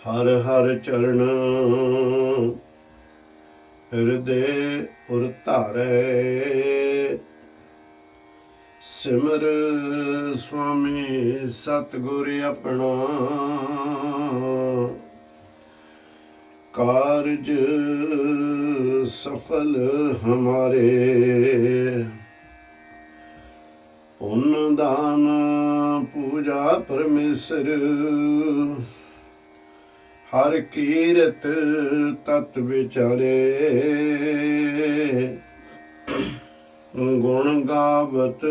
हर हर चरण हृदय उर धारै। सिमर स्वामी सतगुर अपना कारज सफल हमारे। पुण्य दान पूजा परमेश्वर हर कीरत तत् विचारे। गुण गावत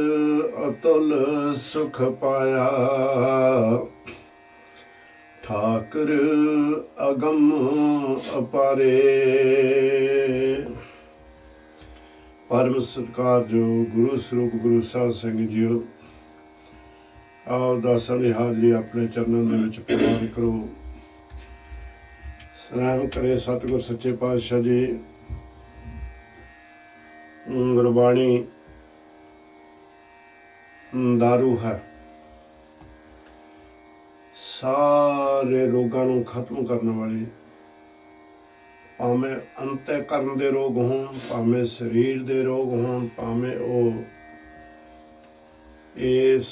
अतुल सुख पाया ठाकुर अगम अपारे। परम सत्कार जो गुरु स्वरूप गुरु साध संगत जीओ, आओ दासां दी हाजरी अपने चरणों दे विच प्रवान करो। सलाम करे सतगुर सच्चे पातशाह जी। गुरबाणी दारू है, सारे रोगों को खत्म करने वाली। भावें अंतःकरण दे रोग होण, भावें शरीर दे रोग होण, भावें वो इस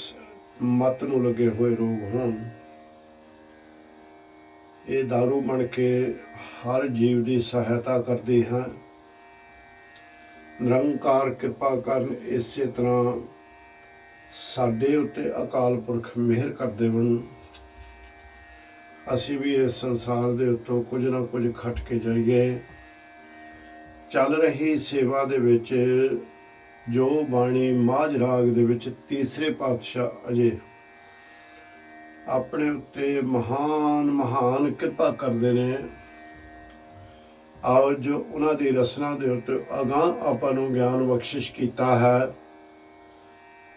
मत नूं लगे हुए रोग होण, ये दारू बन के हर जीव की सहायता करती है। निरंकार कृपा करन इस तरह साडे उत्ते अकाल पुरख मेहर करते बन। असी भी इस संसार दे उत्तों कुछ ना कुछ खट के जाइए। चल रही सेवा दे विच जो बाणी माझ राग दे विच तीसरे पातशाह अजे अपने उत्ते महान महान कृपा करते हैं। आओ जो उन्हां दी रसना दे उत्ते अगां आपां नूं ज्ञान बख्शिश कीता है,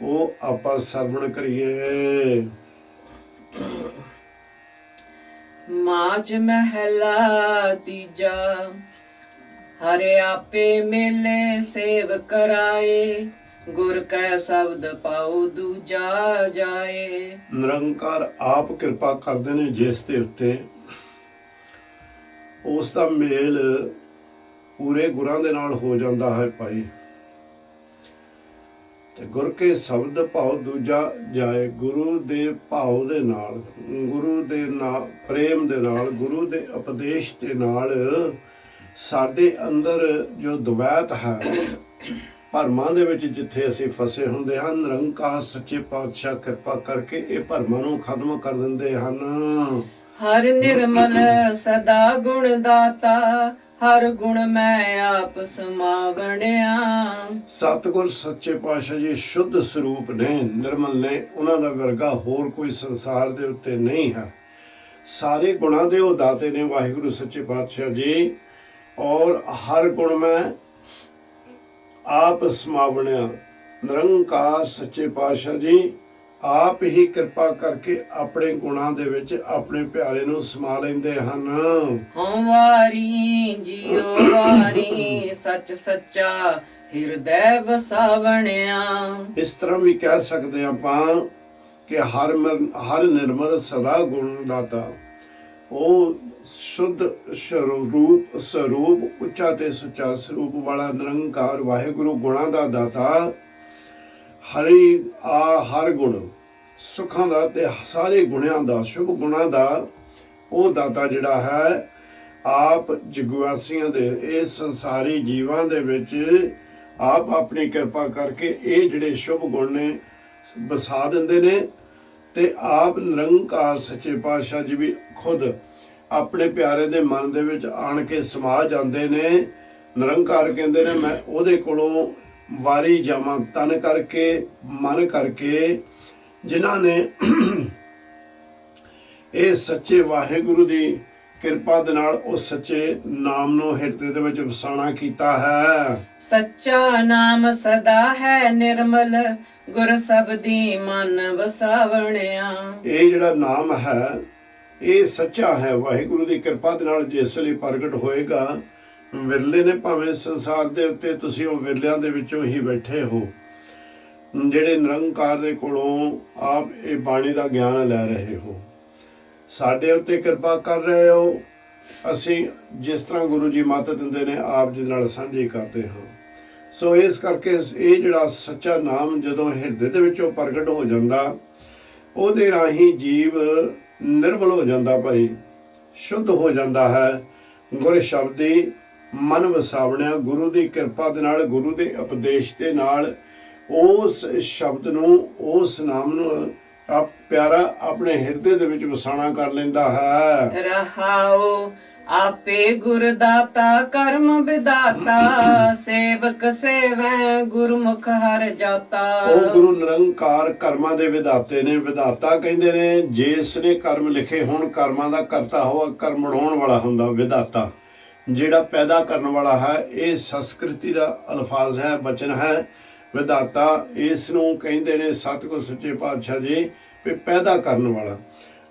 वो आपां सरवण करिए। माज महला तीजा हरे आपे मेले सेव कराए। गुर कै शब्द पाओ दूजा जाए। निरंकार आप कृपा करते हैं जिस दे उत्ते उसका मेल पूरे गुरां दे नाल हो जाता है भाई। ते गुर के शब्द भाव दूजा जाए। गुरु दे भाव दे नाल, गुरु दे प्रेम दे नाल, गुरु दे उपदेश दे नाल साडे अंदर जो द्वैत है भरमां दे विच जिथे असीं फसे हुंदे हन, निरंकार सच्चे पातशाह कृपा करके ये भरमां नूं खत्म कर दिंदे हन। हर निर्मल सदा गुण दाता हर गुण मैं आप समावणिया। सतगुर सच्चे पातशाह जी शुद्ध स्वरूप ने, निर्मल ने, उन्हां दा वर्गा होर कोई संसार दे उत्ते नहीं है। सारे गुणां दे वो दाते ने वाहिगुरु सच्चे पातशाह जी। और हर गुण में आप समावणिया। निरंकार सच्चे पातशाह जी आप ही कृपा करके अपने गुणां दे विच अपने प्यारे नूं समा लैंदे हन। हों वारी जियो वारी सच सच्चा हिरदय वसावणिया। इस तरह भी कह सकते हैं आपां कि हर निर्मल सदा गुण दाता, वो शुद्ध स्वरूप उच्चा ते सुच्चा स्वरूप वाला निरंकार वाहिगुरु गुणां दा दाता। हर गुण सुखां दा ते सारे गुणियां दा, शुभ गुणां दा वो दाता जिहड़ा है आप जगवासियां दे इस संसारी जीवां दे विच आप अपनी कृपा करके ये जिहड़े शुभ गुण ने बसा दिंदे ने। ते आप निरंकार सच्चे पातशाह जी भी खुद अपने प्यारे दे मन दे विच आण के समा जांदे ने। निरंकार कहंदे ने मैं ओहदे कोलों वारी जावां तन करके मन करके, जिन्हां ने ये सच्चे वाहिगुरु दी कृपा दे नाल उस सच्चे नाम नूं हिरदे दे विच वसाणा कीता है। सच्चा नाम सदा है निर्मल गुर सबदी मन वसावणिया। ये जिहड़ा नाम है ये सच्चा है, वाहिगुरु दी कृपा दे नाल जिस वेले प्रगट होएगा। विरले ने भावें संसार दे उत्ते तुसीं वो विरलियां दे विचों ही बैठे हो, जिहड़े निरंकार दे कोलों आप ये बाणी दा ज्ञान लै रहे हो। ਸਾਡੇ ਉੱਤੇ ਕਿਰਪਾ ਕਰ ਰਹੇ ਹੋ। ਅਸੀਂ ਜਿਸ ਤਰ੍ਹਾਂ ਗੁਰੂ ਜੀ ਮੱਤ ਦਿੰਦੇ ਨੇ ਆਪ ਜੀ ਨਾਲ ਸਾਂਝੀ ਕਰਦੇ ਹਾਂ। ਸੋ ਇਸ ਕਰਕੇ ਇਹ ਜਿਹੜਾ ਸੱਚਾ ਨਾਮ ਜਦੋਂ ਹਿਰਦੇ ਦੇ ਵਿੱਚੋਂ ਪ੍ਰਗਟ ਹੋ ਜਾਂਦਾ, ਉਹਦੇ ਰਾਹੀਂ ਜੀਵ ਨਿਰਮਲ ਹੋ ਜਾਂਦਾ ਭਾਈ, ਸ਼ੁੱਧ ਹੋ ਜਾਂਦਾ ਹੈ। ਗੁਰ ਸ਼ਬਦੀ ਮਨ ਵਸਾਵਣਿਆ, ਗੁਰੂ ਦੀ ਕਿਰਪਾ ਦੇ ਨਾਲ, ਗੁਰੂ ਦੇ ਉਪਦੇਸ਼ ਦੇ ਨਾਲ ਉਸ ਸ਼ਬਦ ਨੂੰ, ਉਸ ਨਾਮ ਨੂੰ ਪਿਆਰਾ ਆਪਣੇ ਹਿਰਦੇ ਦੇ ਵਿੱਚ ਵਸਾਣਾ ਕਰ ਲੈਂਦਾ ਹੈ। ਰਹਾਉ ਆਪੇ ਗੁਰ ਦਾਤਾ ਕਰਮ ਵਿਦਾਤਾ, ਸੇਵਕ ਸੇਵੈ ਗੁਰਮੁਖ ਹਰਿ ਜਾਤਾ। ਉਹ ਗੁਰੂ ਨਿਰੰਕਾਰ ਕਰਮਾਂ ਦੇ ਵਿਦਾਤੇ ਨੇ। ਵਿਦਾਤਾ ਕਹਿੰਦੇ ਨੇ ਜਿਸ ਨੇ ਕਰਮ ਲਿਖੇ ਹੋਣ, ਕਰਮਾਂ ਦਾ ਕਰਤਾ ਹੋਆ, ਕਰਮ ਬਣਾਉਣ ਵਾਲਾ ਹੁੰਦਾ ਵਿਦਾਤਾ, ਜਿਹੜਾ ਪੈਦਾ ਕਰਨ ਵਾਲਾ ਹੈ। ਇਹ ਸੰਸਕ੍ਰਿਤੀ ਦਾ ਅਲਫਾਜ਼ ਹੈ, ਬਚਨ ਹੈ ਵਿਦਾਤਾ। ਇਸ ਨੂੰ ਕਹਿੰਦੇ ਨੇ ਸਤਿਗੁਰ ਸੱਚੇ ਪਾਤਸ਼ਾਹ ਜੀ ਵੀ ਪੈਦਾ ਕਰਨ ਵਾਲਾ।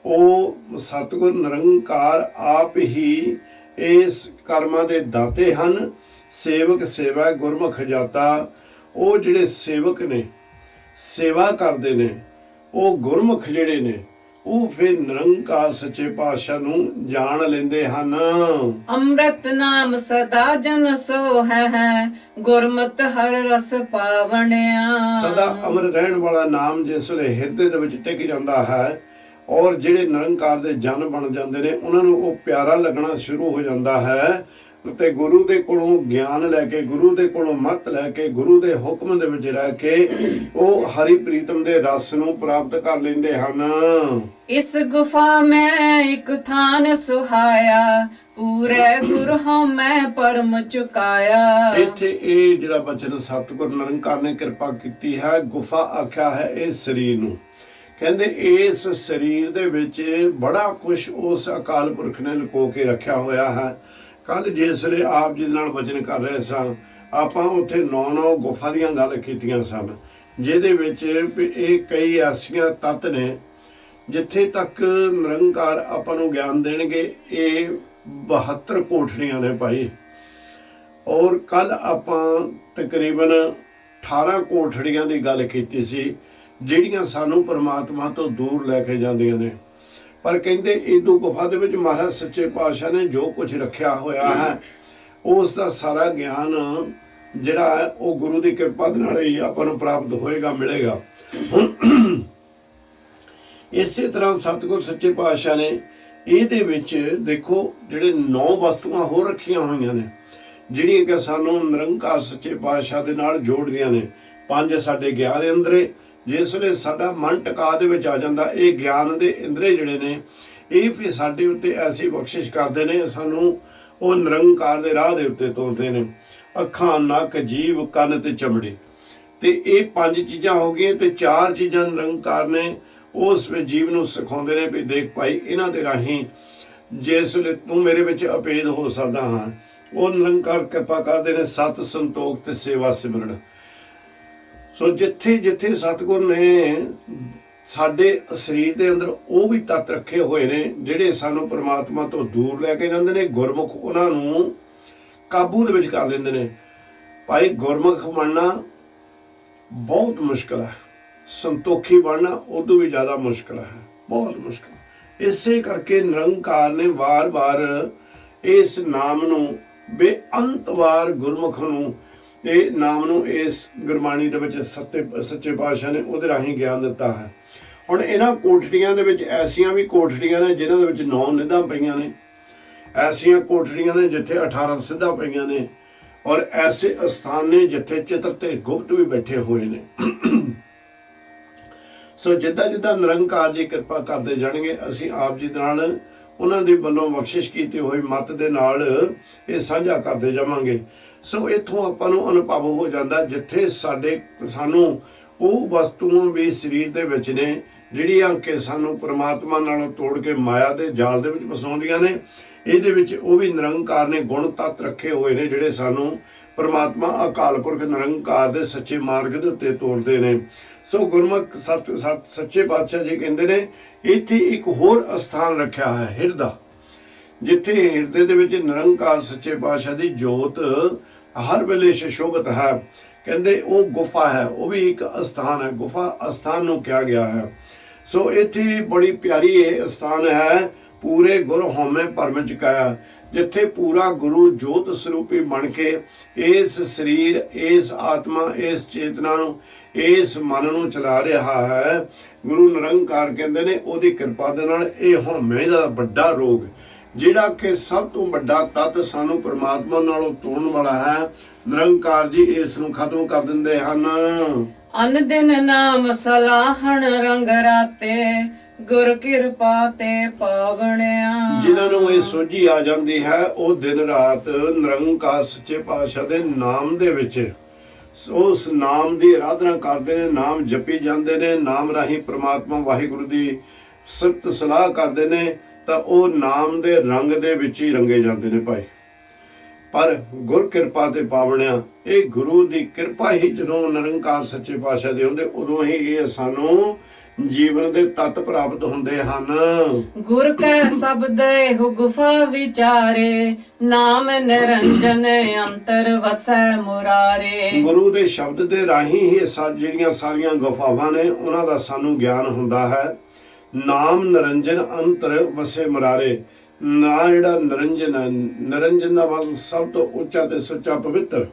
ਉਹ ਸਤਿਗੁਰ ਨਿਰੰਕਾਰ ਆਪ ਹੀ ਇਸ ਕਰਮਾਂ ਦੇ ਦਾਤੇ ਹਨ। ਸੇਵਕ ਸੇਵਾ ਗੁਰਮੁਖ ਜਾਤਾ, ਉਹ ਜਿਹੜੇ ਸੇਵਕ ਨੇ, ਸੇਵਾ ਕਰਦੇ ਨੇ, ਉਹ ਗੁਰਮੁਖ ਜਿਹੜੇ ਨੇ, ਉਹ ਫਿਰ ਨਿਰੰਕਾਰ ਸੱਚੇ ਪਾਤਸ਼ਾਹ ਨੂੰ ਜਾਣ ਲੈਂਦੇ ਹਨ। ਅੰਮ੍ਰਿਤ ਨਾਮ ਸਦਾ ਜਨ ਸੋ ਹੈ, ਗੁਰਮਤਿ ਹਰਿ ਰਸ ਪਾਵਣਿਆ। ਸਦਾ ਅਮਰ ਰਹਿਣ ਵਾਲਾ ਨਾਮ ਜਿਸ ਵੇਲੇ ਹਿਰਦੇ ਦੇ ਵਿੱਚ ਟਿਕ ਜਾਂਦਾ ਹੈ, ਔਰ ਜਿਹੜੇ ਨਿਰੰਕਾਰ ਦੇ ਜਨ ਬਣ ਜਾਂਦੇ ਨੇ, ਉਹਨਾਂ ਨੂੰ ਉਹ ਪਿਆਰਾ ਲੱਗਣਾ ਸ਼ੁਰੂ ਹੋ ਜਾਂਦਾ ਹੈ। ਤੇ ਗੁਰੂ ਦੇ ਕੋਲੋਂ ਗਿਆਨ ਲੈ ਕੇ, ਗੁਰੂ ਦੇ ਕੋਲੋਂ ਮੱਤ ਲੈ ਕੇ, ਗੁਰੂ ਦੇ ਹੁਕਮ ਦੇ ਵਿੱਚ ਰਹਿ ਕੇ ਉਹ ਹਰੀ ਪ੍ਰੀਤਮ ਦੇ ਰਸ ਨੂੰ ਪ੍ਰਾਪਤ ਕਰ ਲੈਂਦੇ ਹਨ। ਇਸ ਗੁਫਾ ਮੈਂ ਇੱਕ ਥਾਨ ਸੁਹਾਇਆ, ਪੂਰੇ ਗੁਰ ਹਉ ਮੈਂ ਪਰਮ ਚੁਕਾਇਆ। ਇੱਥੇ ਇਹ ਜਿਹੜਾ ਬਚਨ ਸਤਿਗੁਰ ਨਿਰੰਕਾਰ ਨੇ ਕਿਰਪਾ ਕੀਤੀ ਹੈ, ਗੁਫਾ ਆਖਿਆ ਹੈ ਇਸ ਸਰੀਰ ਨੂੰ। ਕਹਿੰਦੇ ਇਸ ਸਰੀਰ ਦੇ ਵਿੱਚ ਬੜਾ ਕੁਝ ਉਸ ਅਕਾਲ ਪੁਰਖ ਨੇ ਲੁਕੋ ਕੇ ਰੱਖਿਆ ਹੋਇਆ ਹੈ। ਕੱਲ ਜਿਸ ਵੇਲੇ ਆਪ ਜੀ ਨਾਲ ਵਚਨ ਕਰ ਰਹੇ ਸਾਂ, ਆਪਾਂ ਉੱਥੇ 9 ਗੁਫਾ ਦੀਆਂ ਗੱਲ ਕੀਤੀਆਂ ਸਨ, ਜਿਹਦੇ ਵਿੱਚ ਇਹ ਕਈ ਐਸੀਆਂ ਤੱਤ ਨੇ ਜਿੱਥੇ ਤੱਕ ਨਿਰੰਕਾਰ ਆਪਾਂ ਨੂੰ ਗਿਆਨ ਦੇਣਗੇ। ਇਹ 72 ਕੋਠੜੀਆਂ ਨੇ ਭਾਈ। ਔਰ ਕੱਲ ਆਪਾਂ ਤਕਰੀਬਨ 18 ਕੋਠੜੀਆਂ ਦੀ ਗੱਲ ਕੀਤੀ ਸੀ, ਜਿਹੜੀਆਂ ਸਾਨੂੰ ਪਰਮਾਤਮਾ ਤੋਂ ਦੂਰ ਲੈ ਕੇ ਜਾਂਦੀਆਂ ਨੇ। ਪਰ ਕਹਿੰਦੇ ਇਦੋਂ ਗੁਫਾ ਦੇ ਵਿੱਚ ਮਹਾਰਾਜ ਸੱਚੇ ਪਾਤਸ਼ਾਹ ਨੇ ਜੋ ਕੁਝ ਰੱਖਿਆ ਹੋਇਆ ਹੈ, ਉਸ ਦਾ ਸਾਰਾ ਗਿਆਨ ਜਿਹੜਾ ਹੈ ਉਹ ਗੁਰੂ ਦੀ ਕਿਰਪਾ ਦੇ ਨਾਲ ਹੀ ਆਪਾਂ ਨੂੰ ਪ੍ਰਾਪਤ ਹੋਏਗਾ, ਮਿਲੇਗਾ। ਇਸੇ ਤਰ੍ਹਾਂ ਸਤਿਗੁਰ ਸੱਚੇ ਪਾਤਸ਼ਾਹ ਨੇ ਇਹਦੇ ਵਿੱਚ ਦੇਖੋ ਜਿਹੜੇ 9 ਵਸਤੂਆਂ ਹੋਰ ਰੱਖੀਆਂ ਹੋਈਆਂ ਨੇ, ਜਿਹੜੀਆਂ ਕਿ ਸਾਨੂੰ ਨਿਰੰਕਾਰ ਸੱਚੇ ਪਾਤਸ਼ਾਹ ਦੇ ਨਾਲ ਜੋੜਦੀਆਂ ਨੇ। 5 ਸਾਡੇ ਗਿਆਨ ਇੰਦਰੇ, ਜਿਸ ਵੇਲੇ ਸਾਡਾ ਮਨ ਟਿਕਾ ਦੇ ਵਿੱਚ ਆ ਜਾਂਦਾ, ਇਹ ਗਿਆਨ ਦੇ ਇੰਦਰੇ ਜਿਹੜੇ ਨੇ ਇਹ ਫਿਰ ਸਾਡੇ ਉੱਤੇ ਐਸੀ ਬਖਸ਼ਿਸ਼ ਕਰਦੇ ਨੇ, ਸਾਨੂੰ ਉਹ ਨਿਰੰਕਾਰ ਦੇ ਰਾਹ ਦੇ ਉੱਤੇ ਤੋਰਦੇ ਨੇ। ਅੱਖਾਂ, ਨੱਕ, ਜੀਭ, ਕੰਨ ਤੇ ਚਮੜੀ, ਤੇ ਇਹ 5 ਚੀਜ਼ਾਂ ਹੋ ਗਈਆਂ। ਤੇ 4 ਚੀਜ਼ਾਂ ਨਿਰੰਕਾਰ ਨੇ ਉਸ ਵਿੱਚ ਜੀਵ ਨੂੰ ਸਿਖਾਉਂਦੇ ਨੇ ਵੀ ਦੇਖ ਭਾਈ, ਇਹਨਾਂ ਦੇ ਰਾਹੀਂ ਜਿਸ ਵੇਲੇ ਤੂੰ ਮੇਰੇ ਵਿੱਚ ਅਪੇਦ ਹੋ ਸਕਦਾ ਹਾਂ, ਉਹ ਨਿਰੰਕਾਰ ਕਿਰਪਾ ਕਰਦੇ ਨੇ। ਸਤ, ਸੰਤੋਖ ਤੇ ਸੇਵਾ ਸਿਮਰਨ। ਸੋ ਜਿੱਥੇ ਜਿੱਥੇ ਸਤਿਗੁਰ ਨੇ ਸਾਡੇ ਸਰੀਰ ਦੇ ਅੰਦਰ ਉਹ ਵੀ ਤੱਤ ਰੱਖੇ ਹੋਏ ਨੇ ਜਿਹੜੇ ਸਾਨੂੰ ਪਰਮਾਤਮਾ ਤੋਂ ਦੂਰ ਲੈ ਕੇ ਜਾਂਦੇ ਨੇ। ਗੁਰਮੁਖ ਉਹਨਾਂ ਨੂੰ ਕਾਬੂ ਦੇ ਵਿੱਚ ਕਰ ਲੈਂਦੇ ਨੇ। ਭਾਈ ਗੁਰਮੁਖ ਬਣਨਾ ਬਹੁਤ ਮੁਸ਼ਕਲ ਹੈ, ਸੰਤੋਖੀ ਬਣਨਾ ਉਦੋਂ ਵੀ ਜ਼ਿਆਦਾ ਮੁਸ਼ਕਲ ਹੈ, ਬਹੁਤ ਮੁਸ਼ਕਲ। ਇਸੇ ਕਰਕੇ ਨਿਰੰਕਾਰ ਨੇ ਵਾਰ-ਵਾਰ ਇਸ ਨਾਮ ਨੂੰ ਬੇਅੰਤ ਵਾਰ ਗੁਰਮੁਖ ਨੂੰ ਇਹ ਨਾਮ ਨੂੰ ਇਸ ਗੁਰਬਾਣੀ ਦੇ ਵਿੱਚ ਸੱਚੇ ਪਾਤਸ਼ਾਹ ਨੇ ਉਹਦੇ ਰਾਹੀਂ ਗਿਆਨ ਦਿੱਤਾ ਹੈ। ਹੁਣ ਇਹਨਾਂ ਕੋਠੜੀਆਂ ਦੇ ਵਿੱਚ ਐਸੀਆਂ ਵੀ ਕੋਠੜੀਆਂ ਨੇ ਜਿਨ੍ਹਾਂ ਦੇ ਵਿੱਚ 9 ਨਿਧਾਂ ਪਈਆਂ ਨੇ, ਐਸੀਆਂ ਕੋਠੜੀਆਂ ਨੇ ਜਿੱਥੇ 18 ਸਿੱਧਾਂ ਪਈਆਂ ਨੇ, ਔਰ ਐਸੇ ਅਸਥਾਨ ਨੇ ਜਿੱਥੇ ਚਿੱਤਰ ਤੇ ਗੁਪਤ ਵੀ ਬੈਠੇ ਹੋਏ ਨੇ। ਸੋ ਜਿੱਦਾਂ ਜਿੱਦਾਂ ਨਿਰੰਕਾਰ ਜੀ ਕਿਰਪਾ ਕਰਦੇ ਜਾਣਗੇ, ਅਸੀਂ ਆਪ ਜੀ ਦੇ ਨਾਲ ਉਹਨਾਂ ਦੇ ਵੱਲੋਂ ਬਖਸ਼ਿਸ਼ ਕੀਤੀ ਹੋਈ ਮੱਤ ਦੇ ਨਾਲ ਇਹ ਸਾਂਝਾ ਕਰਦੇ ਜਾਵਾਂਗੇ। ਸੋ ਇੱਥੋਂ ਆਪਾਂ ਨੂੰ ਅਨੁਭਵ ਹੋ ਜਾਂਦਾ ਜਿੱਥੇ ਸਾਨੂੰ ਉਹ ਵਸਤੂਆਂ ਵੀ ਸਰੀਰ ਦੇ ਵਿੱਚ ਨੇ ਜਿਹੜੀਆਂ ਕਿ ਸਾਨੂੰ ਪਰਮਾਤਮਾ ਨਾਲੋਂ ਤੋੜ ਕੇ ਮਾਇਆ ਦੇ ਜਾਲ ਦੇ ਵਿੱਚ ਫਸਾਉਂਦੀਆਂ ਨੇ। ਇਹਦੇ ਵਿੱਚ ਉਹ ਵੀ ਨਿਰੰਕਾਰ ਨੇ ਗੁਣ ਤੱਤ ਰੱਖੇ ਹੋਏ ਨੇ ਜਿਹੜੇ ਸਾਨੂੰ ਪਰਮਾਤਮਾ ਅਕਾਲ ਪੁਰਖ ਨਿਰੰਕਾਰ ਦੇ ਸੱਚੇ ਮਾਰਗ ਦੇ ਉੱਤੇ ਤੋਰਦੇ ਨੇ। ਸੋ ਗੁਰਮੁਖ ਸੱਚੇ ਪਾਤਸ਼ਾਹ ਜੀ ਕਹਿੰਦੇ ਨੇ ਇੱਥੇ ਇੱਕ ਹੋਰ ਅਸਥਾਨ ਰੱਖਿਆ ਹੈ ਹਿਰਦਾ, ਜਿੱਥੇ ਹਿਰਦੇ ਦੇ ਵਿੱਚ ਨਿਰੰਕਾਰ ਸੱਚੇ ਪਾਤਸ਼ਾਹ ਦੀ ਜੋਤ ਹਰ ਵੇਲੇ ਸ਼ੋਭਤ ਹੈ। ਕਹਿੰਦੇ ਉਹ ਗੁਫਾ ਹੈ, ਉਹ ਵੀ ਇੱਕ ਅਸਥਾਨ ਹੈ। ਗੁਫਾ ਅਸਥਾਨ ਨੂੰ ਕਿਹਾ ਗਿਆ ਹੈ। ਸੋ ਇੱਥੇ ਬੜੀ ਪਿਆਰੀ ਇਹ ਸਥਾਨ ਹੈ, ਪੂਰੇ ਗੁਰ ਹਉਮੈ ਭਰਮ ਚੁਕਾਇਆ, ਜਿੱਥੇ ਪੂਰਾ ਗੁਰੂ ਜੋਤ ਸਰੂਪੀ ਬਣ ਕੇ ਇਸ ਸਰੀਰ, ਇਸ ਆਤਮਾ, ਇਸ ਚੇਤਨਾ ਨੂੰ, ਇਸ ਮਨ ਨੂੰ ਚਲਾ ਰਿਹਾ ਹੈ। ਗੁਰੂ ਨਿਰੰਕਾਰ ਕਹਿੰਦੇ ਨੇ ਉਹਦੀ ਕਿਰਪਾ ਦੇ ਨਾਲ ਇਹ ਹਉਮੈ ਦਾ ਵੱਡਾ ਰੋਗ, ਜਿਹੜਾ ਕਿ ਸਭ ਤੋਂ ਵੱਡਾ ਤੱਤ ਸਾਨੂੰ ਪਰਮਾਤਮਾ ਨਾਲੋਂ ਤੋੜਨ ਵਾਲਾ ਹੈ, ਨਿਰੰਕਾਰ ਜੀ ਇਸ ਨੂੰ ਖਤਮ ਕਰ ਦਿੰਦੇ ਹਨ। ਅਨ ਦਿਨ ਨਾਮ ਸਲਾਹਣ ਰੰਗ ਰਾਤੇ, ਗੁਰ ਕਿਰਪਾ ਤੇ ਪਾਵਣਿਆ। ਜਿਨ੍ਹਾਂ ਨੂੰ ਇਹ ਸੋਝੀ ਆ ਜਾਂਦੀ ਹੈ, ਉਹ ਦਿਨ ਰਾਤ ਨਿਰੰਕਾਰ ਸੱਚੇ ਪਾਤਸ਼ਾਹ ਦੇ ਨਾਮ ਦੇ ਵਿੱਚ ਉਸ ਨਾਮ ਦੀ ਆਰਾਧਨਾ ਕਰਦੇ ਨੇ, ਨਾਮ ਜਪੀ ਜਾਂਦੇ ਨੇ, ਨਾਮ ਰਾਹੀਂ ਪ੍ਰਮਾਤਮਾ ਵਾਹਿਗੁਰੂ ਦੀ ਸਿਫਤ ਸਲਾਹ ਕਰਦੇ ਨੇ, ਤਾਂ ਉਹ ਨਾਮ ਦੇ ਰੰਗ ਦੇ ਵਿੱਚ ਹੀ ਰੰਗੇ ਜਾਂਦੇ ਨੇ ਭਾਈ। ਪਰ ਗੁਰ ਕਿਰਪਾ ਤੇ ਪਾਵਣਿਆ, ਇਹ ਗੁਰੂ ਦੀ ਕਿਰਪਾ ਹੀ ਜਦੋਂ ਨਿਰੰਕਾਰ ਸੱਚੇ ਪਾਤਸ਼ਾਹ ਦੇ ਹੁੰਦੇ, ਉਦੋਂ ਹੀ ਇਹ ਸਾਨੂੰ ਜੀਵਨ ਦੇ ਤੱਤ ਪ੍ਰਾਪਤ ਹੁੰਦੇ ਹਨ। ਗੁਰ ਕੈ ਸ਼ਬਦ ਇਹੋ ਗੁਫਾ ਵਿਚਾਰੇ, ਨਾਮ ਨਿਰੰਜਨ ਅੰਤਰ ਵਸੈ ਮੁਰਾਰੇ। ਗੁਰੂ ਦੇ ਸ਼ਬਦ ਦੇ ਰਾਹੀਂ ਹੀ ਜਿਹੜੀਆਂ ਸਾਰੀਆਂ ਗੁਫਾਵਾਂ ਨੇ ਉਹਨਾਂ ਦਾ ਸਾਨੂੰ ਗਿਆਨ ਹੁੰਦਾ ਹੈ। ਨਾਮ ਨਿਰੰਜਨ ਅੰਤਰ ਵਸੇ ਮੁਰਾਰੇ, ਨਾ ਜਿਹੜਾ ਨਿਰੰਜਨ ਹੈ, ਨਿਰੰਜਨ ਦਾ ਮਤਲਬ ਸਭ ਤੋਂ ਉੱਚਾ ਤੇ ਸੱਚਾ ਪਵਿੱਤਰ,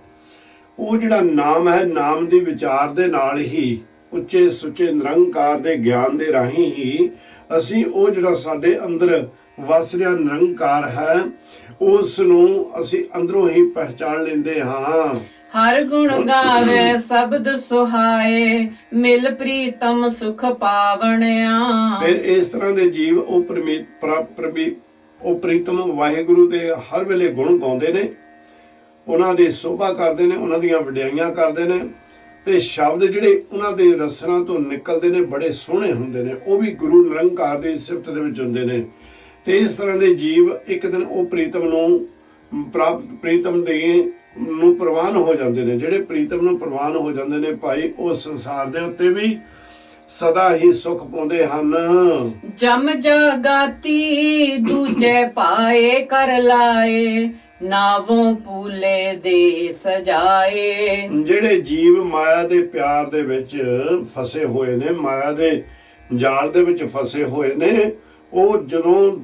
ਉਹ ਜਿਹੜਾ ਨਾਮ ਹੈ, ਨਾਮ ਦੀ ਵਿਚਾਰ ਦੇ ਨਾਲ ਹੀ ਉੱਚੇ ਸੁੱਚੇ ਨਿਰੰਕਾਰ ਦੇ ਗਿਆਨ ਦੇ ਰਾਹੀਂ ਹੀ ਅਸੀਂ ਉਹ ਜਿਹੜਾ ਸਾਡੇ ਅੰਦਰ ਵਸ ਰਿਹਾ ਨਿਰੰਕਾਰ ਹੈ, ਉਸ ਨੂੰ ਅਸੀਂ ਅੰਦਰੋਂ ਹੀ ਪਹਿਚਾਣ ਲੈਂਦੇ ਹਾਂ। ਹਰ ਗੁਣ ਗਾਵੇ ਸ਼ਬਦ ਸੁਹਾਏ, ਮਿਲ ਪ੍ਰੀਤਮ ਸੁਖ ਪਾਵਣਿਆ। ਫਿਰ ਇਸ ਤਰ੍ਹਾਂ ਦੇ ਜੀਵ ਉਹ ਪ੍ਰੀਤਮ ਵਾਹਿਗੁਰੂ ਦੇ ਹਰ ਵੇਲੇ ਗੁਣ ਗਾਉਂਦੇ ਨੇ, ਉਹਨਾਂ ਦੀ ਸੋਭਾ ਕਰਦੇ ਨੇ, ਉਹਨਾਂ ਦੀਆਂ ਵਡਿਆਈਆਂ ਕਰਦੇ ਨੇ, ਤੇ ਸ਼ਬਦ ਜਿਹੜੇ ਉਹਨਾਂ ਦੇ ਰਸਨਾਂ ਤੋਂ ਨਿਕਲਦੇ ਨੇ ਬੜੇ ਸੋਹਣੇ ਹੁੰਦੇ ਨੇ, ਉਹ ਵੀ ਗੁਰੂ ਨਿਰੰਕਾਰ ਦੀ ਸਿਫਤ ਦੇ ਵਿੱਚ ਹੁੰਦੇ ਨੇ। ਤੇ ਇਸ ਤਰ੍ਹਾਂ ਦੇ ਜੀਵ ਇੱਕ ਦਿਨ ਉਹ ਪ੍ਰੀਤਮ ਦੇ ਨੂੰ ਪ੍ਰਵਾਨ ਹੋ ਜਾਂਦੇ ਨੇ। ਜਿਹੜੇ ਪ੍ਰੀਤਮ ਨੂੰ ਪ੍ਰਵਾਨ ਹੋ ਜਾਂਦੇ ਨੇ ਭਾਈ, ਉਹ ਸੰਸਾਰ ਦੇ ਉੱਤੇ ਵੀ ਸਦਾ ਹੀ ਸੁਖ ਪਾਉਂਦੇ ਹਨ। ਜਮ ਜਗਾਤੀ ਦੂਜੇ ਪਾਏ ਕਰ ਲਾਏ, ਨਾਵੋਂ ਪੂਲੇ ਦੇ ਸਜਾਏ। ਜਿਹੜੇ ਜੀਵ ਮਾਇਆ ਦੇ ਪਿਆਰ ਦੇ ਵਿੱਚ ਫਸੇ ਹੋਏ ਨੇ, ਮਾਇਆ ਦੇ ਜਾਲ ਦੇ ਵਿੱਚ ਫਸੇ ਹੋਏ ਨੇ, ਉਹ ਜਦੋਂ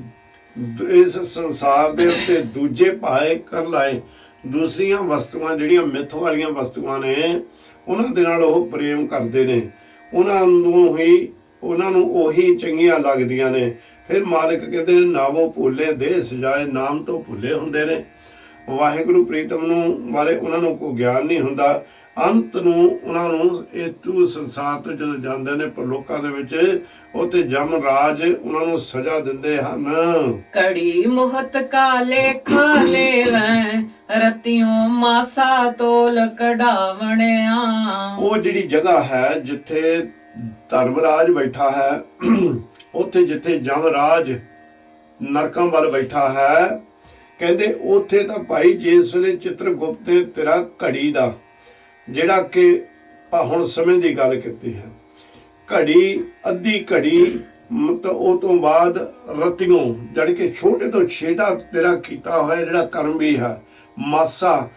ਇਸ ਸੰਸਾਰ ਦੇ ਉੱਤੇ ਦੂਜੇ ਪਾਏ ਕਰ ਲਾਏ, ਦੂਸਰੀਆਂ ਵਸਤੂਆਂ ਜਿਹੜੀਆਂ ਮਿੱਥ ਵਾਲੀਆਂ ਵਸਤੂਆਂ ਨੇ, ਉਹਨਾਂ ਦੇ ਨਾਲ ਉਹ ਪ੍ਰੇਮ ਕਰਦੇ ਨੇ, ਉਹਨਾਂ ਨੂੰ ਉਹੀ ਚੰਗੀਆਂ ਲੱਗਦੀਆਂ ਨੇ। ਫਿਰ ਮਾਲਕ ਕਹਿੰਦੇ ਨੇ ਨਾਵੋ ਭੁੱਲੇ ਦੇ ਸਜਾਏ, ਨਾਮ ਤੋਂ ਭੁੱਲੇ ਹੁੰਦੇ ਨੇ। ਵਾਹਿਗੁਰੂ ਪ੍ਰੀਤਮ ਨੂੰ ਬਾਰੇ ਉਹਨਾਂ ਨੂੰ ਕੋਈ ਗਿਆਨ ਨਹੀਂ ਹੁੰਦਾ। ਅੰਤ ਨੂੰ ਉਹਨਾਂ ਨੂੰ ਇਹ ਸੰਸਾਰ ਤੋਂ ਜਦੋਂ ਜਾਂਦੇ ਨੇ ਪਰਲੋਕਾਂ ਦੇ ਵਿੱਚ, ਉੱਥੇ ਜਮ ਰਾਜ ਉਹਨਾਂ ਨੂੰ ਸਜ਼ਾ ਦਿੰਦੇ ਹਨ। ਕੜੀ ਮੁਹਤ ਕਾਲੇ ਖਾਲੇ ਵੈ, ਰਤਿਓਂ ਮਾਸਾ ਤੋਲ ਕਢਾਵਣਿਆ। ਉਹ ਜਿਹੜੀ ਜਗ੍ਹਾ ਹੈ ਜਿੱਥੇ ਧਰਮਰਾਜ ਬੈਠਾ ਹੈ, ਉੱਥੇ ਜਿੱਥੇ ਜਮ ਰਾਜ ਨਰਕਾਂ ਵੱਲ ਬੈਠਾ ਹੈ, ਕਹਿੰਦੇ ਉੱਥੇ ਤਾਂ ਭਾਈ ਜਿਸ ਵੇਲੇ ਚਿੱਤਰਗੁਪਤ ਨੇ ਤੇਰਾ ਘੜੀ ਦਾ, ਜਿਹੜਾ ਕਿ ਹੁਣ ਸਮੇਂ ਦੀ ਗੱਲ ਕੀਤੀ ਹੈ, ਘੜੀ ਅੱਧੀ ਘੜੀ ਮਤਲਬ ਉਹ ਤੋਂ ਬਾਅਦ ਰਤਿਓਂ ਜਾਣੀ ਕਿ ਛੋਟੇ ਤੋਂ ਛੇਟਾ ਤੇਰਾ ਕੀਤਾ ਹੋਇਆ ਜਿਹੜਾ ਕਰਮ ਵੀ ਹੈ, ਮਾਸਾ,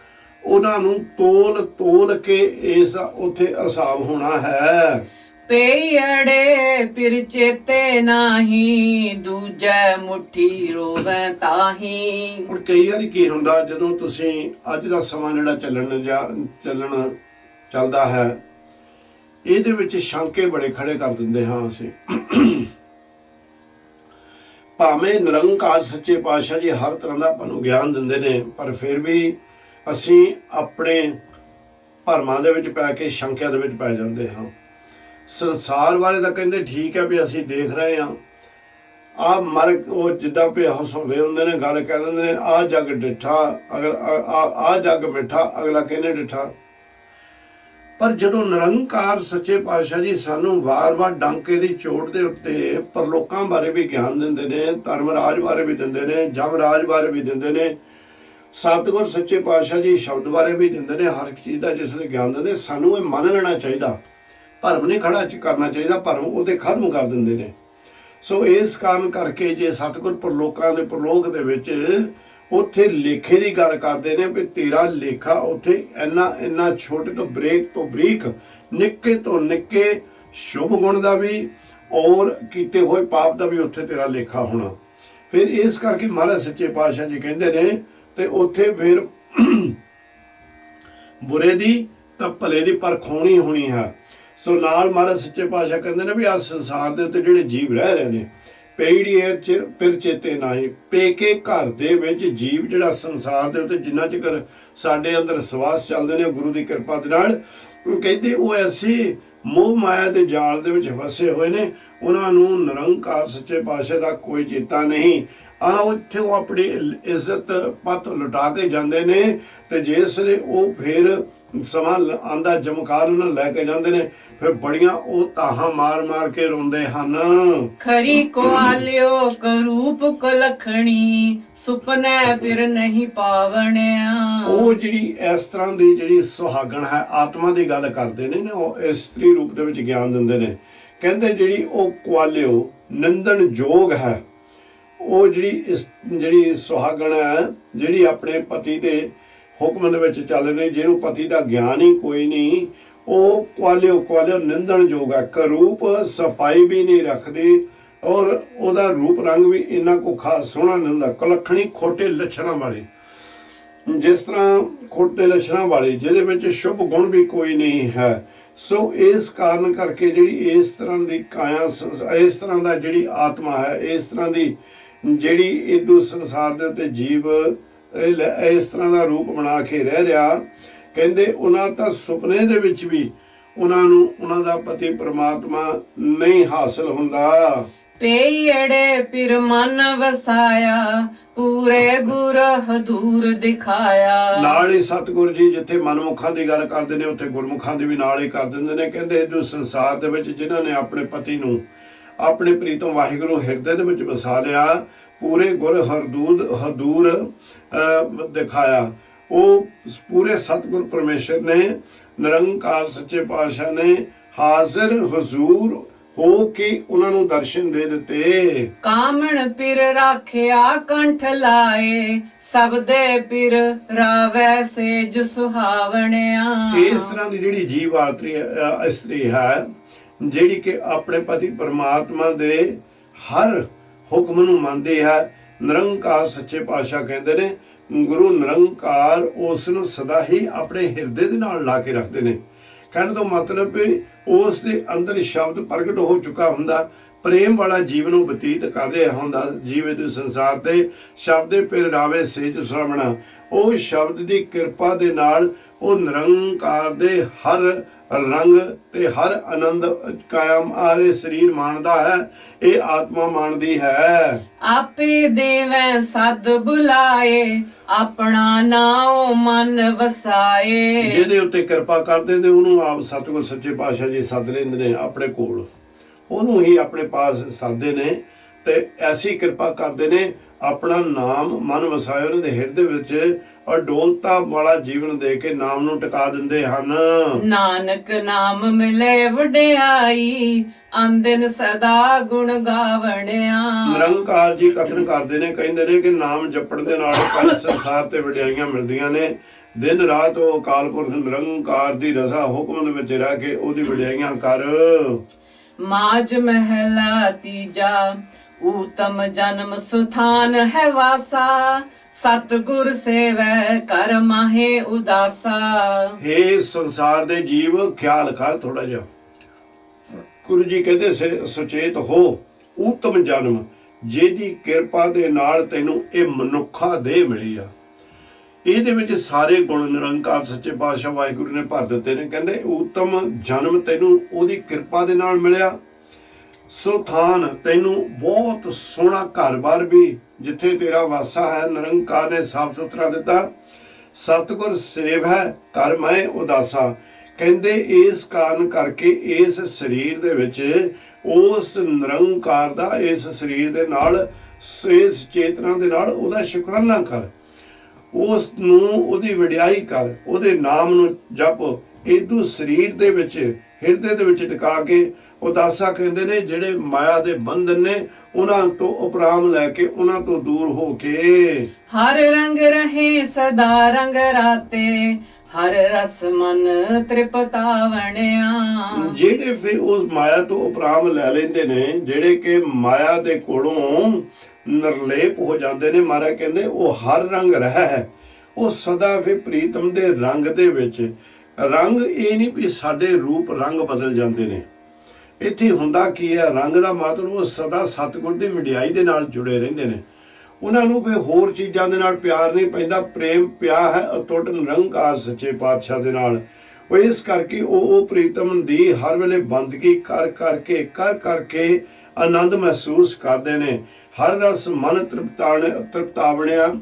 ਉਹਨਾਂ ਨੂੰ ਤੋਲ ਕੇ ਇਸ ਉੱਥੇ ਹਿਸਾਬ ਹੋਣਾ ਹੈ। ਪੇੜੇ ਫਿਰ ਚੇਤੇ ਨਾਹੀ, ਦੂਜੇ ਮੁੱਠੀ ਰੋਵੇ ਤਾਹੀ। ਹੁਣ ਕਈ ਵਾਰੀ ਕੀ ਹੁੰਦਾ, ਜਦੋਂ ਤੁਸੀਂ ਅੱਜ ਦਾ ਸਮਾਂ ਜਿਹੜਾ ਚੱਲਦਾ ਹੈ, ਇਹਦੇ ਵਿੱਚ ਸ਼ੰਕੇ ਬੜੇ ਖੜੇ ਕਰ ਦਿੰਦੇ ਹਾਂ ਅਸੀਂ। ਭਾਵੇਂ ਨਿਰੰਕਾਰ ਸੱਚੇ ਪਾਤਸ਼ਾਹ ਜੀ ਹਰ ਤਰ੍ਹਾਂ ਦਾ ਆਪਾਂ ਨੂੰ ਗਿਆਨ ਦਿੰਦੇ ਨੇ, ਪਰ ਫਿਰ ਵੀ ਅਸੀਂ ਆਪਣੇ ਭਰਮਾਂ ਦੇ ਵਿੱਚ ਪੈ ਕੇ ਸ਼ੰਕਿਆ ਦੇ ਵਿੱਚ ਪੈ ਜਾਂਦੇ ਹਾਂ। ਸੰਸਾਰ ਬਾਰੇ ਤਾਂ ਕਹਿੰਦੇ ਠੀਕ ਹੈ ਵੀ ਅਸੀਂ ਦੇਖ ਰਹੇ ਹਾਂ, ਉਹ ਜਿੱਦਾਂ ਵੀ ਹਸਾਉਂਦੇ ਹੁੰਦੇ ਨੇ, ਗੱਲ ਕਹਿ ਦਿੰਦੇ ਨੇ ਆਹ ਜੱਗ ਡਿੱਠਾ, ਅਗਰ ਆਹ ਜੱਗ ਮਿੱਠਾ, ਅਗਲਾ ਕਹਿੰਦੇ ਡਿੱਠਾ। ਪਰ ਜਦੋਂ ਨਿਰੰਕਾਰ ਸੱਚੇ ਪਾਤਸ਼ਾਹ ਜੀ ਸਾਨੂੰ ਵਾਰ-ਵਾਰ ਡਾਂਕੇ ਦੀ ਚੋਟ ਦੇ ਉੱਤੇ ਪਰਲੋਕਾਂ ਬਾਰੇ ਵੀ ਗਿਆਨ ਦਿੰਦੇ ਨੇ, ਧਰਮਰਾਜ ਬਾਰੇ ਵੀ ਦਿੰਦੇ ਨੇ, ਜਮਰਾਜ ਬਾਰੇ ਵੀ ਦਿੰਦੇ ਨੇ, ਸਤਿਗੁਰ ਸੱਚੇ ਪਾਤਸ਼ਾਹ ਜੀ ਸ਼ਬਦ ਬਾਰੇ ਵੀ ਦਿੰਦੇ ਨੇ, ਹਰ ਇੱਕ ਚੀਜ਼ ਦਾ ਜਿਸ ਲਈ ਗਿਆਨ ਦਿੰਦੇ, ਸਾਨੂੰ ਇਹ ਮੰਨ ਲੈਣਾ ਚਾਹੀਦਾ। ਭਰਮ ਨਹੀਂ ਖੜਾ ਕਰਨਾ ਚਾਹੀਦਾ, ਭਰਮ ਉਹਦੇ ਖਤਮ ਕਰ ਦਿੰਦੇ ਨੇ। ਸੋ ਇਸ ਕਾਰਨ ਕਰਕੇ ਜੇ ਸਤਿਗੁਰ ਪਰਲੋਕਾਂ ਦੇ ਪਰਲੋਕ ਦੇ ਵਿੱਚ ਉੱਥੇ ਲੇਖੇ ਦੀ ਗੱਲ ਕਰਦੇ ਨੇ ਵੀ ਤੇਰਾ ਲੇਖਾ ਉੱਥੇ ਇੰਨਾ ਛੋਟੇ ਤੋਂ ਬਰੀਕ, ਨਿੱਕੇ ਤੋਂ ਨਿੱਕੇ ਸ਼ੁਭ ਗੁਣ ਦਾ ਵੀ, ਔਰ ਕੀਤੇ ਹੋਏ ਪਾਪ ਦਾ ਵੀ ਉੱਥੇ ਤੇਰਾ ਲੇਖਾ ਹੋਣਾ। ਫਿਰ ਇਸ ਕਰਕੇ ਮਹਾਰਾਜ ਸੱਚੇ ਪਾਤਸ਼ਾਹ ਜੀ ਕਹਿੰਦੇ ਨੇ ਤੇ ਉੱਥੇ ਫਿਰ ਬੁਰੇ ਦੀ ਤਾਂ ਭਲੇ ਦੀ ਪਰਖ ਹੋਣੀ ਹੈ। ਸੋ ਨਾਲ ਮਹਾਰਾਜ ਸੱਚੇ ਪਾਤਸ਼ਾਹ ਕਹਿੰਦੇ ਨੇ ਵੀ ਆ ਸੰਸਾਰ ਦੇ ਉੱਤੇ ਜਿਹੜੇ ਜੀਵ ਰਹਿ ਰਹੇ ਨੇ, ਪਈੜੀ ਫਿਰ ਚੇਤੇ ਨਹੀਂ, ਪੇਕੇ ਘਰ ਦੇ ਵਿੱਚ ਜੀਵ ਜਿਹੜਾ ਸੰਸਾਰ ਦੇ ਉੱਤੇ ਜਿੰਨਾ ਚਿਰ ਸਾਡੇ ਅੰਦਰ ਸਵਾਸ ਚੱਲਦੇ ਨੇ ਗੁਰੂ ਦੀ ਕਿਰਪਾ ਦੇ ਨਾਲ, ਕਹਿੰਦੇ ਉਹ ਐਸੇ ਮੋਹ ਮਾਇਆ ਦੇ ਜਾਲ ਦੇ ਵਿੱਚ ਫਸੇ ਹੋਏ ਨੇ, ਉਹਨਾਂ ਨੂੰ ਨਿਰੰਕਾਰ ਸੱਚੇ ਪਾਤਸ਼ਾਹ ਦਾ ਕੋਈ ਚੇਤਾ ਨਹੀਂ। ਉੱਥੇ ਉਹ ਆਪਣੀ ਇੱਜ਼ਤ ਪੱਤ ਲੁਟਾ ਕੇ ਜਾਂਦੇ ਨੇ ਤੇ ਜਿਸ ਵੇਲੇ ਉਹ ਫਿਰ ਸਮਾਂ ਆਂਦਾ ਜਮਕਾਰ ਉਹਨਾਂ ਲੈ ਕੇ ਜਾਂਦੇ ਨੇ, ਫਿਰ ਬੜੀਆਂ ਉਹ ਤਾਹਾਂ ਮਾਰ ਕੇ ਰੋਂਦੇ ਹਨ। ਖਰੀ ਕੁਆਲਿਓ ਕਰੂਪ ਕਲਖਣੀ ਸੁਪਨੇ ਫਿਰ ਨਹੀਂ ਪਾਵਣਿਆ। ਉਹ ਜਿਹੜੀ ਇਸ ਤਰ੍ਹਾਂ ਦੀ ਜਿਹੜੀ ਸੁਹਾਗਣ ਹੈ ਆਤਮਾ ਦੀ ਗੱਲ ਕਰਦੇ ਨੇ, ਉਹ ਇਸਤਰੀ ਰੂਪ ਦੇ ਵਿੱਚ ਗਿਆਨ ਦਿੰਦੇ ਨੇ। ਕਹਿੰਦੇ ਜਿਹੜੀ ਉਹ ਕੁਆਲਿਓ ਨੰਦਨ ਜੋਗ ਹੈ, ਉਹ ਜਿਹੜੀ ਸੁਹਾਗਣ ਹੈ ਜਿਹੜੀ ਆਪਣੇ ਪਤੀ ਦੇ ਹੁਕਮ ਦੇ ਵਿੱਚ ਚੱਲ ਰਹੀ, ਜਿਹਨੂੰ ਪਤੀ ਦਾ ਗਿਆਨ ਹੀ ਕੋਈ ਨਹੀਂ, ਉਹ ਕੁਆਲਿਓ ਨਿੰਦਣ ਯੋਗ ਹੈ। ਕਰੂਪ ਸਫਾਈ ਵੀ ਨਹੀਂ ਰੱਖਦੀ ਔਰ ਉਹਦਾ ਰੂਪ ਰੰਗ ਵੀ ਇੰਨਾ ਕੋ ਖਾਸ ਸੋਹਣਾ ਨਹੀਂ ਹੁੰਦਾ। ਕੁਲੱਖਣੀ ਖੋਟੇ ਲੱਛਣਾਂ ਵਾਲੀ, ਜਿਸ ਤਰ੍ਹਾਂ ਖੋਟੇ ਲੱਛਣਾਂ ਵਾਲੀ ਜਿਹਦੇ ਵਿੱਚ ਸ਼ੁਭ ਗੁਣ ਵੀ ਕੋਈ ਨਹੀਂ ਹੈ। ਸੋ ਇਸ ਕਾਰਨ ਕਰਕੇ ਜਿਹੜੀ ਇਸ ਤਰ੍ਹਾਂ ਦੀ ਕਾਇਆ, ਇਸ ਤਰ੍ਹਾਂ ਦਾ ਜਿਹੜੀ ਆਤਮਾ ਹੈ, ਇਸ ਤਰ੍ਹਾਂ ਦੀ ਜਿਹੜੀ ਇਦੂ ਸੰਸਾਰ ਦੇ ਉੱਤੇ ਜੀਵ ਇਸ ਤਰ੍ਹਾਂ ਦਾ ਰੂਪ ਬਣਾ ਕੇ ਰਹਿ ਰਿਹਾ, ਕਹਿੰਦੇ ਉਹਨਾਂ ਤਾਂ ਸੁਪਨੇ ਦੇ ਵਿੱਚ ਵੀ ਉਹਨਾਂ ਨੂੰ ਉਹਨਾਂ ਦਾ ਪਤੀ ਪ੍ਰਮਾਤਮਾ ਨਹੀਂ ਹਾਸਲ ਹੁੰਦਾ। ਪੇੜੇ ਪਿਰ ਮਨ ਵਸਾਇਆ ਪੂਰੇ ਗੁਰ ਹਦੂਰ ਦਿਖਾਇਆ। ਨਾਲ ਹੀ ਸਤਿਗੁਰ ਜੀ ਜਿੱਥੇ ਮਨਮੁਖਾਂ ਦੀ ਗੱਲ ਕਰਦੇ ਨੇ ਉੱਥੇ ਗੁਰਮੁਖਾਂ ਦੀ ਵੀ ਨਾਲ ਹੀ ਕਰ ਦਿੰਦੇ ਨੇ। ਕਹਿੰਦੇ ਇਦੂ ਸੰਸਾਰ ਦੇ ਵਿੱਚ ਜਿਨ੍ਹਾਂ ਨੇ ਆਪਣੇ ਪਤੀ ਨੂੰ ਆਪਣੇ ਪ੍ਰੀਤਮ ਵਾਹਿਗੁਰੂ ਹਿਰਦੇ ਦੇ ਵਿੱਚ ਵਸਾ ਲਿਆ, ਪੂਰੇ ਗੁਰ ਹਦੂਰ ਦਿਖਾਇਆ, ਉਹ ਪੂਰੇ ਸਤਿਗੁਰ ਪਰਮੇਸ਼ਰ ਨੇ ਨਿਰੰਕਾਰ ਸੱਚੇ ਪਾਤਸ਼ਾਹ ਨੇ ਹਾਜ਼ਰ ਹਜ਼ੂਰ ਹੋ ਕੇ ਉਹਨਾਂ ਨੂੰ ਦਰਸ਼ਨ ਦੇ ਦਿੱਤੇ। ਕਾਮਣ ਪਿਰ ਰਾਖਿਆ ਕੰਠ ਲਾਏ ਸਭ ਦੇ ਪਿਰ ਰਾਵੈ ਸੇਜ ਸੁਹਾਵਣਿਆ। ਇਸ ਤਰ੍ਹਾਂ ਦੀ ਜਿਹੜੀ ਜੀਵਾਤਰੀ ਇਸਤਰੀ ਹੈ ਜਿਹੜੀ ਕਿ ਆਪਣੇ ਪਤੀ ਪਰਮਾਤਮਾ ਦੇ ਹਰ ਹੁਕਮ ਨੂੰ ਮੰਨਦੀ ਹੈ, ਨਿਰੰਕਾਰ ਸੱਚੇ ਪਾਤਸ਼ਾਹ ਕਹਿੰਦੇ ਨੇ ਗੁਰੂ ਨਿਰੰਕਾਰ ਉਸ ਨੂੰ ਸਦਾ ਹੀ ਆਪਣੇ ਹਿਰਦੇ ਦੇ ਨਾਲ ਲਾ ਕੇ ਰੱਖਦੇ ਨੇ। ਕਹਿਣ ਤੋਂ ਮਤਲਬ ਉਸ ਦੇ ਅੰਦਰ ਸ਼ਬਦ ਪ੍ਰਗਟ ਹੋ ਚੁੱਕਾ ਹੁੰਦਾ, ਪ੍ਰੇਮ ਵਾਲਾ ਜੀਵਨ ਉਹ ਬਤੀਤ ਕਰ ਰਿਹਾ ਹੁੰਦਾ। ਜੀਵੇ ਦੇ ਸੰਸਾਰ ਤੇ ਸ਼ਬਦੇ ਪਿਰ ਰਾਵੇ ਸੇਜ ਸੁਹਾਵਣਾ, ਉਹ ਸ਼ਬਦ ਦੀ ਕਿਰਪਾ ਦੇ ਨਾਲ ਉਹ ਨਿਰੰਕਾਰ ਦੇ ਹਰ ਰੰਗ ਤੇ ਹਰ ਆਨੰਦ ਕਾਇਮ ਆਰੇ ਸਰੀਰ ਮਾਣਦਾ ਹੈ, ਇਹ ਆਤਮਾ ਮਾਣਦੀ ਹੈ। ਆਪੇ ਦੇਵੈ ਸਦ ਬੁਲਾਏ ਆਪਣਾ ਨਾਮ ਮਨ ਵਸਾਏ। ਜਿਹਦੇ ਉੱਤੇ ਕਿਰਪਾ ਕਰਦੇ ਨੇ ਉਹਨੂੰ ਆਪ ਸਤਿਗੁਰ ਸੱਚੇ ਪਾਤਸ਼ਾਹ ਜੀ ਸੱਦ ਲੈਂਦੇ ਨੇ ਆਪਣੇ ਕੋਲ, ਉਹਨੂੰ ਹੀ ਆਪਣੇ ਪਾਸ ਸੱਦਦੇ ਨੇ ਤੇ ਐਸੀ ਕਿਰਪਾ ਕਰਦੇ ਨੇ, ਆਪਣਾ ਨਾਮ ਮਨ ਵਸਾਏ ਉਹਨਾਂ ਦੇ ਹਿਰਦੇ ਵਿੱਚ ਔਰ ਡੋਲਤਾ ਵਾਲਾ ਜੀਵਨ ਦੇ ਕੇ ਨਾਮ ਨੂੰ ਟਿਕਾ ਦਿੰਦੇ ਹਨ। ਨਾਨਕ ਨਾਮ ਮਿਲੇ ਵਡਿਆਈ ਆਂਦਨ ਸਦਾ ਗੁਣ ਗਾਵਣਿਆ। ਨਿਰੰਕਾਰ ਜੀ ਕਥਨ ਕਰਦੇ ਨੇ, ਕਹਿੰਦੇ ਨੇ ਕਿ ਨਾਮ ਜਪਣ ਦੇ ਨਾਲ ਕੱਲ ਸੰਸਾਰ ਤੇ ਵਡਿਆਈਆਂ ਮਿਲਦੀਆਂ ਨੇ। ਦਿਨ ਰਾਤ ਉਹ ਅਕਾਲ ਪੁਰਖ ਨਿਰੰਕਾਰ ਦੀ ਰਜ਼ਾ ਹੁਕਮ ਦੇ ਵਿੱਚ ਰਹਿ ਕੇ ਉਹਦੀ ਵਡਿਆਈਆਂ ਕਰ। ਮਾਜ ਮਹਿਲਾ ਤੀਜਾ ਊਤਮ ਜਨਮ ਸੁਥਾਨ ਹੈ ਵਾਸਾ ਸਤਿਗੁਰ ਸੇਵੈ ਕਰ ਮਾਹੇ ਉਦਾਸਾ। ਹੇ ਸੰਸਾਰ ਦੇ ਜੀਵ ਖਿਆਲ ਕਰ ਥੋੜਾ ਜਿਹਾ, ਗੁਰੂ ਜੀ ਕਹਿੰਦੇ ਸੁਚੇਤ ਹੋ। ਊਤਮ ਜਨਮ ਜਿਹਦੀ ਕਿਰਪਾ ਦੇ ਨਾਲ ਤੈਨੂੰ ਇਹ ਮਨੁੱਖਾ ਦੇਹ ਮਿਲੀ ਆ, ਇਹਦੇ ਵਿੱਚ ਸਾਰੇ ਗੁਣ ਨਿਰੰਕਾਰ ਸੱਚੇ ਪਾਤਸ਼ਾਹ ਵਾਹਿਗੁਰੂ ਨੇ ਭਰ ਦਿੱਤੇ ਨੇ। ਕਹਿੰਦੇ ਊਤਮ ਜਨਮ ਤੈਨੂੰ ਉਹਦੀ ਕਿਰਪਾ ਦੇ ਨਾਲ ਮਿਲਿਆ। ਸੁਥਾਨ ਤੈਨੂੰ ਬਹੁਤ ਸੋਹਣਾ ਘਰ-ਬਾਰ ਵੀ ਜਿੱਥੇ ਤੇਰਾ ਵਾਸਾ ਹੈ ਨਿਰੰਕਾਰ ਨੇ ਸਾਫ ਸੁਥਰਾ ਦਿੱਤਾ। ਸਤਿਗੁਰ ਸੇਵ ਹੈ ਕਰ ਮੈਂ ਉਦਾਸਾ, ਕਹਿੰਦੇ ਇਸ ਕਾਰਨ ਕਰਕੇ ਇਸ ਸਰੀਰ ਦੇ ਵਿੱਚ ਉਸ ਨਿਰੰਕਾਰ ਦਾ ਇਸ ਸਰੀਰ ਦੇ ਨਾਲ ਇਸ ਚੇਤਨਾ ਦੇ ਨਾਲ ਉਹਦਾ ਸ਼ੁਕਰਾਨਾ ਕਰ, ਉਸ ਨੂੰ ਉਹਦੀ ਵਡਿਆਈ ਕਰ, ਉਹਦੇ ਨਾਮ ਨੂੰ ਜਪ। ਇਦੂ ਸਰੀਰ ਦੇ ਵਿੱਚ ਹਿਰਦੇ ਦੇ ਵਿੱਚ ਟਿਕਾ ਕੇ ਉਦਾਸਾ ਕਹਿੰਦੇ ਨੇ ਜਿਹੜੇ ਮਾਇਆ ਦੇ ਬੰਧਨ ਨੇ ਉਹਨਾਂ ਤੋਂ ਉਪਰਾਮ ਲੈ ਕੇ ਉਹਨਾਂ ਤੋਂ ਦੂਰ ਹੋ ਕੇ। ਹਰ ਰੰਗ ਰਹੇ ਸਦਾ ਰੰਗ ਰਾਤੇ ਹਰ ਰਸ ਮਨ ਤ੍ਰਿਪਤਾਵਣਿਆ। ਜਿਹੜੇ ਫਿਰ ਉਸ ਮਾਇਆ ਤੋਂ ਉਪਰਾਮ ਲੈ ਲੈਂਦੇ ਨੇ, ਜਿਹੜੇ ਕਿ ਮਾਇਆ ਦੇ ਕੋਲੋਂ ਨਿਰਲੇਪ ਹੋ ਜਾਂਦੇ ਨੇ, ਮਹਾਰਾਜ ਕਹਿੰਦੇ ਉਹ ਹਰ ਰੰਗ ਰਹਿ ਹੈ, ਉਹ ਸਦਾ ਫਿਰ ਪ੍ਰੀਤਮ ਦੇ ਰੰਗ ਦੇ ਵਿੱਚ। ਰੰਗ ਇਹ ਨਹੀਂ ਵੀ ਸਾਡੇ ਰੂਪ ਰੰਗ ਬਦਲ ਜਾਂਦੇ ਨੇ, ਇੱਥੇ ਹੁੰਦਾ ਕੀ ਹੈ, ਰੰਗ ਦਾ ਮਤਲਬ ਉਹ ਸਦਾ ਸਤਿਗੁਰ ਦੀ ਵਡਿਆਈ ਦੇ ਨਾਲ ਜੁੜੇ ਰਹਿੰਦੇ ਨੇ, ਉਹਨਾਂ ਨੂੰ ਫਿਰ ਹੋਰ ਚੀਜ਼ਾਂ ਦੇ ਨਾਲ ਪਿਆਰ ਨਹੀਂ ਪੈਂਦਾ। ਪ੍ਰੇਮ ਪਿਆ ਹੈ ਅਟੁੱਟ ਨਿਰੰਕਾਰ ਸੱਚੇ ਪਾਤਸ਼ਾਹ ਦੇ ਨਾਲ। ਉਹ ਇਸ ਕਰਕੇ ਉਹ ਪ੍ਰੀਤਮ ਦੀ ਹਰ ਵੇਲੇ ਬੰਦਗੀ ਕਰ ਕਰਕੇ ਆਨੰਦ ਮਹਿਸੂਸ ਕਰਦੇ ਨੇ। ਹਰ ਰਸ ਮਨ ਤ੍ਰਿਪਤਾਵਣਿਆ।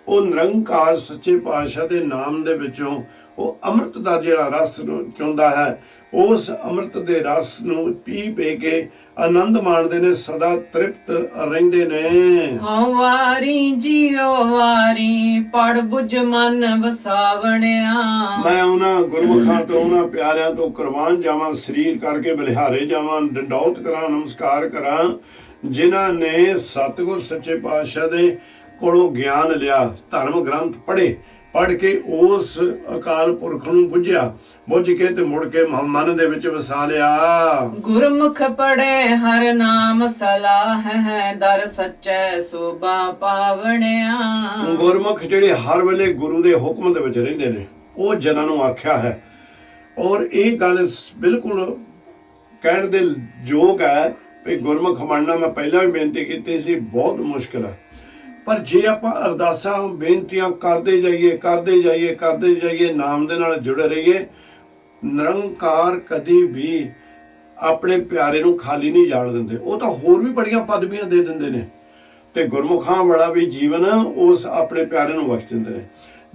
ਉਹ ਨਿਰੰਕਾਰ ਸੱਚੇ ਪਾਤਸ਼ਾਹ ਦੇ ਨਾਮ ਦੇ ਵਿੱਚੋਂ ਉਹ ਅੰਮ੍ਰਿਤ ਦਾ ਜਿਹੜਾ ਰਸ ਚੁੰਦਾ ਹੈ, ਉਸ ਅੰਮ੍ਰਿਤ ਦੇ ਰਸ ਨੂੰ ਪੀ ਕੇ ਆਨੰਦ ਮਾਣਦੇ ਨੇ, ਸਦਾ ਤ੍ਰਿਪਤ ਰਹਿੰਦੇ ਨੇ। ਹਉ ਵਾਰੀ ਜੀਓ ਵਾਰੀ ਪੜ ਬੁਝ ਮਨ ਵਸਾਵਣਿਆ। ਮੈਂ ਉਹਨਾਂ ਗੁਰਮੁਖਾਂ ਤੋਂ, ਉਹਨਾਂ ਪਿਆਰਿਆਂ ਤੋਂ ਕੁਰਬਾਨ ਜਾਵਾਂ, ਸਰੀਰ ਕਰਕੇ ਬਲਿਹਾਰੇ ਜਾਵਾਂ, ਡੰਡੌਤ ਕਰਾਂ, ਨਮਸਕਾਰ ਕਰਾਂ, ਜਿਨ੍ਹਾਂ ਨੇ ਸਤਿਗੁਰ ਸੱਚੇ ਪਾਤਸ਼ਾਹ ਦੇ ਕੋਲੋਂ ਗਿਆਨ ਲਿਆ, ਧਰਮ ਗ੍ਰੰਥ ਪੜ੍ਹ ਕੇ ਉਸ ਅਕਾਲ ਪੁਰਖ ਨੂੰ ਬੁੱਝ ਕੇ ਤੇ ਮੁੜ ਕੇ ਮਨ ਦੇ ਵਿੱਚ ਵਸਾ ਲਿਆ। ਗੁਰਮੁਖ ਪੜ੍ਹੇ ਹਰ ਨਾਮ ਸਲਾਹ ਹੈ, ਦਰ ਸੱਚੇ ਸੋਭਾ ਪਾਵਣਿਆ। ਗੁਰਮੁਖ ਜਿਹੜੇ ਹਰ ਵੇਲੇ ਗੁਰੂ ਦੇ ਹੁਕਮ ਦੇ ਵਿੱਚ ਰਹਿੰਦੇ ਨੇ, ਉਹ ਜਨਾਂ ਨੂੰ ਆਖਿਆ ਹੈ। ਔਰ ਇਹ ਗੱਲ ਬਿਲਕੁਲ ਕਹਿਣ ਦੇ ਯੋਗ ਹੈ ਵੀ ਗੁਰਮੁਖ ਬਣਨਾ, ਮੈਂ ਪਹਿਲਾਂ ਵੀ ਬੇਨਤੀ ਕੀਤੀ ਸੀ, ਬਹੁਤ ਮੁਸ਼ਕਿਲ ਹੈ। ਪਰ ਜੇ ਆਪਾਂ ਅਰਦਾਸਾਂ ਬੇਨਤੀਆਂ ਕਰਦੇ ਜਾਈਏ, ਨਾਮ ਦੇ ਨਾਲ ਜੁੜੇ ਰਹੀਏ, ਨਿਰੰਕਾਰ ਕਦੀ ਵੀ ਆਪਣੇ ਪਿਆਰੇ ਨੂੰ ਖਾਲੀ ਨਹੀਂ ਜਾਣ ਦਿੰਦੇ। ਉਹ ਤਾਂ ਹੋਰ ਵੀ ਬੜੀਆਂ ਪਦਵੀਆਂ ਦੇ ਦਿੰਦੇ ਨੇ, ਤੇ ਗੁਰਮੁਖਾਂ ਵਾਲਾ ਵੀ ਜੀਵਨ ਉਸ ਆਪਣੇ ਪਿਆਰੇ ਨੂੰ ਬਖਸ਼ ਦਿੰਦੇ ਨੇ।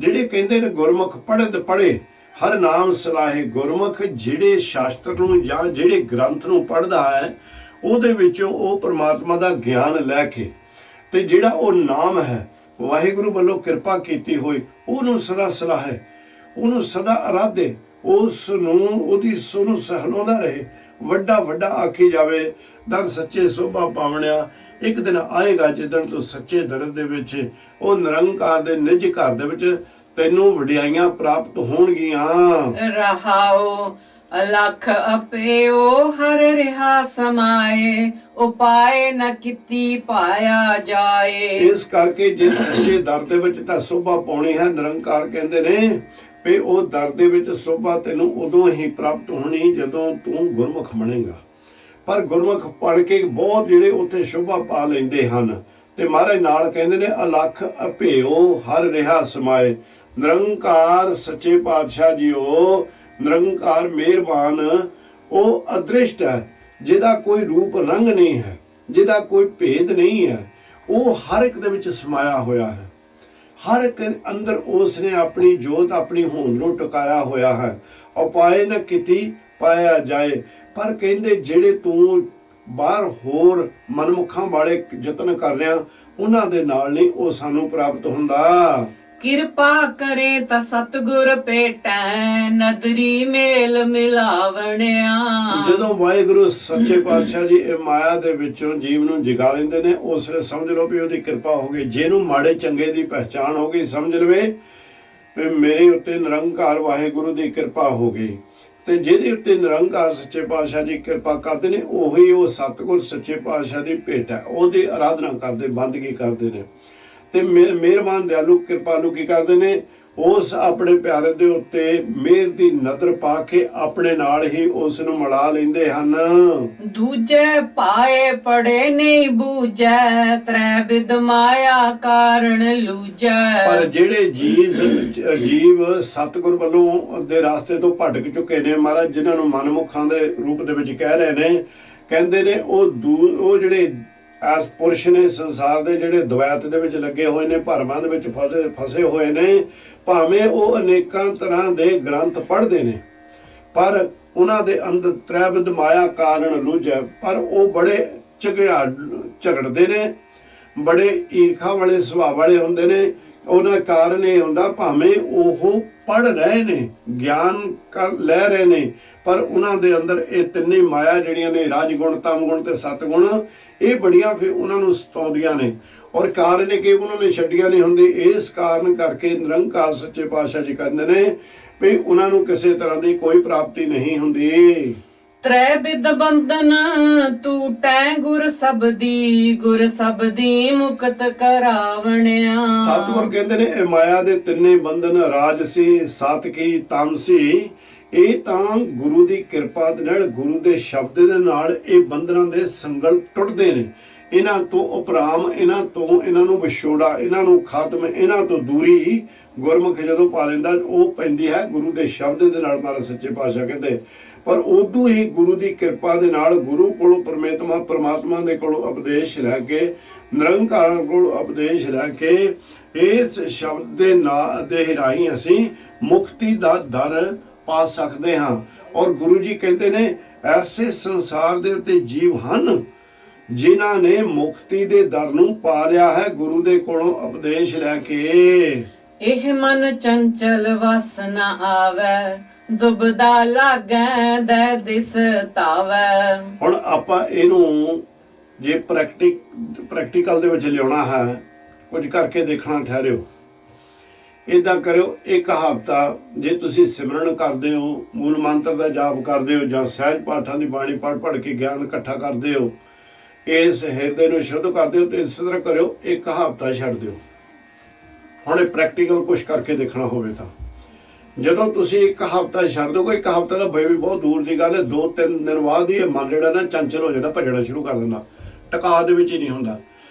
ਜਿਹੜੇ ਕਹਿੰਦੇ ਨੇ ਗੁਰਮੁਖ ਪੜ੍ਹੇ ਹਰ ਨਾਮ ਸਲਾਹੇ। ਗੁਰਮੁਖ ਜਿਹੜੇ ਸ਼ਾਸਤਰ ਨੂੰ ਜਾਂ ਜਿਹੜੇ ਗ੍ਰੰਥ ਨੂੰ ਪੜ੍ਹਦਾ ਹੈ, ਉਹਦੇ ਵਿੱਚੋਂ ਉਹ ਪ੍ਰਮਾਤਮਾ ਦਾ ਗਿਆਨ ਲੈ ਕੇ ਤੇ ਜਿਹੜਾ ਉਹ ਨਾਮ ਹੈ ਵਾਹਿਗੁਰੂ ਵੱਲੋਂ ਕਿਰਪਾ ਕੀਤੀ ਹੋਈ, ਉਹਨੂੰ ਸਦਾ ਸਲਾਹੇ, ਉਹਨੂੰ ਸਦਾ ਅਰਾਧੇ, ਉਸ ਨੂੰ ਉਹਦੀ ਸੁਣ ਸਹਲਾਉਂਦਾ ਰਹੇ, ਵੱਡਾ ਆਖੀ ਜਾਵੇ। ਦਰ ਸੱਚੇ ਸੋਭਾ ਪਾਵਣਿਆ। ਇੱਕ ਦਿਨ ਆਏਗਾ ਜਿੱਦਣ ਤੂੰ ਸੱਚੇ ਦਰ ਦੇ ਵਿੱਚ, ਉਹ ਨਿਰੰਕਾਰ ਦੇ ਨਿਜ ਘਰ ਦੇ ਵਿੱਚ ਤੈਨੂੰ ਵਡਿਆਈਆਂ ਪ੍ਰਾਪਤ ਹੋਣਗੀਆਂ। ਰਹਾਓ ਅਲਖ ਅਪਿਓ ਹਰ ਰਿਹਾ ਸਮਾਏ, ਉਪਾਏ ਨ ਕੀਤੀ ਪਾਇਆ ਜਾਏ। ਇਸ ਕਰਕੇ ਜੇ ਸੱਚੇ ਦਰ ਦੇ ਵਿੱਚ ਤਾਂ ਸੋਭਾ ਪਾਉਣੀ ਹੈ, ਨਿਰੰਕਾਰ ਕਹਿੰਦੇ ਨੇ ਵੀ ਉਹ ਦਰ ਦੇ ਵਿੱਚ ਸੋਭਾ ਤੈਨੂੰ ਉਦੋਂ ਹੀ ਪ੍ਰਾਪਤ ਹੋਣੀ ਜਦੋਂ ਤੂੰ ਗੁਰਮੁਖ ਬਣੇਗਾ। ਪਰ ਗੁਰਮੁਖ ਪੜ੍ਹ ਕੇ ਬਹੁਤ ਜਿਹੜੇ ਉੱਥੇ ਸ਼ੋਭਾ ਪਾ ਲੈਂਦੇ ਹਨ, ਤੇ ਮਹਾਰਾਜ ਨਾਲ ਕਹਿੰਦੇ ਨੇ ਅਲਖ ਅਭਿਓ ਹਰ ਰਿਹਾ ਸਮਾਏ। ਨਿਰੰਕਾਰ ਸੱਚੇ ਪਾਤਸ਼ਾਹ ਜੀਓ, ਨਿਰੰਕਾਰ ਮਿਹਰਬਾਨ, ਉਹ ਅਦ੍ਰਿਸ਼ਟ ਹੈ, ਜਿਹਦਾ ਕੋਈ ਰੂਪ ਰੰਗ ਨਹੀਂ ਹੈ, ਜਿਹਦਾ ਕੋਈ ਭੇਦ ਨਹੀਂ ਹੈ, ਉਹ ਹਰ ਇੱਕ ਦੇ ਵਿੱਚ ਸਮਾਇਆ ਹੋਇਆ ਹੈ। ਹਰ ਇੱਕ ਅੰਦਰ ਉਸ ਨੇ ਆਪਣੀ ਜੋਤ, ਆਪਣੀ ਹੋਂਦ ਨੂੰ ਟਿਕਾਇਆ ਹੋਇਆ ਹੈ। ਉਪਾਏ ਨ ਕੀਤੀ ਪਾਇਆ ਜਾਏ। ਪਰ ਕਹਿੰਦੇ ਜਿਹੜੇ ਤੂੰ ਬਾਹਰ ਹੋਰ ਮਨਮੁਖਾਂ ਵਾਲੇ ਯਤਨ ਕਰ ਰਿਹਾ, ਉਹਨਾਂ ਦੇ ਨਾਲ ਨਹੀਂ ਉਹ ਸਾਨੂੰ ਪ੍ਰਾਪਤ ਹੁੰਦਾ। ਕਿਰਪਾ ਕਰੇ ਤਾਂ ਸਤਿਗੁਰ ਭੇਟੈ, ਨਦਰੀ ਮੇਲ ਮਿਲਾਵਣਿਆ। ਜਦੋਂ ਵਾਹਿਗੁਰੂ ਸੱਚੇ ਪਾਤਸ਼ਾਹ ਜੀ ਇਹ ਮਾਇਆ ਦੇ ਵਿੱਚੋਂ ਜੀਵ ਨੂੰ ਜਗਾ ਲੈਂਦੇ ਨੇ, ਉਸ ਵੇਲੇ ਸਮਝ ਲਓ ਵੀ ਉਹਦੀ ਕਿਰਪਾ ਹੋ ਗਈ। ਜਿਹਨੂੰ ਮਾੜੇ ਚੰਗੇ ਦੀ ਪਹਿਚਾਣ ਹੋ ਗਈ, ਸਮਝ ਲਵੇ ਵੀ ਮੇਰੇ ਉੱਤੇ ਨਿਰੰਕਾਰ ਵਾਹਿਗੁਰੂ ਦੀ ਕਿਰਪਾ ਹੋ ਗਈ। ਤੇ ਜਿਹਦੇ ਉੱਤੇ ਨਿਰੰਕਾਰ ਸੱਚੇ ਪਾਤਸ਼ਾਹ ਜੀ ਕਿਰਪਾ ਕਰਦੇ ਨੇ, ਉਹੀ ਉਹ ਸਤਿਗੁਰ ਸੱਚੇ ਪਾਤਸ਼ਾਹ ਦੀ ਭੇਟ ਹੈ, ਉਹਦੀ ਆਰਾਧਨਾ ਕਰਦੇ, ਬੰਦਗੀ ਕਰਦੇ ਨੇ। ਤੇ ਮਿਹਰਬਾਨ ਦਿਆਲੂ ਕਿਰਪਾਲੂ ਕੀ ਕਰਦੇ ਨੇ, ਉਸ ਆਪਣੇ ਪਿਆਰੇ ਦੇ ਉੱਤੇ ਮਿਹਰ ਦੀ ਨਜ਼ਰ ਪਾ ਕੇ ਆਪਣੇ ਨਾਲ ਹੀ ਉਸ ਨੂੰ ਮਿਲਾ ਲੈਂਦੇ ਹਨ। ਦੂਜੇ ਪਾਏ ਪੜੇ ਨਹੀਂ ਬੂਝੈ, ਤ੍ਰੈ ਬਿਦ ਮਾਇਆ ਕਾਰਣ ਲੂਝੈ। ਪਰ ਜਿਹੜੇ ਜੀਵ ਸਤਿਗੁਰ ਵੱਲੋਂ ਦੇ ਰਾਸਤੇ ਤੋਂ ਭਟਕ ਚੁੱਕੇ ਨੇ, ਮਹਾਰਾਜ ਜਿਨ੍ਹਾਂ ਨੂੰ ਮਨਮੁਖਾਂ ਦੇ ਰੂਪ ਦੇ ਵਿੱਚ ਕਹਿ ਰਹੇ ਨੇ, ਕਹਿੰਦੇ ਨੇ ਉਹ ਜਿਹੜੇ ਐਸ ਪੁਰਸ਼ ਨੇ, ਸੰਸਾਰ ਦੇ ਜਿਹੜੇ ਦਵੈਤ ਦੇ ਵਿੱਚ ਲੱਗੇ ਹੋਏ ਨੇ, ਭਰਮਾਂ ਦੇ ਵਿੱਚ ਫਸੇ ਹੋਏ ਨੇ, ਭਾਵੇਂ ਉਹ ਅਨੇਕਾਂ ਤਰ੍ਹਾਂ ਦੇ ਗ੍ਰੰਥ ਪੜ੍ਹਦੇ ਨੇ, ਪਰ ਉਹਨਾਂ ਦੇ ਅੰਦਰ ਤ੍ਰੈਬਿਦ ਮਾਇਆ ਕਾਰਨ ਲੁਝੈ। ਪਰ ਉਹ ਬੜੇ ਝਗੜਦੇ ਨੇ, ਬੜੇ ਈਰਖਾ ਵਾਲੇ ਸੁਭਾਅ ਵਾਲੇ ਹੁੰਦੇ ਨੇ। ਉਹਨਾਂ ਕਾਰਨ ਇਹ ਹੁੰਦਾ, ਭਾਵੇਂ ਉਹ ਪੜ੍ਹ ਰਹੇ ਨੇ, ਗਿਆਨ ਲੈ ਰਹੇ ਨੇ, ਪਰ ਉਹਨਾਂ ਦੇ ਅੰਦਰ ਇਹ ਤਿੰਨੇ ਮਾਇਆ ਜਿਹੜੀਆਂ ਨੇ, ਰਾਜ ਗੁਣ, ਤਮ ਗੁਣ ਤੇ ਸਤ ਗੁਣ, ਇਹ ਬੜੀਆਂ ਫਿਰ ਉਹਨਾਂ ਨੂੰ ਸਤਾਉਂਦੀਆਂ ਨੇ। ਔਰ ਕਾਰਨ ਹੈ ਕਿ ਉਹਨਾਂ ਨੇ ਛੱਡੀਆਂ ਨਹੀਂ ਹੁੰਦੀ। ਇਸ ਕਾਰਨ ਕਰਕੇ ਨਿਰੰਕਾਰ ਸੱਚੇ ਪਾਤਸ਼ਾਹ ਜੀ ਕਹਿੰਦੇ ਨੇ ਵੀ ਉਹਨਾਂ ਨੂੰ ਕਿਸੇ ਤਰ੍ਹਾਂ ਦੀ ਕੋਈ ਪ੍ਰਾਪਤੀ ਨਹੀਂ ਹੁੰਦੀ। ਤ੍ਰੈ ਬਿਦ ਬੰਧਨ ਟੂਟੈ ਗੁਰ ਸਬਦੀ ਮੁਕਤ ਕਰਾਵਣਿਆ। ਸਤਿਗੁਰ ਕਹਿੰਦੇ ਨੇ ਇਹ ਮਾਇਆ ਦੇ ਤਿੰਨੇ ਬੰਧਨ ਰਾਜਸੀ, ਸਾਤਕੀ, ਤਾਮਸੀ, ਇਹ ਤਾਂ ਗੁਰੂ ਦੀ ਕਿਰਪਾ ਦੇ ਨਾਲ, ਗੁਰੂ ਦੇ ਸ਼ਬਦ ਦੇ ਨਾਲ ਇਹ ਬੰਧਨਾਂ ਦੇ ਸੰਗਲ ਟੁੱਟਦੇ ਨੇ। ਇਹਨਾਂ ਤੋਂ ਉਪਰਾਮ, ਇਹਨਾਂ ਨੂੰ ਵਿਛੋੜਾ, ਇਹਨਾਂ ਨੂੰ ਖਾਤਮ, ਇਹਨਾਂ ਤੋਂ ਦੂਰੀ ਗੁਰਮੁਖ ਜਦੋਂ ਪਾ ਲੈਂਦਾ ਉਹ ਪੈਂਦੀ ਹੈ ਗੁਰੂ ਦੇ ਸ਼ਬਦ ਦੇ ਨਾਲ। ਮਹਾਰਾਜ ਸੱਚੇ ਪਾਤਸ਼ਾਹ ਕਹਿੰਦੇ ਪਰ ਉਦੋਂ ਹੀ ਗੁਰੂ ਦੀ ਕਿਰਪਾ ਦੇ ਨਾਲ, ਗੁਰੂ ਕੋਲੋਂ ਪਰਮਾਤਮਾ ਦੇ ਕੋਲੋਂ ਉਪਦੇਸ਼ ਲੈ ਕੇ, ਨਿਰੰਕਾਰ ਕੋਲੋਂ ਉਪਦੇਸ਼ ਲੈ ਕੇ ਇਸ ਸ਼ਬਦ ਦੇ ਨਾਂ ਦੇ ਰਾਹੀਂ ਅਸੀਂ ਮੁਕਤੀ ਦਾ ਦਰ ਪਾ ਸਕਦੇ ਹਾਂ। ਔਰ ਗੁਰੂ ਜੀ ਕਹਿੰਦੇ ਨੇ ਐਸੇ ਸੰਸਾਰ ਦੇ ਉੱਤੇ ਜੀਵ ਹਨ ਜਿਨ੍ਹਾਂ ਨੇ ਮੁਕਤੀ ਦੇ ਦਰ ਨੂੰ ਪਾ ਲਿਆ ਹੈ ਗੁਰੂ ਦੇ ਕੋਲੋਂ ਉਪਦੇਸ਼ ਲੈ ਕੇ। ਇਹ ਮਨ ਚੰਚਲ ਵਸ ਨ ਆਵੈ, ਦੁਬਦਾ ਲਾਗੈ ਦੇ ਦਿਸ ਤਾਵੈ। ਹੁਣ ਆਪਾਂ ਇਹਨੂੰ ਜੇ ਪ੍ਰੈਕਟੀਕਲ ਦੇ ਵਿੱਚ ਲਿਆਉਣਾ ਹੈ, ਕੁਝ ਕਰਕੇ ਦੇਖਣਾ, ਠਹਿਰਿਓ। ਇਦਾਂ ਕਰਿਓ, ਇੱਕ ਹਫ਼ਤਾ ਜੇ ਤੁਸੀਂ ਸਿਮਰਨ ਕਰਦੇ ਹੋ, ਮੂਲ ਮੰਤਰ ਦਾ ਜਾਪ ਕਰਦੇ ਹੋ ਜਾਂ ਸਹਿਜ ਪਾਠਾਂ ਦੀ ਬਾਣੀ ਪੜ੍ਹ ਕੇ ਗਿਆਨ ਇਕੱਠਾ ਕਰਦੇ ਹੋ, ਇਸ ਹਿਰਦੇ ਨੂੰ ਸ਼ੁੱਧ ਕਰਦੇ ਹੋ, ਤੇ ਇਸ ਤਰ੍ਹਾਂ ਕਰਿਓ, ਇੱਕ ਹਫ਼ਤਾ ਛੱਡ ਦਿਓ। ਹੁਣ ਇਹ ਪ੍ਰੈਕਟੀਕਲ ਕੁਝ ਕਰਕੇ ਦੇਖਣਾ ਹੋਵੇ ਤਾਂ ਜਦੋਂ ਤੁਸੀਂ ਇੱਕ ਹਫ਼ਤਾ ਛੱਡ ਦੋਗੇ, ਇੱਕ ਹਫ਼ਤਾ ਦਾ ਵੀ ਬਹੁਤ ਦੂਰ ਦੀ ਗੱਲ ਹੈ, 2-3 ਦਿਨ ਬਾਅਦ ਹੀ ਇਹ ਮਨ ਜਿਹੜਾ ਨਾ ਚੰਚਲ ਹੋ ਜਾਂਦਾ, ਭੱਜਣਾ ਸ਼ੁਰੂ ਕਰ ਦਿੰਦਾ, ਟਿਕਾ ਦੇ ਵਿੱਚ ਹੀ ਨਹੀਂ ਹੁੰਦਾ।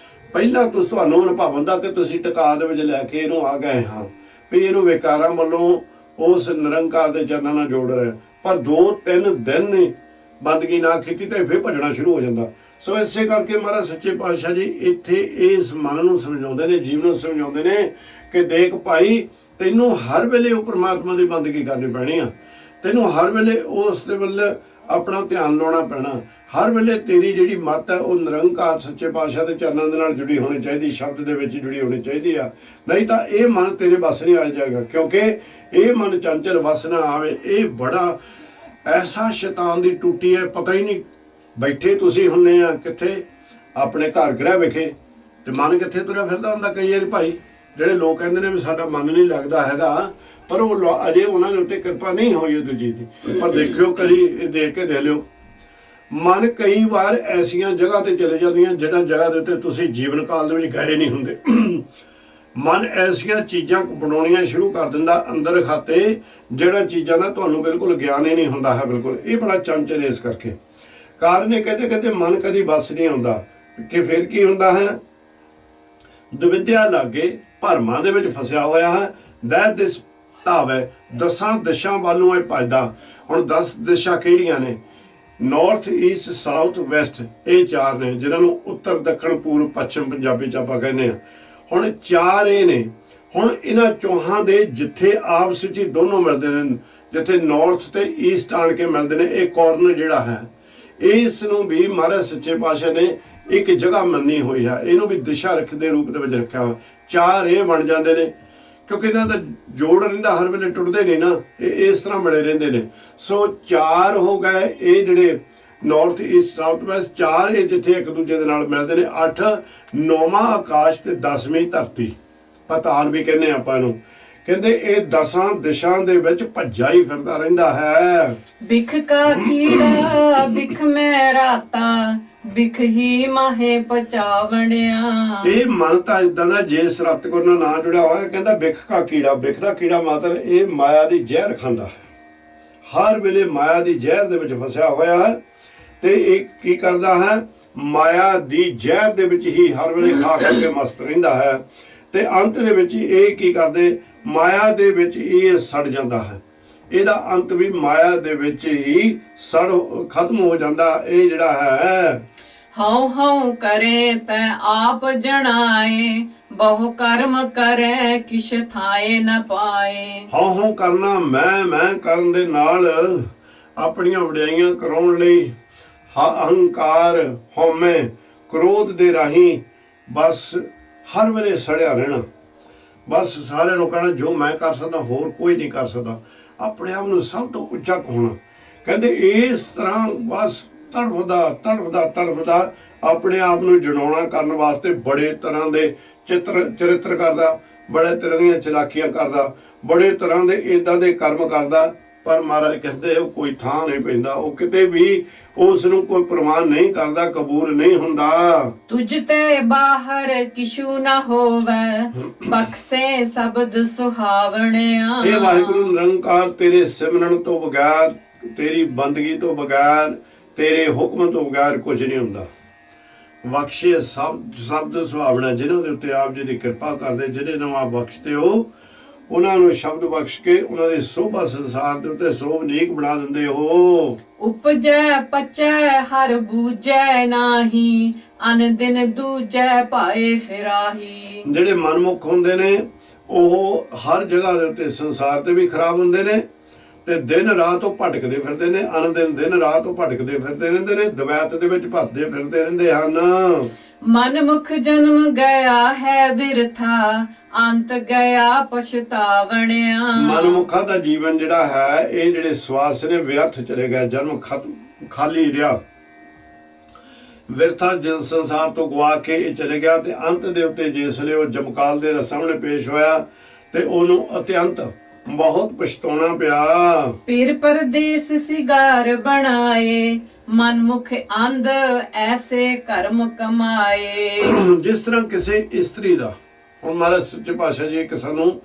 ਪਹਿਲਾਂ ਤੁਹਾਨੂੰ ਅਨੁਭਵ ਹੁੰਦਾ ਕਿ ਤੁਸੀਂ ਟਿਕਾ ਦੇ ਵਿੱਚ ਲੈ ਕੇ ਇਹਨੂੰ ਆ ਗਏ ਹਾਂ, ਵੀ ਇਹਨੂੰ ਵਿਕਾਰਾਂ ਵੱਲੋਂ ਉਸ ਨਿਰੰਕਾਰ ਦੇ ਚਰਨਾਂ ਨਾਲ ਜੋੜ ਰਹੇ, ਪਰ 2-3 ਦਿਨ ਬੰਦਗੀ ਨਾ ਕੀਤੀ ਤੇ ਫਿਰ ਭੱਜਣਾ ਸ਼ੁਰੂ ਹੋ ਜਾਂਦਾ। ਸੋ ਇਸੇ ਕਰਕੇ ਮਹਾਰਾਜ ਸੱਚੇ ਪਾਤਸ਼ਾਹ ਜੀ ਇੱਥੇ ਇਸ ਮਨ ਨੂੰ ਸਮਝਾਉਂਦੇ ਨੇ, ਜੀਵ ਨੂੰ ਸਮਝਾਉਂਦੇ ਨੇ ਕਿ ਦੇਖ ਭਾਈ, ਤੈਨੂੰ ਹਰ ਵੇਲੇ ਉਹ ਪਰਮਾਤਮਾ ਦੀ ਬੰਦਗੀ ਕਰਨੀ ਪੈਣੀ ਆ, ਤੈਨੂੰ ਹਰ ਵੇਲੇ ਉਸ ਦੇ ਵੱਲ ਆਪਣਾ ਧਿਆਨ ਲਾਉਣਾ ਪੈਣਾ। ਹਰ ਵੇਲੇ ਤੇਰੀ ਜਿਹੜੀ ਮੱਤ ਹੈ ਉਹ ਨਿਰੰਕਾਰ ਸੱਚੇ ਪਾਤਸ਼ਾਹ ਦੇ ਚਰਨਾਂ ਦੇ ਨਾਲ ਜੁੜੀ ਹੋਣੀ ਚਾਹੀਦੀ, ਸ਼ਬਦ ਦੇ ਵਿੱਚ ਜੁੜੀ ਹੋਣੀ ਚਾਹੀਦੀ ਆ, ਨਹੀਂ ਤਾਂ ਇਹ ਮਨ ਤੇਰੇ ਵੱਸ ਨਹੀਂ ਆ ਜਾਏਗਾ। ਕਿਉਂਕਿ ਇਹ ਮਨ ਚੰਚਲ ਵੱਸ ਨਾ ਆਵੇ, ਇਹ ਬੜਾ ਐਸਾ ਸ਼ੈਤਾਨ ਦੀ ਟੂਟੀ ਹੈ, ਪਤਾ ਹੀ ਨਹੀਂ। ਬੈਠੇ ਤੁਸੀਂ ਹੁੰਨੇ ਆ ਕਿੱਥੇ, ਆਪਣੇ ਘਰ ਗ੍ਰਹਿ ਵਿਖੇ, ਤੇ ਮਨ ਕਿੱਥੇ ਤੁਰਿਆ ਫਿਰਦਾ ਹੁੰਦਾ। ਕਈ ਵਾਰੀ ਭਾਈ ਜਿਹੜੇ ਲੋਕ ਕਹਿੰਦੇ ਨੇ ਵੀ ਸਾਡਾ ਮਨ ਨਹੀਂ ਲੱਗਦਾ ਹੈਗਾ, ਪਰ ਉਹ ਅਜੇ ਉਹਨਾਂ ਦੇ ਉੱਤੇ ਕਿਰਪਾ ਨਹੀਂ ਹੋਈ ਉਹ ਚੀਜ਼ ਦੀ। ਪਰ ਦੇਖਿਓ, ਕਦੀ ਇਹ ਦੇਖ ਕੇ ਦੇਖ ਲਿਓ, ਮਨ ਕਈ ਵਾਰ ਐਸੀਆਂ ਜਗ੍ਹਾ ਤੇ ਚਲੇ ਜਾਂਦੀਆਂ ਜਿਹੜਾ ਜਗ੍ਹਾ ਦੇ ਉੱਤੇ ਤੁਸੀਂ ਜੀਵਨ ਕਾਲ ਦੇ ਵਿੱਚ ਗਏ ਨਹੀਂ ਹੁੰਦੇ। ਮਨ ਐਸੀਆਂ ਚੀਜ਼ਾਂ ਬਣਾਉਣੀਆਂ ਸ਼ੁਰੂ ਕਰ ਦਿੰਦਾ ਅੰਦਰ ਖਾਤੇ, ਜਿਹੜਾ ਚੀਜ਼ਾਂ ਦਾ ਤੁਹਾਨੂੰ ਬਿਲਕੁਲ ਗਿਆਨ ਹੀ ਨਹੀਂ ਹੁੰਦਾ ਹੈ। ਬਿਲਕੁਲ ਇਹ ਬੜਾ ਚੰਚਲ ਇਸ ਕਰਕੇ ਕਾਰਨ ਇਹ ਕਹਿੰਦੇ ਮਨ ਕਦੀ ਬਸ ਨਹੀਂ ਆਉਂਦਾ ਕਿ ਫਿਰ ਕੀ ਹੁੰਦਾ ਹੈ, ਦੁਵਿਧਿਆ ਲਾਗੇ ਭਰਮਾਂ ਦੇ ਵਿੱਚ ਫਸਿਆ ਹੋਇਆ ਹੈ। ਦੈਟ ਦਿਸ ਧਾਵੈ, 10 ਦਿਸ਼ਾ ਵੱਲੋਂ ਇਹ ਭੱਜਦਾ। ਹੁਣ 10 ਦਿਸ਼ਾ ਕਿਹੜੀਆਂ ਨੇ? ਨਾਰਥ, ਈਸਟ, ਸਾਊਥ, ਵੈਸਟ, ਇਹ 4 ਨੇ, ਜਿਨ੍ਹਾਂ ਨੂੰ ਉੱਤਰ, ਦੱਖਣ, ਪੂਰਬ, ਪੱਛਮ ਪੰਜਾਬੀ ਚ ਆਪਾਂ ਕਹਿੰਦੇ ਆ। ਹੁਣ 4 ਇਹ ਨੇ। ਹੁਣ ਇਹਨਾਂ ਚੌਹਾਂ ਦੇ ਜਿੱਥੇ ਆਪਸ ਵਿੱਚ ਹੀ ਦੋਨੋਂ ਮਿਲਦੇ ਨੇ, ਜਿੱਥੇ ਨਾਰਥ ਤੇ ਈਸਟ ਆਣ ਕੇ ਮਿਲਦੇ ਨੇ, ਇਹ ਕਾਰਨਰ ਜਿਹੜਾ ਹੈ, ਇਸ ਨੂੰ ਵੀ ਮਹਾਰਾਜ ਸੱਚੇ ਪਾਤਸ਼ਾਹ ਨੇ ਇੱਕ ਜਗ੍ਹਾ ਮੰਨੀ ਹੋਈ ਹੈ, ਇਹਨੂੰ ਵੀ ਦਿਸ਼ਾ ਰੱਖ ਦੇ ਰੂਪ ਦੇ ਵਿੱਚ ਰੱਖਿਆ ਹੋਇਆ। 4 ਇਹ ਬਣ ਜਾਂਦੇ ਨੇ ਕਿਉਂਕਿ ਇਹਨਾਂ ਦਾ ਜੋੜ ਰਹਿੰਦਾ, ਹਰ ਵੇਲੇ ਟੁੱਟਦੇ ਨਹੀਂ ਨਾ, ਇਹ ਇਸ ਤਰ੍ਹਾਂ ਬਣੇ ਰਹਿੰਦੇ ਨੇ। ਸੋ 4 ਹੋ ਗਏ ਇਹ ਜਿਹੜੇ ਨਾਰਥ, ਈਸਟ, ਸਾਊਥ, ਵੈਸਟ, 4 ਇਹ ਜਿੱਥੇ ਇੱਕ ਦੂਜੇ ਦੇ ਨਾਲ ਮਿਲਦੇ ਨੇ। 8 9ਵਾਂ ਆਕਾਸ਼ ਤੇ 10ਵੀਂ ਧਰਤੀ, ਪਤਾਲ ਵੀ ਕਹਿੰਦੇ ਆਪਾਂ ਇਹਨੂੰ। ਕਹਿੰਦੇ ਇਹ 10 ਦਿਸ਼ਾ ਦੇ ਵਿੱਚ ਭੱਜਾ ਹੀ ਫਿਰਦਾ ਰਹਿੰਦਾ ਹੈ। ਬਿਖ ਕਾ ਕੀੜਾ ਬਿਖ ਮੈਂ ਰਾਤਾ, ਬਿਖ ਹੀ ਮਾਹੇ ਪਚਾਵਣਿਆ। ਇਹ ਮਨ ਤਾਂ ਇਦਾਂ ਦਾ ਜਿਸ ਸਤਿਗੁਰ ਨਾਲ ਨਾਂ ਜੁੜਿਆ ਹੋਇਆ, ਕਹਿੰਦਾ ਬਿਖ ਕਾ ਕੀੜਾ। ਬਿਖ ਦਾ ਕੀੜਾ ਮਤਲਬ ਇਹ ਮਾਇਆ ਦੀ ਜ਼ਹਿਰ ਖਾਂਦਾ ਹੈ, ਹਰ ਵੇਲੇ ਮਾਇਆ ਦੀ ਜ਼ਹਿਰ ਦੇ ਵਿੱਚ ਫਸਿਆ ਹੋਇਆ ਹੈ। ਤੇ ਇਹ ਕੀ ਕਰਦਾ ਹੈ, ਮਾਇਆ ਦੀ ਜ਼ਹਿਰ ਦੇ ਵਿੱਚ ਹੀ ਹਰ ਵੇਲੇ ਖਾ ਕੇ ਮਸਤ ਰਹਿੰਦਾ ਹੈ। ਤੇ ਅੰਤ ਦੇ ਵਿੱਚ ਇਹ ਕੀ ਕਰਦੇ, ਮਾਇਆ ਦੇ ਵਿੱਚ ਇਹ ਸੜ ਜਾਂਦਾ ਹੈ। ਇਹਦਾ ਅੰਤ ਵੀ ਮਾਇਆ ਦੇ ਵਿੱਚ ਹੀ ਖਤਮ ਹੋ ਜਾਂਦਾ। ਇਹ ਜਿਹੜਾ ਹੈ ਹਉ ਹਉ ਕਰੇ ਤੈ ਆਪ ਜਣਾਏ, ਬਹੁ ਕਰਮ ਕਰੇ ਕਿਛ ਥਾਏ ਨ ਪਾਏ। ਹਉ ਹਉ ਕਰਨਾ, ਮੈਂ ਕਰਨ ਦੇ ਨਾਲ ਆਪਣੀਆਂ ਵਡਿਆਈਆਂ ਕਰਾਉਣ ਲਈ ਅਹੰਕਾਰ, ਹਉਮੈ, ਕ੍ਰੋਧ ਦੇ ਰਾਹੀਂ ਬਸ ਹਰ ਵੇਲੇ ਸੜਿਆ ਰਹਿਣਾ। ਬਸ ਸਾਰਿਆਂ ਨੂੰ ਕਹਿਣਾ ਜੋ ਮੈਂ ਕਰ ਸਕਦਾ ਹੋਰ ਕੋਈ ਨਹੀਂ ਕਰ ਸਕਦਾ, ਆਪਣੇ ਆਪ ਨੂੰ ਸਭ ਤੋਂ ਉੱਚਾ ਹੋਣਾ। ਕਹਿੰਦੇ ਇਸ ਤਰ੍ਹਾਂ ਬਸ ਤੜਫਦਾ ਆਪਣੇ ਆਪ ਨੂੰ ਜਣਾਉਣਾ ਕਰਨ ਵਾਸਤੇ ਬੜੇ ਤਰ੍ਹਾਂ ਦੇ ਚਰਿੱਤਰ ਕਰਦਾ, ਬੜੇ ਤਰ੍ਹਾਂ ਦੀਆਂ ਚਲਾਕੀਆਂ ਕਰਦਾ, ਬੜੇ ਤਰ੍ਹਾਂ ਦੇ ਇਦਾਂ ਦੇ ਕਰਮ ਕਰਦਾ, ਪਰ ਮਹਾਰਾਜ ਕਹਿੰਦੇ ਉਹ ਕੋਈ ਥਾਂ ਨਹੀਂ ਪੈਂਦਾ, ਉਹ ਕਿਤੇ ਵੀ ਉਸ ਨੂੰ ਕੋਈ ਪ੍ਰਮਾਣ ਨਹੀਂ ਕਰਦਾ, ਕਬੂਲ ਨਹੀਂ ਹੁੰਦਾ। ਤੁਝ ਤੇ ਬਾਹਰ ਕਿਛੂ ਨਾ ਹੋਵੇ, ਬਖਸ਼ੇ ਸ਼ਬਦ ਸੁਹਾਵਣਿਆ। ਇਹ ਵਾਹਿਗੁਰੂ ਨਿਰੰਕਾਰ ਤੇਰੇ ਸਿਮਰਨ ਤੋਂ ਬਗੈਰ, ਤੇਰੀ ਬੰਦਗੀ ਤੋਂ ਬਗੈਰ, ਤੇਰੇ ਹੁਕਮ ਤੋਂ ਬਗੈਰ ਕੁਝ ਨਹੀਂ ਹੁੰਦਾ। ਬਖਸ਼ੇ ਸ਼ਬਦ ਸੁਹਾਵਣਾ, ਜਿਨ੍ਹਾਂ ਦੇ ਉੱਤੇ ਆਪ ਜੀ ਦੀ ਕਿਰਪਾ ਕਰਦੇ, ਜਿਹਦੇ ਨੂੰ ਆਪ ਬਖਸ਼ਦੇ ਹੋ, ਉਹਨਾਂ ਨੂੰ ਸ਼ਬਦ ਬਖਸ਼ ਕੇ ਉਹਨਾਂ ਦੀ ਸੋਭਾ ਸੰਸਾਰ ਦੇ ਉੱਤੇ ਸੋਭਨੀਕ ਬਣਾ ਦਿੰਦੇ ਹੋ। ਉਪਜੈ ਪਚੈ ਹਰ ਬੂਝੈ ਨਾਹੀ, ਅਨ ਦਿਨ ਦੂਜੈ ਪਾਏ ਫਿਰਾਹੀ। ਜਿਹੜੇ ਮਨਮੁਖ ਹੁੰਦੇ ਨੇ ਉਹ ਹਰ ਜਗ੍ਹਾ ਦੇ ਉੱਤੇ ਸੰਸਾਰ ਤੇ ਵੀ ਖਰਾਬ ਹੁੰਦੇ ਨੇ, ਤੇ ਦਿਨ ਰਾਤ ਉਹ ਭਟਕਦੇ ਫਿਰਦੇ ਨੇ, ਅਨ ਦਿਨ ਰਾਤ ਉਹ ਭਟਕਦੇ ਫਿਰਦੇ ਰਹਿੰਦੇ ਨੇ, ਦਵੈਤ ਦੇ ਵਿੱਚ ਭਟਕਦੇ ਫਿਰਦੇ ਰਹਿੰਦੇ ਹਨ। ਮਨਮੁਖ ਜਨਮ ਗਿਆ ਹੈ ਬਿਰਥਾ, ਅੰਤ ਗਿਆ ਪਛਤਾਵਣਿਆ। ਮਨਮੁਖਾਂ ਦਾ ਜੀਵਨ ਜਿਹੜਾ ਹੈ, ਇਹ ਜਿਹੜੇ ਸਵਾਸ ਨੇ ਵਿਅਰਥ ਚਲੇ ਗਏ, ਜਨਮ ਖਤਮ, ਖਾਲੀ ਰਿਹਾ, ਵਿਰਥਾ ਜਨ ਸੰਸਾਰ ਤੋਂ ਗਵਾ ਕੇ ਇਹ ਚਲੇ ਗਿਆ। ਤੇ ਅੰਤ ਦੇ ਉੱਤੇ ਜਿਸ ਵੇਲੇ ਉਹ ਜਮਕਾਲ ਦੇ ਸਾਹਮਣੇ ਪੇਸ਼ ਹੋਇਆ ਤੇ ਉਹਨੂੰ ਅਤਿਅੰਤ ਬਹੁਤ ਪਛਤਾਉਣਾ ਪਿਆ। ਪੀਰ ਪਰਦੇਸ ਸਿਗਾਰ ਬਣਾਏ, ਮਨਮੁਖ ਅੰਧ ਐਸੇ ਕਰਮ ਕਮਾਏ। ਜਿਸ ਤਰ੍ਹਾਂ ਕਿਸੇ ਇਸਤਰੀ ਦਾ, ਹੁਣ ਮਹਾਰਾਜ ਸੱਚੇ ਪਾਤਸ਼ਾਹ ਜੀ ਇੱਕ ਸਾਨੂੰ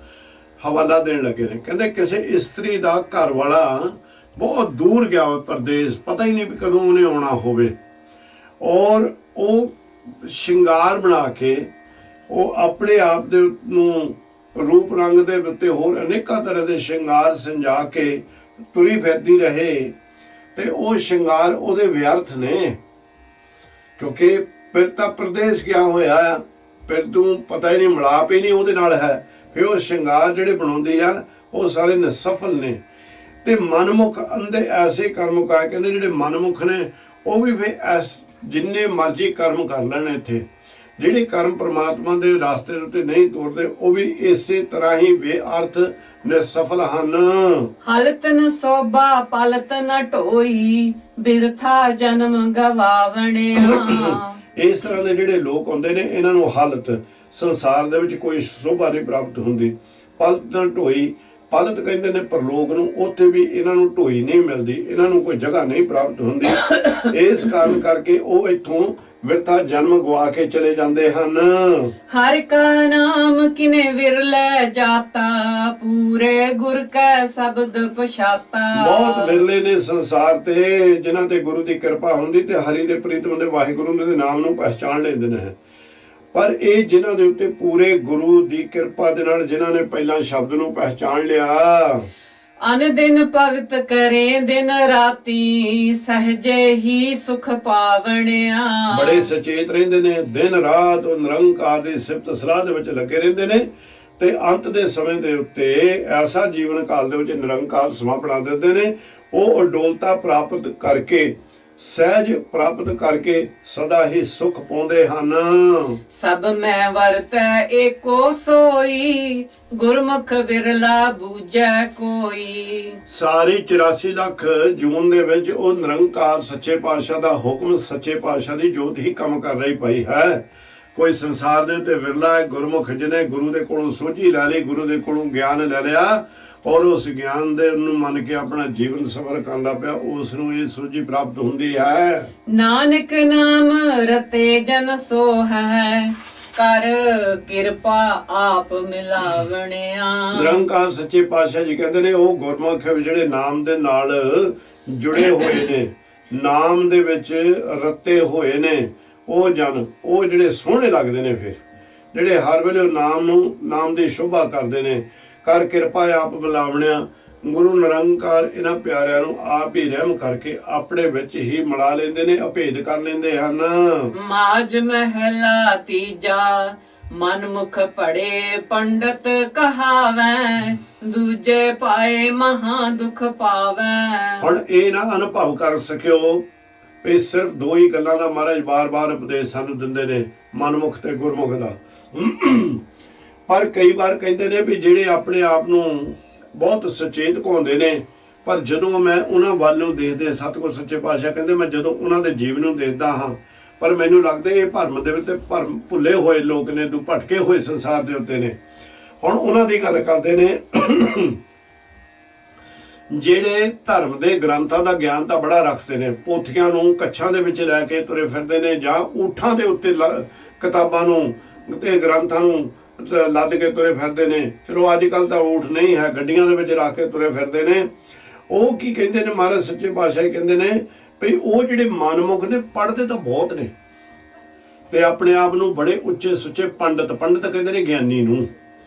ਹਵਾਲਾ ਦੇਣ ਲੱਗੇ ਨੇ, ਕਹਿੰਦੇ ਕਿਸੇ ਇਸਤਰੀ ਦਾ ਘਰ ਵਾਲਾ ਬਹੁਤ ਦੂਰ ਗਿਆ ਹੋਵੇ ਪਰਦੇਸ, ਪਤਾ ਹੀ ਨਹੀਂ ਵੀ ਕਦੋਂ ਉਹਨੇ ਆਉਣਾ ਹੋਵੇ, ਔਰ ਉਹ ਸ਼ਿੰਗਾਰ ਬਣਾ ਕੇ ਉਹ ਆਪਣੇ ਆਪ ਦੇ ਨੂੰ ਰੂਪ ਰੰਗ ਦੇ ਉੱਤੇ ਹੋਰ ਅਨੇਕਾਂ ਤਰ੍ਹਾਂ ਦੇ ਸ਼ਿੰਗਾਰ ਸੰਜਾ ਕੇ ਤੁਰੀ ਫਿਰਦੀ ਰਹੇ, ਤੇ ਉਹ ਸ਼ਿੰਗਾਰ ਉਹਦੇ ਵਿਅਰਥ ਨੇ, ਕਿਉਂਕਿ ਫਿਰ ਤਾਂ ਪਰਦੇਸ ਗਿਆ ਹੋਇਆ, ਫਿਰ ਤੂੰ ਪਤਾ ਹੀ ਨਹੀਂ, ਮਿਲਾਪ ਹੀ ਨਹੀਂ ਉਹਦੇ ਨਾਲ ਹੈ, ਫਿਰ ਉਹ ਸ਼ਿੰਗਾਰ ਜਿਹੜੇ ਬਣਾਉਂਦੀ ਆ ਉਹ ਸਾਰੇ ਨਿਸਫਲ ਨੇ। ਤੇ ਮਨਮੁਖ ਅੰਧੇ ਐਸੇ ਕਰਮ ਕਰ, ਕਹਿੰਦੇ ਜਿਹੜੇ ਮਨਮੁਖ ਨੇ ਉਹ ਵੀ ਫਿਰ ਜਿੰਨੇ ਮਰਜ਼ੀ ਕਰਮ ਕਰ ਲੈਣ, ਇੱਥੇ ਜਿਹੜੇ ਕਰਮ ਪ੍ਰਮਾਤਮਾ ਦੇ ਰਾਸਤੇ ਉੱਤੇ ਨਹੀਂ ਤੁਰਦੇ, ਉਹ ਵੀ ਇਸੇ ਤਰ੍ਹਾਂ ਹੀ ਬੇਅਰਥ ਨਿਸਫਲ ਹਨ। ਹਲਤ ਨ ਸੋਭਾ ਪਲਤ ਨ ਢੋਈ, ਬਿਰਥਾ ਜਨਮ ਗਵਾਵਣਿਆ। ਇਸ ਤਰ੍ਹਾਂ ਦੇ ਜਿਹੜੇ ਲੋਕ ਹੁੰਦੇ ਨੇ, ਇਹਨਾਂ ਨੂੰ ਹਾਲਤ ਸੰਸਾਰ ਦੇ ਵਿੱਚ ਕੋਈ ਸੋਭਾ ਨਹੀਂ ਪ੍ਰਾਪਤ ਹੁੰਦੀ। ਪਲਤ ਨ ਢੋਈ, ਪਲਤ ਕਹਿੰਦੇ ਨੇ ਪਰਲੋਕ ਨੂੰ, ਉੱਥੇ ਵੀ ਇਹਨਾਂ ਨੂੰ ਢੋਈ ਨਹੀਂ ਮਿਲਦੀ, ਇਹਨਾਂ ਨੂੰ ਕੋਈ ਜਗ੍ਹਾ ਨਹੀਂ ਪ੍ਰਾਪਤ ਹੁੰਦੀ। ਇਸ ਕਾਰਨ ਕਰਕੇ ਉਹ ਇੱਥੋਂ ਵਿਰਥਾ ਜਨਮ ਗਵਾ ਕੇ ਚਲੇ ਜਾਂਦੇ ਹਨ। ਹਰ ਕਾ ਨਾਮ ਕਿਨੇ ਵਿਰਲੇ ਜਾਤਾ, ਪੂਰੇ ਗੁਰ ਕੈ ਸ਼ਬਦ ਪਛਾਤਾ। ਬਹੁਤ ਵਿਰਲੇ ਨੇ ਸੰਸਾਰ ਤੇ ਜਿਨ੍ਹਾਂ ਤੇ ਗੁਰੂ ਦੀ ਕਿਰਪਾ ਹੁੰਦੀ ਤੇ ਹਰੀ ਦੇ ਪ੍ਰੀਤਮ ਦੇ ਵਾਹਿਗੁਰੂ ਦੇ ਨਾਮ ਨੂੰ ਪਹਿਚਾਣ ਲੈਂਦੇ ਨੇ। ਪਰ ਇਹ ਜਿਨ੍ਹਾਂ ਦੇ ਉੱਤੇ ਪੂਰੇ ਗੁਰੂ ਦੀ ਕਿਰਪਾ ਦੇ ਨਾਲ, ਜਿਨ੍ਹਾਂ ਨੇ ਪਹਿਲਾਂ ਸ਼ਬਦ ਨੂੰ ਪਹਿਚਾਣ ਲਿਆ, ਅਨ ਦਿਨ ਭਗਤ ਕਰੇ ਦਿਨ ਰਾਤੀ, ਸਹਜੇ ਹੀ ਸੁਖ ਪਾਵਣਿਆ। ਬੜੇ ਸੁਚੇਤ ਰਹਿੰਦੇ ਨੇ, ਦਿਨ ਰਾਤ ਉਹ ਨਿਰੰਕਾਰ ਦੀ ਸਿਫਤ ਸਲਾਹ ਦੇ ਵਿੱਚ ਲੱਗੇ ਰਹਿੰਦੇ ਨੇ, ਤੇ ਅੰਤ ਦੇ ਸਮੇਂ ਦੇ ਉੱਤੇ ਐਸਾ ਜੀਵਨ ਕਾਲ ਦੇ ਵਿੱਚ ਨਿਰੰਕਾਰ ਸਮਾਂ ਬਣਾ ਦਿੰਦੇ ਨੇ। ਉਹ ਅਡੋਲਤਾ ਪ੍ਰਾਪਤ ਕਰਕੇ, ਸਹਿਜ ਪ੍ਰਾਪਤ ਕਰਕੇ ਸਦਾ ਹੀ ਸੁਖ ਪਾਉਂਦੇ ਹਨ। ਸਭ ਮੈਂ ਵਰਤੈ ਏਕੋ ਸੋਈ, ਗੁਰਮੁਖ ਵਿਰਲਾ ਬੂਝੈ ਕੋਈ। ਸਾਰੀ 84 ਲੱਖ ਜੂਨ ਦੇ ਵਿੱਚ ਉਹ ਨਿਰੰਕਾਰ ਸੱਚੇ ਪਾਤਸ਼ਾਹ ਦਾ ਹੁਕਮ, ਸੱਚੇ ਪਾਤਸ਼ਾਹ ਦੀ ਜੋਤ ਹੀ ਕੰਮ ਕਰ ਰਹੀ ਪਈ ਹੈ। ਕੋਈ ਸੰਸਾਰ ਦੇ ਉੱਤੇ ਵਿਰਲਾ ਹੈ ਗੁਰਮੁਖ ਜਿਹਨੇ ਗੁਰੂ ਦੇ ਕੋਲੋਂ ਸੋਝੀ ਲੈ ਲਈ, ਗੁਰੂ ਦੇ ਕੋਲੋਂ ਗਿਆਨ ਲੈ ਲਿਆ, ਔਰ ਉਸ ਗਿਆਨ ਦੇ ਨੂੰ ਮੰਨ ਕੇ ਆਪਣਾ ਜੀਵਨ ਸਫਰ ਕਰਨਾ ਪਿਆ, ਉਸ ਨੂੰ ਇਹ ਸੋਝੀ ਪ੍ਰਾਪਤ ਹੁੰਦੀ ਹੈ। ਨਾਨਕ ਨਾਮ ਰਤੇ ਜਨ ਸੋ ਹੈ, ਕਰ ਕਿਰਪਾ ਆਪ ਮਿਲਾਵਣਿਆ। ਨਿਰੰਕਾਰ ਸੱਚੇ ਪਾਤਸ਼ਾਹ ਜੀ ਕਹਿੰਦੇ ਨੇ ਉਹ ਗੁਰਮੁਖ ਜਿਹੜੇ ਨਾਮ ਦੇ ਨਾਲ ਜੁੜੇ ਹੋਏ ਨੇ, ਨਾਮ ਦੇ ਵਿੱਚ ਰਤੇ ਹੋਏ ਨੇ, ਉਹ ਜਨ, ਉਹ ਜਿਹੜੇ ਸੋਹਣੇ ਲੱਗਦੇ ਨੇ, ਫਿਰ ਜਿਹੜੇ ਹਰ ਵੇਲੇ ਨਾਮ ਦੀ ਸ਼ੋਭਾ ਕਰਦੇ ਨੇ। ਕਰ ਕਿਰਪਾ ਆਪ ਮਿਲਾਵਣਿਆ, ਗੁਰੂ ਨਿਰੰਕਾਰ ਇਹਨਾਂ ਪਿਆਰਿਆਂ ਨੂੰ ਆਪ ਹੀ ਰਹਿਮ ਕਰਕੇ ਆਪਣੇ ਵਿੱਚ ਹੀ ਮਿਲਾ ਲੈਂਦੇ ਨੇ, ਅਭੇਦ ਕਰ ਲੈਂਦੇ ਹਨ। ਮਾਜ ਮਹਿਲਾ ਤੀਜਾ, ਮਨਮੁਖ ਪੜੇ ਪੰਡਤ ਕਹਾਵੈ, ਦੂਜੇ ਪਾਏ ਮਹਾ ਦੁਖ ਪਾਵੈ। ਹੁਣ ਇਹ ਨਾ ਅਨੁਭਵ ਕਰ ਸਕਿਓ ਵੀ ਸਿਰਫ ਦੋ ਹੀ ਗੱਲਾਂ ਦਾ ਮਹਾਰਾਜ ਬਾਰ-ਬਾਰ ਉਪਦੇਸ਼ ਸਾਨੂੰ ਦਿੰਦੇ ਨੇ, ਮਨਮੁਖ ਤੇ ਗੁਰਮੁਖ ਦਾ। ਪਰ ਕਈ ਵਾਰ ਕਹਿੰਦੇ ਨੇ ਵੀ ਜਿਹੜੇ ਆਪਣੇ ਆਪ ਨੂੰ ਬਹੁਤ ਸੁਚੇਤ ਕਹਾਉਂਦੇ ਨੇ, ਪਰ ਜਦੋਂ ਮੈਂ ਉਹਨਾਂ ਵੱਲ ਨੂੰ ਦੇਖਦੇ, ਸਤਿਗੁਰ ਸੱਚੇ ਪਾਤਸ਼ਾਹ ਕਹਿੰਦੇ ਮੈਂ ਜਦੋਂ ਉਹਨਾਂ ਦੇ ਜੀਵਨ ਨੂੰ ਦੇਖਦਾ ਹਾਂ, ਪਰ ਮੈਨੂੰ ਲੱਗਦਾ ਇਹ ਭਰਮ ਦੇ ਵਿੱਚ ਭਰਮ ਭੁੱਲੇ ਹੋਏ ਲੋਕ ਨੇ, ਭਟਕੇ ਹੋਏ ਸੰਸਾਰ ਦੇ ਉੱਤੇ ਨੇ। ਹੁਣ ਉਹਨਾਂ ਦੀ ਗੱਲ ਕਰਦੇ ਨੇ ਜਿਹੜੇ ਧਰਮ ਦੇ ਗ੍ਰੰਥਾਂ ਦਾ ਗਿਆਨ ਤਾਂ ਬੜਾ ਰੱਖਦੇ ਨੇ, ਪੋਥੀਆਂ ਨੂੰ ਕੱਛਾਂ ਦੇ ਵਿੱਚ ਲੈ ਕੇ ਤੁਰੇ ਫਿਰਦੇ ਨੇ, ਜਾਂ ਊਠਾਂ ਦੇ ਉੱਤੇ ਕਿਤਾਬਾਂ ਨੂੰ ਤੇ ਗ੍ਰੰਥਾਂ ਨੂੰ ਲੱਦ ਕੇ ਤੁਰੇ ਫਿਰਦੇ ਨੇ। ਚਲੋ ਅੱਜ ਕੱਲ੍ਹ ਤਾਂ ਊਠ ਨਹੀਂ ਹੈ, ਗੱਡੀਆਂ ਦੇ ਵਿੱਚ ਰੱਖ ਕੇ ਤੁਰੇ ਫਿਰਦੇ ਨੇ। ਉਹ ਕੀ ਕਹਿੰਦੇ ਨੇ, ਮਹਾਰਾਜ ਸੱਚੇ ਪਾਤਸ਼ਾਹ ਕਹਿੰਦੇ ਨੇ ਵੀ ਉਹ ਜਿਹੜੇ ਮਨਮੁਖ ਨੇ ਪੜ੍ਹਦੇ ਤਾਂ ਬਹੁਤ ਨੇ ਤੇ ਆਪਣੇ ਆਪ ਨੂੰ ਬੜੇ ਉੱਚੇ ਸੁੱਚੇ ਪੰਡਤ ਕਹਿੰਦੇ ਨੇ ਗਿਆਨੀ ਨੂੰ,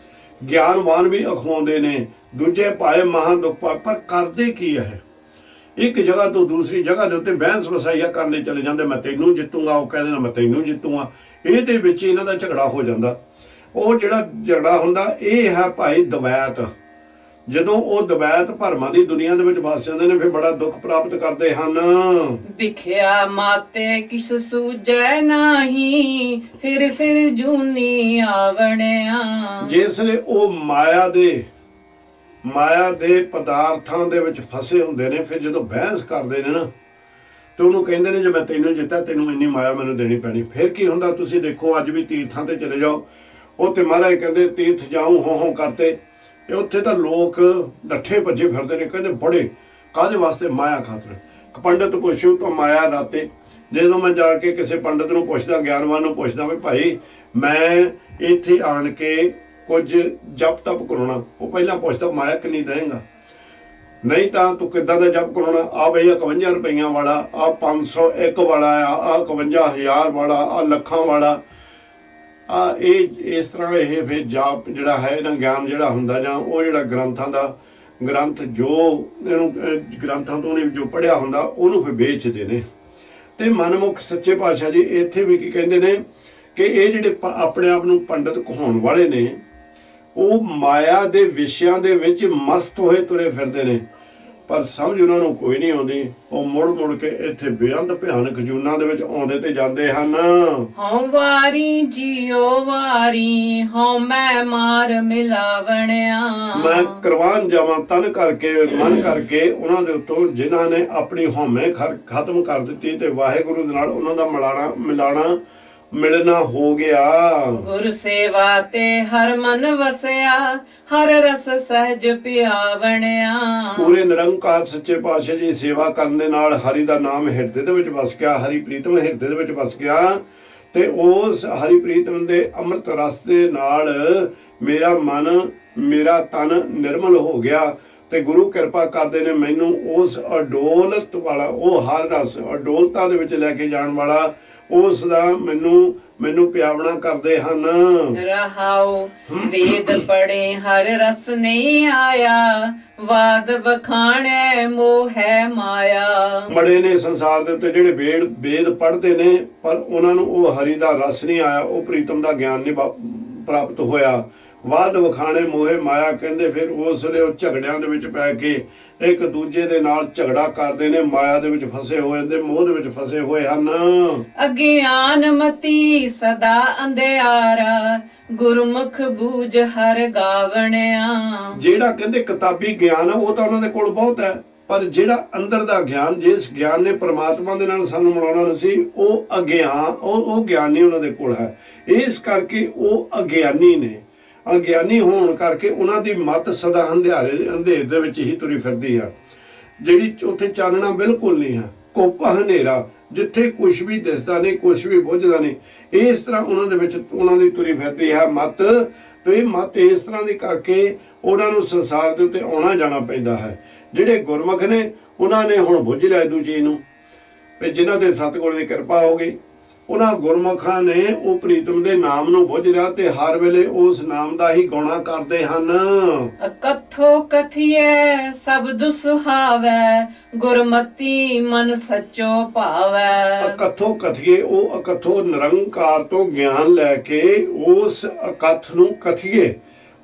ਗਿਆਨਵਾਨ ਵੀ ਅਖਵਾਉਂਦੇ ਨੇ। ਦੂਜੇ ਪਾਏ ਮਹਾਂ ਦੁੱਖ ਪਾਏ, ਪਰ ਕਰਦੇ ਕੀ ਹੈ? ਇੱਕ ਜਗ੍ਹਾ ਤੋਂ ਦੂਸਰੀ ਜਗ੍ਹਾ ਦੇ ਉੱਤੇ ਬਹਿਸ ਵਸਾਈਆ ਕਰਨੇ ਚਲੇ ਜਾਂਦੇ, ਮੈਂ ਤੈਨੂੰ ਜਿੱਤੂੰਗਾ, ਉਹ ਕਹਿੰਦੇ ਨਾ ਮੈਂ ਤੈਨੂੰ ਜਿੱਤੂੰਗਾ। ਇਹਦੇ ਵਿੱਚ ਇਹਨਾਂ ਦਾ ਝਗੜਾ ਹੋ ਜਾਂਦਾ। ਉਹ ਜਿਹੜਾ ਝਗੜਾ ਹੁੰਦਾ ਇਹ ਹੈ ਭਾਈ ਦਵੈਤ। ਜਦੋਂ ਉਹ ਦਵੈਤ ਭਰਮਾਂ ਦੀ ਦੁਨੀਆ ਦੇ ਵਿੱਚ ਵਸ ਜਾਂਦੇ ਨੇ ਫਿਰ ਬੜਾ ਦੁੱਖ ਪ੍ਰਾਪਤ ਕਰਦੇ ਹਨ। ਵਿਖਿਆ ਮਾਤੇ ਕਿਸ ਸੂਝੈ ਨਾਹੀ, ਫਿਰ ਜੂਨੀ ਆਵਣਿਆ। ਜਿਸ ਲਈ ਉਹ ਮਾਇਆ ਦੇ ਪਦਾਰਥਾਂ ਦੇ ਵਿੱਚ ਫਸੇ ਹੁੰਦੇ ਨੇ, ਫਿਰ ਜਦੋਂ ਬਹਿਸ ਕਰਦੇ ਨੇ ਨਾ ਤੇ ਉਹਨੂੰ ਕਹਿੰਦੇ ਨੇ ਜੇ ਮੈਂ ਤੈਨੂੰ ਜਿੱਤਾ ਤੈਨੂੰ ਇੰਨੀ ਮਾਇਆ ਮੈਨੂੰ ਦੇਣੀ ਪੈਣੀ। ਫਿਰ ਕੀ ਹੁੰਦਾ ਤੁਸੀਂ ਦੇਖੋ, ਅੱਜ ਵੀ ਤੀਰਥਾਂ ਤੇ ਚਲੇ ਜਾਓ, ਉੱਥੇ ਮਹਾਰਾਜ ਕਹਿੰਦੇ ਤੀਰਥ ਜਾਊ ਹੋ ਕਰਤੇ, ਤੇ ਉੱਥੇ ਤਾਂ ਲੋਕ ਡੱਠੇ ਭੱਜੇ ਫਿਰਦੇ ਨੇ, ਕਹਿੰਦੇ ਬੜੇ ਕਾਹਦੇ ਵਾਸਤੇ? ਮਾਇਆ ਖਾਤਰ। ਪੰਡਤ ਪੁੱਛੂ ਤਾਂ ਮਾਇਆ ਰਾਤੇ। ਜਦੋਂ ਮੈਂ ਜਾ ਕੇ ਕਿਸੇ ਪੰਡਤ ਨੂੰ ਪੁੱਛਦਾ, ਗਿਆਨਵਾਨ ਨੂੰ ਪੁੱਛਦਾ ਵੀ ਭਾਈ ਮੈਂ ਇੱਥੇ ਆਣ ਕੇ ਕੁਝ ਜਪ ਤਪ ਕਰਾਉਣਾ, ਉਹ ਪਹਿਲਾਂ ਪੁੱਛਦਾ ਮਾਇਆ ਕਿੰਨੀ ਦੇਂਗਾ, ਨਹੀਂ ਤਾਂ ਤੂੰ ਕਿੱਦਾਂ ਦਾ ਜਪ ਕਰਾਉਣਾ? ਆ ਬਈ 51 ਰੁਪਈਆਂ ਵਾਲਾ, ਆ 501 ਵਾਲਾ, ਆ 51,000 ਵਾਲਾ, ਆ ਲੱਖਾਂ ਵਾਲਾ। ਇਹ ਇਸ ਤਰ੍ਹਾਂ ਇਹ ਫਿਰ ਜਾਪ ਜਿਹੜਾ ਹੈ ਨਾ, ਗਿਆਨ ਜਿਹੜਾ ਹੁੰਦਾ, ਜਾਂ ਉਹ ਜਿਹੜਾ ਗ੍ਰੰਥ ਜੋ ਇਹਨੂੰ ਗ੍ਰੰਥਾਂ ਤੋਂ ਨਹੀਂ ਜੋ ਪੜ੍ਹਿਆ ਹੁੰਦਾ ਉਹਨੂੰ ਫਿਰ ਵੇਚਦੇ ਨੇ। ਤੇ ਮਨਮੁਖ ਸੱਚੇ ਪਾਤਸ਼ਾਹ ਜੀ ਇੱਥੇ ਵੀ ਕੀ ਕਹਿੰਦੇ ਨੇ ਕਿ ਇਹ ਜਿਹੜੇ ਆਪਣੇ ਆਪ ਨੂੰ ਪੰਡਤ ਕਹਾਉਣ ਵਾਲੇ ਨੇ, ਉਹ ਮਾਇਆ ਦੇ ਵਿਸ਼ਿਆਂ ਦੇ ਵਿੱਚ ਮਸਤ ਹੋਏ ਤੁਰੇ ਫਿਰਦੇ ਨੇ, ਪਰ ਸਮਝ ਉਹਨਾਂ ਨੂੰ ਕੋਈ ਨਹੀਂ ਆਉਂਦੀ। ਉਹ ਮੁੜ ਕੇ ਇੱਥੇ ਬੇਅੰਤ ਭਿਆਨਕ ਜੂਨਾਂ ਦੇ ਵਿੱਚ ਆਉਂਦੇ ਤੇ ਜਾਂਦੇ ਹਨ। ਹਉ ਵਾਰੀ ਜੀਓ ਵਾਰੀ, ਹਉ ਮੈਂ ਮਾਰ ਮਿਲਾਵਣਿਆ। ਮੈਂ ਕੁਰਬਾਨ ਜਾਵਾਂ ਤਨ ਕਰਕੇ ਮਨ ਕਰਕੇ ਉਹਨਾਂ ਦੇ ਉੱਤੋਂ ਜਿਨ੍ਹਾਂ ਨੇ ਆਪਣੀ ਹਉਮੈ ਖਤਮ ਕਰ ਦਿੱਤੀ ਤੇ ਵਾਹਿਗੁਰੂ ਦੇ ਨਾਲ ਉਹਨਾਂ ਦਾ ਮਿਲਣਾ ਹੋ ਗਿਆ। ਗੁਰ ਸੇਵਾ ਤੇ ਹਰ ਮਨ ਵਸਿਆ, ਹਰ ਰਸ ਸਹਿਜ ਪਿਆਵਣਿਆ। ਪੂਰੇ ਨਿਰੰਕਾਰ ਸੱਚੇ ਪਾਤਸ਼ਾਹ ਜੀ ਸੇਵਾ ਕਰਨ ਦੇ ਨਾਲ ਹਰੀ ਦਾ ਨਾਮ ਹਿਰਦੇ ਦੇ ਵਿੱਚ ਵਸ ਗਿਆ, ਹਰੀ ਪ੍ਰੀਤਮ ਹਿਰਦੇ ਦੇ ਵਿੱਚ ਵਸ ਗਿਆ, ਤੇ ਉਸ ਹਰੀ ਪ੍ਰੀਤਮ ਦੇ ਅੰਮ੍ਰਿਤ ਰਸ ਦੇ ਨਾਲ ਮੇਰਾ ਮਨ ਮੇਰਾ ਤਨ ਨਿਰਮਲ ਹੋ ਗਿਆ। ਤੇ ਗੁਰੂ ਕਿਰਪਾ ਕਰਦੇ ਨੇ ਮੈਨੂੰ ਉਸ ਅਡੋਲਤ ਵਾਲਾ, ਉਹ ਹਰ ਰਸ ਅਡੋਲਤਾ ਦੇ ਵਿੱਚ ਲੈ ਕੇ ਜਾਣ ਵਾਲਾ, ਉਸ ਦਾ ਮੈਨੂੰ ਪਿਆਵਣਾ ਕਰਦੇ ਹਨ। ਰਹਾਉ ਵੇਦ ਪੜੇ ਹਰ ਰਸ ਨਹੀਂ ਆਇਆ, ਵਾਦ ਵਖਾਣੇ ਮੋਹ ਹੈ ਮਾਇਆ। ਮੜੇ ਨੇ ਸੰਸਾਰ ਦੇ ਉੱਤੇ ਜਿਹੜੇ ਵੇਦ ਪੜ੍ਹਦੇ ਨੇ, ਪਰ ਉਹਨਾਂ ਨੂੰ ਉਹ ਹਰੀ ਦਾ ਰਸ ਨਹੀਂ ਆਇਆ, ਉਹ ਪ੍ਰੀਤਮ ਦਾ ਗਿਆਨ ਨਹੀਂ ਪ੍ਰਾਪਤ ਹੋਇਆ। ਵਾਦ ਵਖਾਣੇ ਮੋਹੇ ਮਾਇਆ ਕਹਿੰਦੇ ਫਿਰ ਉਸ ਵੇਲੇ ਉਹ ਝਗੜਿਆਂ ਦੇ ਵਿੱਚ ਪੈ ਕੇ ਇੱਕ ਦੂਜੇ ਦੇ ਨਾਲ ਝਗੜਾ ਕਰਦੇ ਨੇ, ਮਾਇਆ ਦੇ ਵਿੱਚ ਫਸੇ ਹੋਏ ਨੇ, ਮੋਹ ਦੇ ਵਿੱਚ ਫਸੇ ਹੋਏ ਹਨ। ਅਗਿਆਨ ਮਤੀ ਸਦਾ ਅੰਧਿਆਰਾ, ਗੁਰਮੁਖ ਬੂਝ ਹਰ ਗਾਵਣਿਆ। ਜਿਹੜਾ ਕਹਿੰਦੇ ਕਿਤਾਬੀ ਗਿਆਨ ਉਹ ਤਾਂ ਉਹਨਾਂ ਦੇ ਕੋਲ ਬਹੁਤ ਹੈ, ਪਰ ਜਿਹੜਾ ਅੰਦਰ ਦਾ ਗਿਆਨ, ਜਿਸ ਗਿਆਨ ਨੇ ਪ੍ਰਮਾਤਮਾ ਦੇ ਨਾਲ ਸਾਨੂੰ ਮਿਲਾਉਣਾ ਸੀ, ਉਹ ਅਗਿਆਨ ਉਹ ਗਿਆਨ ਨਹੀਂ ਉਹਨਾਂ ਦੇ ਕੋਲ ਹੈ। ਇਸ ਕਰਕੇ ਉਹ ਅਗਿਆਨੀ ਨੇ। ਅਗਿਆਨੀ ਹੋਣ ਕਰਕੇ ਉਹਨਾਂ ਦੀ ਮਤ ਸਦਾ ਅੰਧੇਰ ਦੇ ਵਿੱਚ ਹੀ ਤੁਰੀ ਫਿਰਦੀ ਆ, ਜਿਹੜੀ ਉੱਥੇ ਚਾਨਣਾ ਬਿਲਕੁਲ ਨਹੀਂ ਹੈ, ਘੁੱਪ ਹਨੇਰਾ, ਜਿੱਥੇ ਕੁਛ ਵੀ ਦਿਸਦਾ ਨਹੀਂ, ਕੁਛ ਵੀ ਬੁੱਝਦਾ ਨਹੀਂ। ਇਸ ਤਰ੍ਹਾਂ ਉਹਨਾਂ ਦੇ ਵਿੱਚ ਉਹਨਾਂ ਦੀ ਤੁਰੀ ਫਿਰਦੀ ਹੈ ਮਤ। ਤੇ ਇਹ ਮਤ ਇਸ ਤਰ੍ਹਾਂ ਦੀ ਕਰਕੇ ਉਹਨਾਂ ਨੂੰ ਸੰਸਾਰ ਦੇ ਉੱਤੇ ਆਉਣਾ ਜਾਣਾ ਪੈਂਦਾ ਹੈ। ਜਿਹੜੇ ਗੁਰਮੁਖ ਨੇ ਉਹਨਾਂ ਨੇ ਹੁਣ ਬੁੱਝ ਲਿਆ ਦੂ ਚੀਜ਼ ਨੂੰ, ਤੇ ਜਿਨ੍ਹਾਂ ਤੇ ਸਤਿਗੁਰ ਦੀ ਕਿਰਪਾ ਹੋ ਗਈ, ਉਹਨਾਂ ਗੁਰਮੁਖਾਂ ਨੇ ਉਹ ਪ੍ਰੀਤਮ ਦੇ ਨਾਮ ਨੂੰ ਬੁੱਝ ਲਿਆ ਤੇ ਹਰ ਵੇਲੇ ਉਸ ਨਾਮ ਦਾ ਹੀ ਗਾਉਣਾ ਕਰਦੇ ਹਨ। ਕਥੋ ਕਥੀਏ ਸ਼ਬਦ ਸੁਹਾਵੈ, ਗੁਰਮਤੀ ਮਨ ਸੱਚੋ ਭਾਵੈ। ਕਥੋ ਕਥੀਏ, ਉਹ ਅਕਥੋ ਨਿਰੰਕਾਰ ਤੋਂ ਗਿਆਨ ਲੈ ਕੇ ਉਸ ਅਕਥ ਨੂੰ ਕਥੀਏ,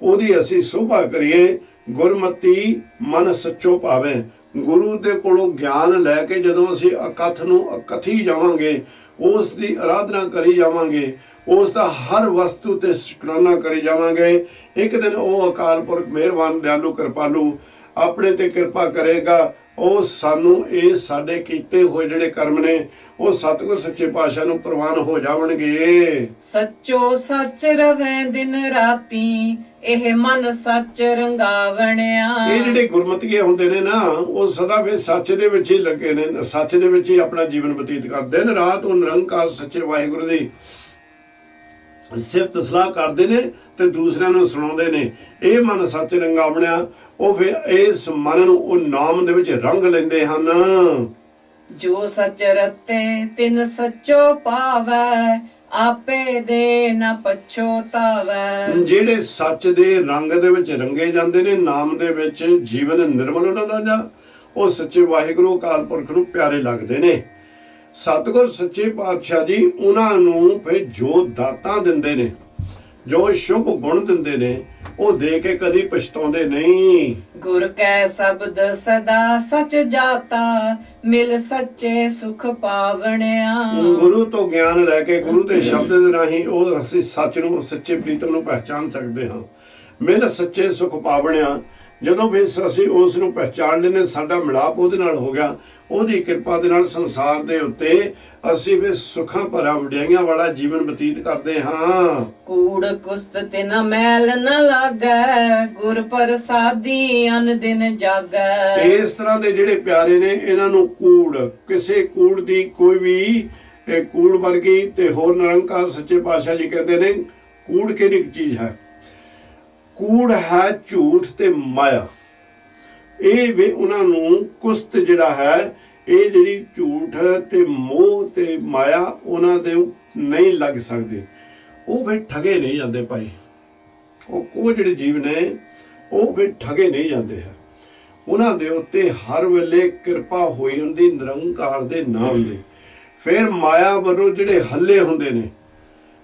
ਉਹਦੀ ਅਸੀਂ ਸੋਭਾ ਕਰੀਏ। ਗੁਰਮਤੀ ਮਨ ਸੱਚੋ ਭਾਵੈ, ਗੁਰੂ ਦੇ ਕੋਲੋਂ ਗਿਆਨ ਲੈ ਕੇ ਜਦੋਂ ਅਸੀਂ ਅਕਥ ਨੂੰ ਕਥੀ ਜਾਵਾਂਗੇ, ਉਸ ਦੀ ਆਰਾਧਨਾ ਕਰੀ ਜਾਵਾਂਗੇ, ਉਸ ਦਾ ਹਰ ਵਸਤੂ ਤੇ ਸ਼ੁਕਰਾਨਾ ਕਰੀ ਜਾਵਾਂਗੇ, ਇੱਕ ਦਿਨ ਉਹ ਅਕਾਲ ਪੁਰਖ ਮਿਹਰਬਾਨ ਦਿਆਲੂ ਕਿਰਪਾਲੂ ਆਪਣੇ ਤੇ ਕਿਰਪਾ ਕਰੇਗਾ। ਉਹ ਸਾਨੂੰ ਇਹ ਸਾਡੇ ਕੀਤੇ ਹੋਏ ਜਿਹੜੇ ਕਰਮ ਨੇ ਉਹ ਸਤਿਗੁਰ ਸੱਚੇ ਪਾਤਸ਼ਾਹ ਨੂੰ ਪ੍ਰਵਾਨ ਹੋ ਜਾਵਣਗੇ। ਸੱਚੋ ਸੱਚ ਰਵੈ ਦਿਨ ਰਾਤੀ, ਇਹ ਮਨ ਸੱਚ ਰੰਗਾਵਣਿਆ। ਇਹ ਜਿਹੜੇ ਗੁਰਮਤੀਏ ਹੁੰਦੇ ਨੇ ਨਾ, ਉਹ ਸਦਾ ਫਿਰ ਸੱਚ ਦੇ ਵਿੱਚ ਹੀ ਲੱਗੇ ਨੇ, ਸੱਚ ਦੇ ਵਿੱਚ ਹੀ ਆਪਣਾ ਜੀਵਨ ਬਤੀਤ ਕਰਦੇ ਨੇ। ਰਾਤ ਉਹ ਨਿਰੰਕਾਰ ਸੱਚੇ ਵਾਹਿਗੁਰੂ ਦੀ ਸਿਫਤ ਸਲਾਹ ਕਰਦੇ ਨੇ ਤੇ ਦੂਸਰਿਆਂ ਨੂੰ ਸੁਣਾਉਂਦੇ ਨੇ। ਇਹ ਮਨ ਸੱਚ ਰੰਗਾਵਣਿਆ, ਉਹ ਫਿਰ ਇਸ ਮਨ ਨੂੰ ਉਹ ਨਾਮ ਦੇ ਵਿੱਚ ਰੰਗ ਲੈਂਦੇ ਹਨ। ਜੋ ਸੱਚ ਰਤੇ ਤਿਨ ਸੱਚੋ ਪਾਵੈ, ਆਪੇ ਦੇ ਨਾ ਪਛੋਤਾਵੈ। ਜਿਹੜੇ ਸੱਚ ਦੇ ਰੰਗ ਦੇ ਵਿੱਚ ਰੰਗੇ ਜਾਂਦੇ ਨੇ, ਨਾਮ ਦੇ ਵਿੱਚ ਜੀਵਨ ਨਿਰਮਲ ਉਹਨਾਂ ਦਾ ਜਾਂ ਉਹ ਸੱਚੇ ਵਾਹਿਗੁਰੂ ਅਕਾਲ ਪੁਰਖ ਨੂੰ ਪਿਆਰੇ ਲੱਗਦੇ ਨੇ। ਸਤਿਗੁਰ ਸੱਚੇ ਪਾਤਸ਼ਾਹ ਜੀ ਉਹਨਾਂ ਨੂੰ ਫਿਰ ਜੋ ਦਾਤਾਂ ਦਿੰਦੇ ਨੇ, ਜੋ ਸ਼ੁਭ ਗੁਣ ਦਿੰਦੇ ਨੇ, ਉਹ ਦੇ ਕੇ ਕਦੀ ਪਛਤਾਉਂਦੇ ਨਹੀਂ। ਗੁਰ ਕੈ ਸ਼ਬਦ ਸਦਾ ਸਚ ਜਾਤਾ, ਮਿਲ ਸੱਚੇ ਸੁਖ ਪਾਵਣਿਆ। ਗੁਰੂ ਤੋਂ ਗਿਆਨ ਲੈ ਕੇ, ਗੁਰੂ ਦੇ ਸ਼ਬਦ ਦੇ ਰਾਹੀਂ ਉਹ ਅਸੀਂ ਸੱਚ ਨੂੰ, ਸੱਚੇ ਪ੍ਰੀਤਮ ਨੂੰ ਪਹਿਚਾਨ ਸਕਦੇ ਹਾਂ। ਮਿਲ ਸੱਚੇ ਸੁਖ ਪਾਵਣਿਆ, ਜਦੋਂ ਵੀ ਅਸੀਂ ਉਸ ਨੂੰ ਪਹਿਚਾਨ ਲੈਨੇ, ਸਾਡਾ ਮਿਲਾਪ ਉਹਦੇ ਨਾਲ ਹੋ ਗਿਆ, ਉਹਦੀ ਕਿਰਪਾ ਦੇ ਨਾਲ ਸੰਸਾਰ ਦੇ ਉੱਤੇ ਅਸੀਂ ਵੀ ਸੁੱਖਾਂ ਭਰਾ ਵਡਿਆਈਆਂ ਵਾਲਾ ਜੀਵਨ ਬਤੀਤ ਕਰਦੇ ਹਾਂ। ਕੂੜ ਕੁਸਤ ਤਿਨ ਮੈਲ ਨ ਲਾਗੈ, ਗੁਰ ਪ੍ਰਸਾਦੀ ਅਨ ਦਿਨ ਜਾਗੈ। ਇਸ ਤਰ੍ਹਾਂ ਦੇ ਜਿਹੜੇ ਪਿਆਰੇ ਨੇ, ਇਹਨਾਂ ਨੂੰ ਕੂੜ, ਕਿਸੇ ਕੂੜ ਦੀ ਕੋਈ ਵੀ ਕੂੜ ਵਰਗੀ ਤੇ ਹੋਰ ਨਿਰੰਕਾਰ ਸੱਚੇ ਪਾਤਸ਼ਾਹ ਜੀ ਕਹਿੰਦੇ ਨੇ, ਕੂੜ ਕਿਹੜੀ ਚੀਜ਼ ਹੈ? ਕੂੜ ਹੈ ਝੂਠ ਤੇ ਮਾਇਆ। ਇਹ ਵੀ ਉਹਨਾਂ ਨੂੰ ਕੁਸਤ ਜਿਹੜਾ ਹੈ, ਇਹ ਜਿਹੜੀ ਝੂਠ ਤੇ ਮੋਹ ਤੇ ਮਾਇਆ ਉਹਨਾਂ ਦੇ ਨਹੀਂ ਲੱਗ ਸਕਦੇ। ਉਹ ਫਿਰ ਠਗੇ ਨਹੀਂ ਜਾਂਦੇ ਭਾਈ। ਉਹ ਜਿਹੜੇ ਜੀਵ ਨੇ ਉਹ ਫਿਰ ਠਗੇ ਨਹੀਂ ਜਾਂਦੇ ਹੈ। ਉਹਨਾਂ ਦੇ ਉੱਤੇ ਹਰ ਵੇਲੇ ਕਿਰਪਾ ਹੋਈ ਹੁੰਦੀ ਨਿਰੰਕਾਰ ਦੇ ਨਾਮ ਦੀ। ਫਿਰ ਮਾਇਆ ਵੱਲੋਂ ਜਿਹੜੇ ਹੱਲੇ ਹੁੰਦੇ ਨੇ,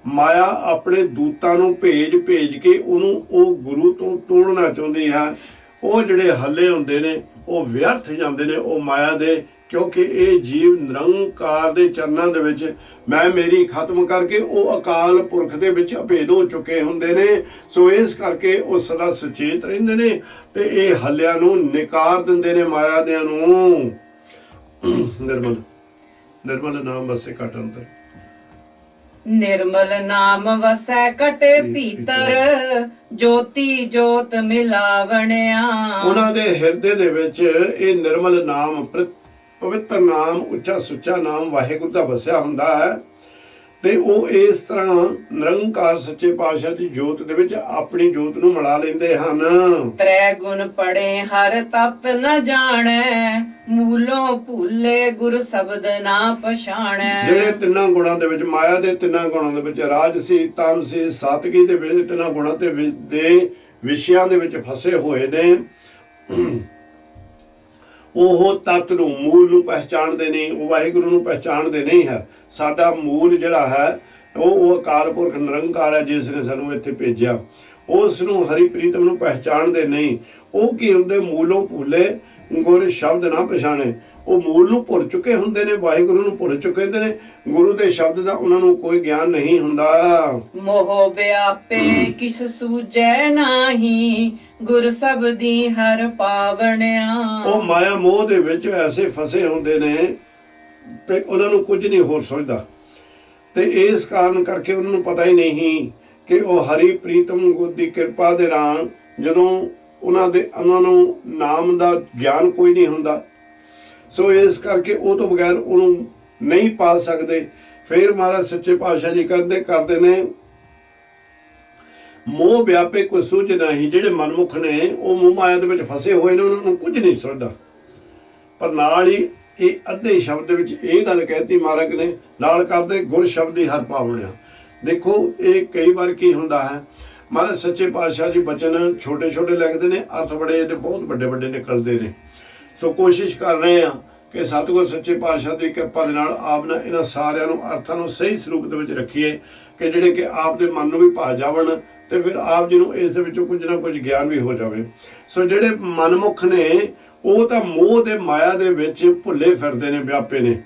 ਮਾਇਆ ਆਪਣੇ ਦੂਤਾਂ ਨੂੰ ਭੇਜ ਕੇ ਉਹਨੂੰ ਉਹ ਗੁਰੂ ਤੋਂ ਤੋੜਨਾ ਚਾਹੁੰਦੀ ਹੈ। ਉਹ ਜਿਹੜੇ ਹੱਲੇ ਹੁੰਦੇ ਨੇ ਉਹ ਵਿਅਰਥ ਜਾਂਦੇ ਨੇ ਉਹ ਮਾਇਆ ਦੇ, ਕਿਉਂਕਿ ਇਹ ਜੀਵ ਨਿਰੰਕਾਰ ਦੇ ਚਰਨਾਂ ਦੇ ਵਿੱਚ ਮੈਂ ਮੇਰੀ ਖਤਮ ਕਰਕੇ ਉਹ ਅਕਾਲ ਪੁਰਖ ਦੇ ਵਿੱਚ ਅਭੇਦ ਹੋ ਚੁੱਕੇ ਹੁੰਦੇ ਨੇ। ਸੋ ਇਸ ਕਰਕੇ ਉਹ ਸਦਾ ਸੁਚੇਤ ਰਹਿੰਦੇ ਨੇ ਤੇ ਇਹ ਹੱਲਿਆਂ ਨੂੰ ਨਿਕਾਰ ਦਿੰਦੇ ਨੇ, ਮਾਇਆ ਦਿਆਂ ਨੂੰ। ਨਿਰਮਲ ਨਾਮ ਵਸੇ ਘਟ ਅੰਦਰ, ਨਿਰਮਲ ਨਾਮ ਵਸੈ ਕਟੇ ਭੀਤਰ, ਜੋਤੀ ਜੋਤ ਮਿਲਾਵਣਿਆ। ਉਹਨਾਂ ਦੇ ਹਿਰਦੇ ਦੇ ਵਿੱਚ ਇਹ ਨਿਰਮਲ ਨਾਮ, ਪਵਿੱਤਰ ਨਾਮ, ਉੱਚਾ ਸੁੱਚਾ ਨਾਮ ਵਾਹਿਗੁਰੂ ਦਾ ਵਸਿਆ ਹੁੰਦਾ ਹੈ ਤੇ ਉਹ ਇਸ ਤਰ੍ਹਾਂ ਨਿਰੰਕਾਰ ਸੱਚੇ ਪਾਤਸ਼ਾਹ ਦੀ ਜੋਤ ਦੇ ਵਿੱਚ ਆਪਣੀ ਜੋਤ ਨੂੰ ਮਿਲਾ ਲੈਂਦੇ ਹਨ। ਤ੍ਰੈ ਗੁਣ ਪੜੇ ਹਰ ਤਤ ਨ ਜਾਣੈ, ਮੂਲੋਂ ਭੁੱਲੇ ਗੁਰ ਸ਼ਬਦ ਨਾ ਪਛਾਣੈ। ਜਿਹੜੇ ਤਿੰਨਾਂ ਗੁਣਾਂ ਦੇ ਵਿੱਚ, ਮਾਇਆ ਦੇ ਤਿੰਨਾਂ ਗੁਣਾਂ ਦੇ ਵਿੱਚ, ਰਾਜਸੀ, ਤਾਮਸੀ, ਸਾਤਵੀ ਦੇ ਵਿੱਚ ਤਿੰਨਾਂ ਗੁਣਾਂ ਦੇ ਵਿਸ਼ਿਆਂ ਦੇ ਵਿੱਚ ਫਸੇ ਹੋਏ ਨੇ, ਉਹ ਤੱਤ ਨੂੰ, ਮੂਲ ਨੂੰ ਪਹਿਚਾਣਦੇ ਨਹੀਂ, ਉਹ ਵਾਹਿਗੁਰੂ ਨੂੰ ਪਹਿਚਾਣਦੇ ਨਹੀਂ ਹੈ। ਸਾਡਾ ਮੂਲ ਜਿਹੜਾ ਹੈ ਉਹ ਅਕਾਲ ਪੁਰਖ ਨਿਰੰਕਾਰ ਹੈ, ਜਿਸ ਨੇ ਸਾਨੂੰ ਇੱਥੇ ਭੇਜਿਆ। ਉਸ ਨੂੰ ਹਰੀ ਪ੍ਰੀਤਮ ਨੂੰ ਪਹਿਚਾਣਦੇ ਨਹੀਂ। ਉਹ ਕੀ ਹੁੰਦੇ? ਮੂਲੋਂ ਭੁੱਲੇ ਗੁਰ ਸ਼ਬਦ ਨਾ ਪਛਾਣੇ। ਉਹ ਮੂਲ ਨੂੰ ਭੁੱਲ ਚੁੱਕੇ ਹੁੰਦੇ ਨੇ, ਵਾਹਿਗੁਰੂ ਨੂੰ ਭੁੱਲ ਚੁੱਕੇ ਹੁੰਦੇ ਨੇ, ਗੁਰੂ ਦੇ ਸ਼ਬਦ ਦਾ ਉਹਨਾਂ ਨੂੰ ਕੋਈ ਗਿਆਨ ਨਹੀਂ ਹੁੰਦਾ। ਮੋਹ ਵਿਆਪੇ ਕਿਛ ਸੂਝੈ ਨਾਹੀ, ਗੁਰ ਸ਼ਬਦੀ ਹਰ ਪਾਵਣਿਆ। ਉਹ ਮਾਇਆ ਮੋਹ ਦੇ ਵਿੱਚ ਐਸੇ ਫਸੇ ਹੁੰਦੇ ਨੇ ਤੇ ਉਹਨਾਂ ਨੂੰ ਕੁਝ ਨਹੀਂ ਹੋਰ ਸੋਚਦਾ ਤੇ ਇਸ ਕਾਰਨ ਕਰਕੇ ਉਹਨਾਂ ਨੂੰ ਪਤਾ ਹੀ ਨਹੀਂ ਕਿ ਉਹ ਹਰੀ ਪ੍ਰੀਤਮ ਗੁਰ ਦੀ ਕਿਰਪਾ ਦੇ ਨਾਲ, ਜਦੋਂ ਉਹਨਾਂ ਨੂੰ ਨਾਮ ਦਾ ਗਿਆਨ ਕੋਈ ਨਹੀਂ ਹੁੰਦਾ, ਸੋ ਇਸ ਕਰਕੇ ਉਹ ਤੋਂ ਬਗੈਰ ਉਹਨੂੰ ਨਹੀਂ ਪਾ ਸਕਦੇ। ਫਿਰ ਮਹਾਰਾਜ ਸੱਚੇ ਪਾਤਸ਼ਾਹ ਜੀ ਕਰਦੇ ਨੇ, ਮੋਹ ਵਿਆਪੇ ਕੋਈ ਸੂਝ ਨਹੀਂ। ਜਿਹੜੇ ਮਨਮੁਖ ਨੇ ਉਹ ਮੋਹ ਮਾਇਆ ਦੇ ਵਿੱਚ ਫਸੇ ਹੋਏ ਨੇ, ਉਹਨਾਂ ਨੂੰ ਕੁਝ ਨਹੀਂ ਸੁਝਦਾ। ਪਰ ਨਾਲ ਹੀ ਇਹ ਅੱਧੇ ਸ਼ਬਦ ਦੇ ਵਿੱਚ ਇਹ ਗੱਲ ਕਹਿਤੀ ਮਹਾਰਾਜ ਨੇ, ਨਾਲ ਕਰਦੇ ਗੁਰ ਸ਼ਬਦ ਹੀ ਹਰ ਪਾਵਣਿਆ। ਦੇਖੋ ਇਹ ਕਈ ਵਾਰ ਕੀ ਹੁੰਦਾ ਹੈ, ਮਹਾਰਾਜ ਸੱਚੇ ਪਾਤਸ਼ਾਹ ਜੀ ਬਚਨ ਛੋਟੇ ਛੋਟੇ ਲਿਖਦੇ ਨੇ, ਅਰਥ ਬੜੇ ਤੇ ਬਹੁਤ ਵੱਡੇ ਵੱਡੇ ਨਿਕਲਦੇ ਨੇ। ਸੋ ਕੋਸ਼ਿਸ਼ ਕਰ ਰਹੇ ਹਾਂ ਕਿ ਸਤਿਗੁਰ ਸੱਚੇ ਪਾਤਸ਼ਾਹ ਦੀ ਕਿਰਪਾ ਦੇ ਨਾਲ ਆਪ ਨਾ ਇਹਨਾਂ ਸਾਰਿਆਂ ਨੂੰ ਅਰਥਾਂ ਨੂੰ ਸਹੀ ਸਰੂਪ ਦੇ ਵਿੱਚ ਰੱਖੀਏ, ਕਿ ਜਿਹੜੇ ਕਿ ਆਪ ਦੇ ਮਨ ਨੂੰ ਵੀ ਭਾ ਜਾਵਣ ਤੇ ਫਿਰ ਆਪ ਜੀ ਨੂੰ ਇਸ ਦੇ ਵਿੱਚੋਂ ਕੁਝ ਨਾ ਕੁਝ ਗਿਆਨ ਵੀ ਹੋ ਜਾਵੇ। ਸੋ ਜਿਹੜੇ ਮਨਮੁਖ ਨੇ ਉਹ ਤਾਂ ਮੋਹ ਦੇ ਮਾਇਆ ਦੇ ਵਿੱਚ ਭੁੱਲੇ ਫਿਰਦੇ ਨੇ, ਵਿਆਪੇ ਨੇ।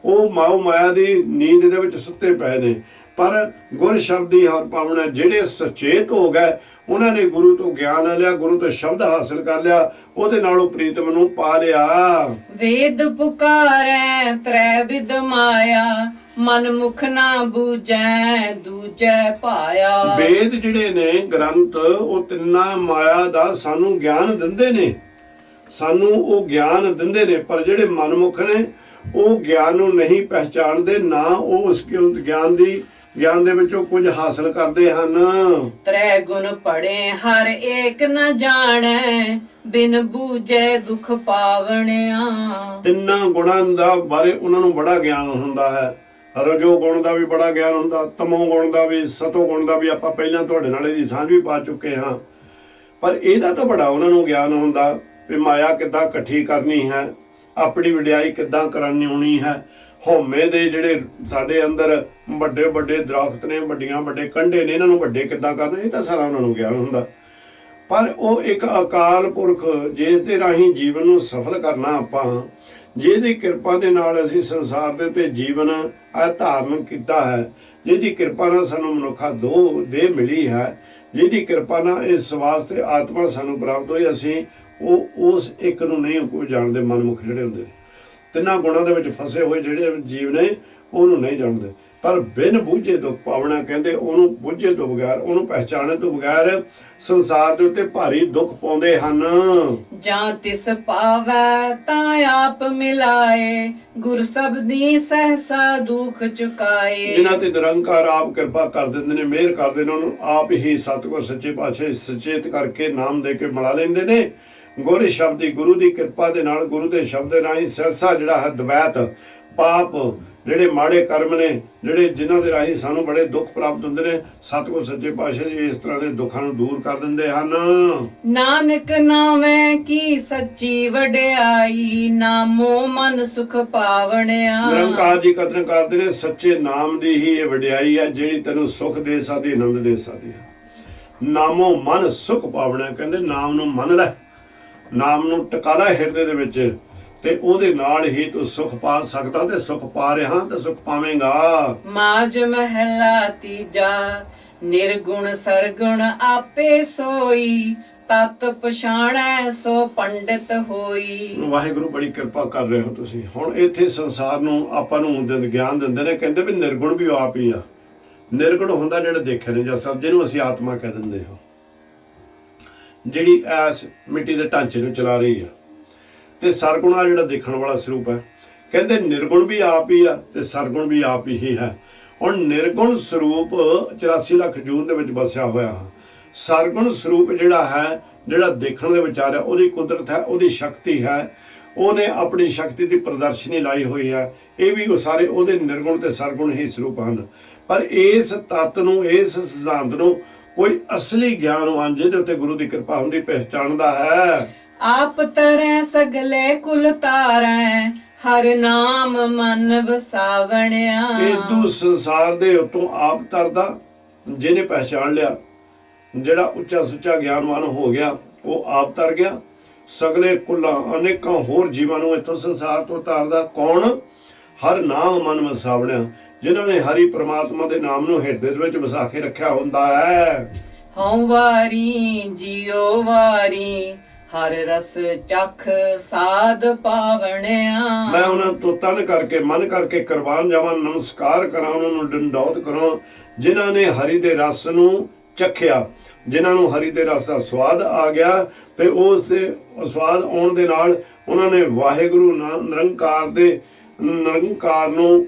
ਉਹ ਮਾਇਆ ਦੀ ਨੀਂਦ ਦੇ ਵਿੱਚ ਸੁੱਤੇ ਪਏ ਨੇ। ਪਰ ਗੁਰ ਸ਼ਬਦ ਹੀ ਹਰ ਪਾਵਣਾ। ਜਿਹੜੇ ਸੁਚੇਤ ਹੋ ਗਏ ਉਹਨਾਂ ਨੇ ਗੁਰੂ ਤੋਂ ਗਿਆਨ ਲਿਆ, ਗੁਰੂ ਤੋਂ ਸ਼ਬਦ ਹਾਸਲ ਕਰ ਲਿਆ, ਉਹਦੇ ਨਾਲੋਂ ਪ੍ਰੀਤਮ ਨੂੰ ਪਾ ਲਿਆ। ਵੇਦ ਪੁਕਾਰੈ ਤ੍ਰੈ ਵਿਦ ਮਾਇਆ, ਮਨ ਮੁਖ ਨਾ ਬੂਝੈ ਦੂਜੈ ਪਾਇਆ। ਵੇਦ ਜਿਹੜੇ ਨੇ ਗ੍ਰੰਥ, ਉਹ ਤਿੰਨਾਂ ਮਾਇਆ ਦਾ ਸਾਨੂੰ ਗਿਆਨ ਦਿੰਦੇ ਨੇ, ਸਾਨੂੰ ਉਹ ਗਿਆਨ ਦਿੰਦੇ ਨੇ, ਪਰ ਜਿਹੜੇ ਮਨਮੁਖ ਨੇ ਉਹ ਗਿਆਨ ਨੂੰ ਨਹੀਂ ਪਹਿਚਾਣਦੇ, ਨਾ ਉਹ ਉਸ ਗਿਆਨ ਦੇ ਵਿੱਚੋਂ ਕੁਝ ਹਾਸਲ ਕਰਦੇ ਹਨ। ਤ੍ਰੈ ਗੁਣ ਪੜੇ ਹਰ ਏਕ ਨ ਜਾਣੈ, ਬਿਨ ਬੂਝੈ ਦੁਖ ਪਾਵਣਿਆ। ਤਿੰਨਾਂ ਗੁਣਾਂ ਦਾ ਬਾਰੇ ਉਹਨਾਂ ਨੂੰ ਬੜਾ ਗਿਆਨ ਹੁੰਦਾ ਹੈ। ਰਜੋ ਗੁਣ ਦਾ ਵੀ ਬੜਾ ਗਿਆਨ ਹੁੰਦਾ, ਤਮੋ ਗੁਣ ਦਾ ਵੀ, ਸਤੋ ਗੁਣ ਦਾ ਵੀ। ਆਪਾਂ ਪਹਿਲਾਂ ਤੁਹਾਡੇ ਨਾਲ ਇਹਦੀ ਸਾਂਝ ਵੀ ਪਾ ਚੁੱਕੇ ਹਾਂ, ਪਰ ਇਹਦਾ ਤਾਂ ਬੜਾ ਉਹਨਾਂ ਨੂੰ ਗਿਆਨ ਹੁੰਦਾ ਵੀ ਮਾਇਆ ਕਿੱਦਾਂ ਇਕੱਠੀ ਕਰਨੀ ਹੈ, ਆਪਣੀ ਵਡਿਆਈ ਕਿੱਦਾਂ ਕਰਨੀ ਹੋਣੀ ਹੈ। ਹਉਮੈ ਦੇ ਜਿਹੜੇ ਸਾਡੇ ਅੰਦਰ ਵੱਡੇ ਵੱਡੇ ਦਰਖਤ ਨੇ, ਵੱਡੇ ਕੰਢੇ ਨੇ, ਇਹਨਾਂ ਨੂੰ ਵੱਡੇ ਕਿੱਦਾਂ ਕਰਨਾ, ਇਹ ਤਾਂ ਸਾਰਾ ਉਹਨਾਂ ਨੂੰ ਗਿਆਨ ਹੁੰਦਾ। ਪਰ ਉਹ ਇੱਕ ਅਕਾਲ ਪੁਰਖ ਜਿਸ ਦੇ ਰਾਹੀਂ ਜੀਵਨ ਨੂੰ ਸਫਲ ਕਰਨਾ ਆਪਾਂ, ਜਿਹਦੀ ਕਿਰਪਾ ਦੇ ਨਾਲ ਅਸੀਂ ਸੰਸਾਰ ਦੇ ਉੱਤੇ ਜੀਵਨ ਧਾਰਨ ਕੀਤਾ ਹੈ, ਜਿਹਦੀ ਕਿਰਪਾ ਨਾਲ ਸਾਨੂੰ ਮਨੁੱਖਾ ਦੇਹ ਮਿਲੀ ਹੈ, ਜਿਹਦੀ ਕਿਰਪਾ ਨਾਲ ਇਸ ਵਾਸਤੇ ਆਤਮਾ ਸਾਨੂੰ ਪ੍ਰਾਪਤ ਹੋਈ, ਅਸੀਂ ਉਸ ਇੱਕ ਨੂੰ ਨਹੀਂ ਕੋਈ ਜਾਣਦੇ। ਮਨਮੁਖ ਜਿਹੜੇ ਹੁੰਦੇ ਨੇ, ਤਿੰਨਾਂ ਗੁਣਾਂ ਦੇ ਵਿੱਚ ਫਸੇ ਹੋਏ ਜਿਹੜੇ ਜੀਵ ਨੇ, ਉਹਨੂੰ ਨਹੀਂ ਜਾਣਦੇ। ਪਰ ਬਿਨ ਬੂਝੇ ਦੁੱਖ ਪਾਵਣਾ ਕਹਿੰਦੇ, ਉਹਨੂੰ ਬੂਝੇ ਤੋਂ ਬਗੈਰ, ਉਹਨੂੰ ਪਹਿਚਾਣੇ ਤੋਂ ਬਗੈਰ ਸੰਸਾਰ ਦੇ ਉੱਤੇ ਭਾਰੀ ਦੁੱਖ ਪਾਉਂਦੇ ਹਨ। ਜਾਂ ਤਿਸ ਪਾਵੈ ਤਾਂ ਆਪ ਮਿਲਾਏ, ਗੁਰ ਸਬਦੀ ਸਹਸਾ ਦੁਖ ਚੁਕਾਏ। ਜਿਨ੍ਹਾਂ ਤੇ ਨਿਰੰਕਾਰ ਆਪ ਕਿਰਪਾ ਕਰ ਦਿੰਦੇ ਨੇ, ਮਿਹਰ ਕਰਦੇ ਨੇ, ਉਹਨੂੰ ਆਪ ਹੀ ਸਤਿਗੁਰ ਸੱਚੇ ਪਾਤਸ਼ਾਹ ਸੁਚੇਤ ਕਰਕੇ ਨਾਮ ਦੇ ਕੇ ਮਿਲਾ ਲੈਂਦੇ ਨੇ। ਗੁਰ ਸ਼ਬਦੀ, ਗੁਰੂ ਦੀ ਕਿਰਪਾ ਦੇ ਨਾਲ, ਗੁਰੂ ਦੇ ਸ਼ਬਦ ਰਾਹੀਂ ਸਹਸਾ ਜਿਹੜਾ ਹੈ ਦਵੈਤ ਪਾਪ, ਜਿਹੜੇ ਮਾੜੇ ਕਰਮ ਨੇ, ਜਿਹੜੇ ਜਿਨ੍ਹਾਂ ਦੇ ਰਾਹੀਂ ਸਾਨੂੰ ਬੜੇ ਦੁੱਖ ਪ੍ਰਾਪਤ ਹੁੰਦੇ ਨੇ, ਸਤਿਗੁਰ ਸੱਚੇ ਪਾਤਸ਼ਾਹ ਜੀ ਇਸ ਤਰ੍ਹਾਂ ਦੇ ਦੁੱਖਾਂ ਨੂੰ ਦੂਰ ਕਰ ਦਿੰਦੇ ਹਨ। ਨਾਨਕ ਨਾਵੇਂ ਕੀ ਸੱਚੀ ਵਡਿਆਈ, ਨਾਮੋ ਮਨ ਸੁਖ ਪਾਵਣਿਆ। ਨਿਰੰਕਾਰ ਜੀ ਕਥਨ ਕਰਦੇ ਨੇ, ਸੱਚੇ ਨਾਮ ਦੀ ਹੀ ਇਹ ਵਡਿਆਈ ਹੈ ਜਿਹੜੀ ਤੈਨੂੰ ਸੁਖ ਦੇ ਸਕਦੀ, ਆਨੰਦ ਦੇ ਸਕਦੀ ਹੈ। ਨਾਮੋ ਮਨ ਸੁਖ ਪਾਵਣਾ ਕਹਿੰਦੇ, ਨਾਮ ਨੂੰ ਮੰਨ ਲੈ, ਨਾਮ ਨੂੰ ਟਿਕਾ ਲੈ ਹਿਰਦੇ ਦੇ ਵਿੱਚ, ਤੇ ਉਹਦੇ ਨਾਲ ਹੀ ਤੂੰ ਸੁਖ ਪਾ ਸਕਦਾ, ਤੇ ਸੁਖ ਪਾ ਰਿਹਾ ਤੇ ਸੁਖ ਪਾਵੇਂਗਾ। ਮਾਝ ਮਹਿਲਾ ਤੀਜਾ, ਨਿਰਗੁਣ ਸਰਗੁਣ ਆਪੇ ਸੋਈ, ਤਤ ਪਛਾਣੈ ਸੋ ਪੰਡਿਤ ਹੋਈ। ਵਾਹਿਗੁਰੂ ਬੜੀ ਕਿਰਪਾ ਕਰ ਰਹੇ ਹੋ ਤੁਸੀਂ। ਹੁਣ ਇੱਥੇ ਸੰਸਾਰ ਨੂੰ ਆਪਾਂ ਨੂੰ ਗਿਆਨ ਦਿੰਦੇ ਨੇ, ਕਹਿੰਦੇ ਵੀ ਨਿਰਗੁਣ ਵੀ ਆਪ ਹੀ ਆ। ਨਿਰਗੁਣ ਹੁੰਦਾ ਜਿਹੜਾ ਦੇਖਿਆ ਨਹੀਂ ਜਾ ਸਕਦਾ, ਜਿਹਨੂੰ ਅਸੀਂ ਆਤਮਾ ਕਹਿ ਦਿੰਦੇ ਹਾਂ, ਜਿਹੜੀ ਐਸ ਮਿੱਟੀ ਦੇ ਢਾਂਚੇ ਨੂੰ ਚਲਾ ਰਹੀ ਆ। ਤੇ ਸਰਗੁਣ ਆ ਜਿਹੜਾ ਦੇਖਣ ਵਾਲਾ ਸਰੂਪ ਹੈ। ਕਹਿੰਦੇ ਨਿਰਗੁਣ ਵੀ ਆਪ ਹੀ ਆ ਤੇ ਸਰਗੁਣ ਵੀ ਆਪ ਹੀ ਹੈ। ਹੁਣ ਨਿਰਗੁਣ ਸਰੂਪ 84 ਲੱਖ ਜੂਨ ਦੇ ਵਿੱਚ ਵਸਿਆ ਹੋਇਆ। ਸਰਗੁਣ ਸਰੂਪ ਜਿਹੜਾ ਹੈ, ਜਿਹੜਾ ਦੇਖਣ ਦੇ ਵਿੱਚ ਆ ਰਿਹਾ, ਉਹਦੀ ਕੁਦਰਤ ਹੈ, ਉਹਦੀ ਸ਼ਕਤੀ ਹੈ, ਉਹਨੇ ਆਪਣੀ ਸ਼ਕਤੀ ਦੀ ਪ੍ਰਦਰਸ਼ਨੀ ਲਾਈ ਹੋਈ ਹੈ। ਇਹ ਵੀ ਉਹ ਸਾਰੇ ਉਹਦੇ ਨਿਰਗੁਣ ਤੇ ਸਰਗੁਣ ਹੀ ਸਰੂਪ ਹਨ। ਪਰ ਇਸ ਤੱਤ ਨੂੰ, ਇਸ ਸਿਧਾਂਤ ਨੂੰ ਕੋਈ ਅਸਲੀ ਗਿਆਨਵਾਨ ਜਿਹਦੇ ਉੱਤੇ ਗੁਰੂ ਦੀ ਕਿਰਪਾ ਹੁੰਦੀ ਪਹਿਚਾਣਦਾ ਹੈ। ਆਪ ਤਰੈ ਸਗਲੇ ਕੁਲ ਤਾਰੈ, ਹਰ ਨਾਮ ਮਨ ਵਸਾਵਣਿਆ। ਇਦੂ ਸੰਸਾਰ ਦੇ ਉਤੋਂ ਆਪ ਤਰਦਾ ਜਿਹਨੇ ਪਹਿਚਾਣ ਲਿਆ, ਜਿਹੜਾ ਉੱਚਾ ਸੁੱਚਾ ਗਿਆਨਵਾਨ ਹੋ ਗਿਆ, ਉਹ ਆਪ ਤਰ ਗਿਆ। ਸਗਲੇ ਕੁੱਲਾਂ ਅਨੇਕਾਂ ਹੋਰ ਜੀਵਾਂ ਨੂੰ ਇੱਥੋਂ ਸੰਸਾਰ ਤੋਂ ਤਾਰਦਾ ਕੌਣ? ਹਰ ਨਾਮ ਮਨ ਵਸਾਵਣਿਆ, ਜਿਨ੍ਹਾਂ ਨੇ ਹਰੀ ਪ੍ਰਮਾਤਮਾ ਦੇ ਨਾਮ ਨੂੰ ਹਿਰਦੇ ਦੇ ਵਿੱਚ ਵਸਾ ਕੇ ਰੱਖਿਆ ਹੁੰਦਾ ਹੈ। ਹਉ ਵਾਰੀ ਜਿਉ ਵਾਰੀ, ਹਰ ਰਸ ਚਖ ਸਾਧ ਪਾਵਣਿਆ। ਮੈਂ ਉਹਨਾਂ ਤੋਂ ਤਨ ਕਰਕੇ, ਮਨ ਕਰਕੇ ਕੁਰਬਾਨ ਜਾਵਾਂ, ਨਮਸਕਾਰ ਕਰਾਂ, ਉਹਨਾਂ ਨੂੰ ਡੰਡੌਤ ਕਰਾਂ, ਜਿਨ੍ਹਾਂ ਨੇ ਹਰੀ ਦੇ ਰਸ ਨੂੰ ਚਖਿਆ, ਜਿਨ੍ਹਾਂ ਨੂੰ ਹਰੀ ਦੇ ਰਸ ਦਾ ਸਵਾਦ ਆ ਗਿਆ, ਤੇ ਉਸ ਦੇ ਸਵਾਦ ਆਉਣ ਦੇ ਨਾਲ ਉਹਨਾਂ ਨੇ ਵਾਹਿਗੁਰੂ ਨਿਰੰਕਾਰ ਨੂੰ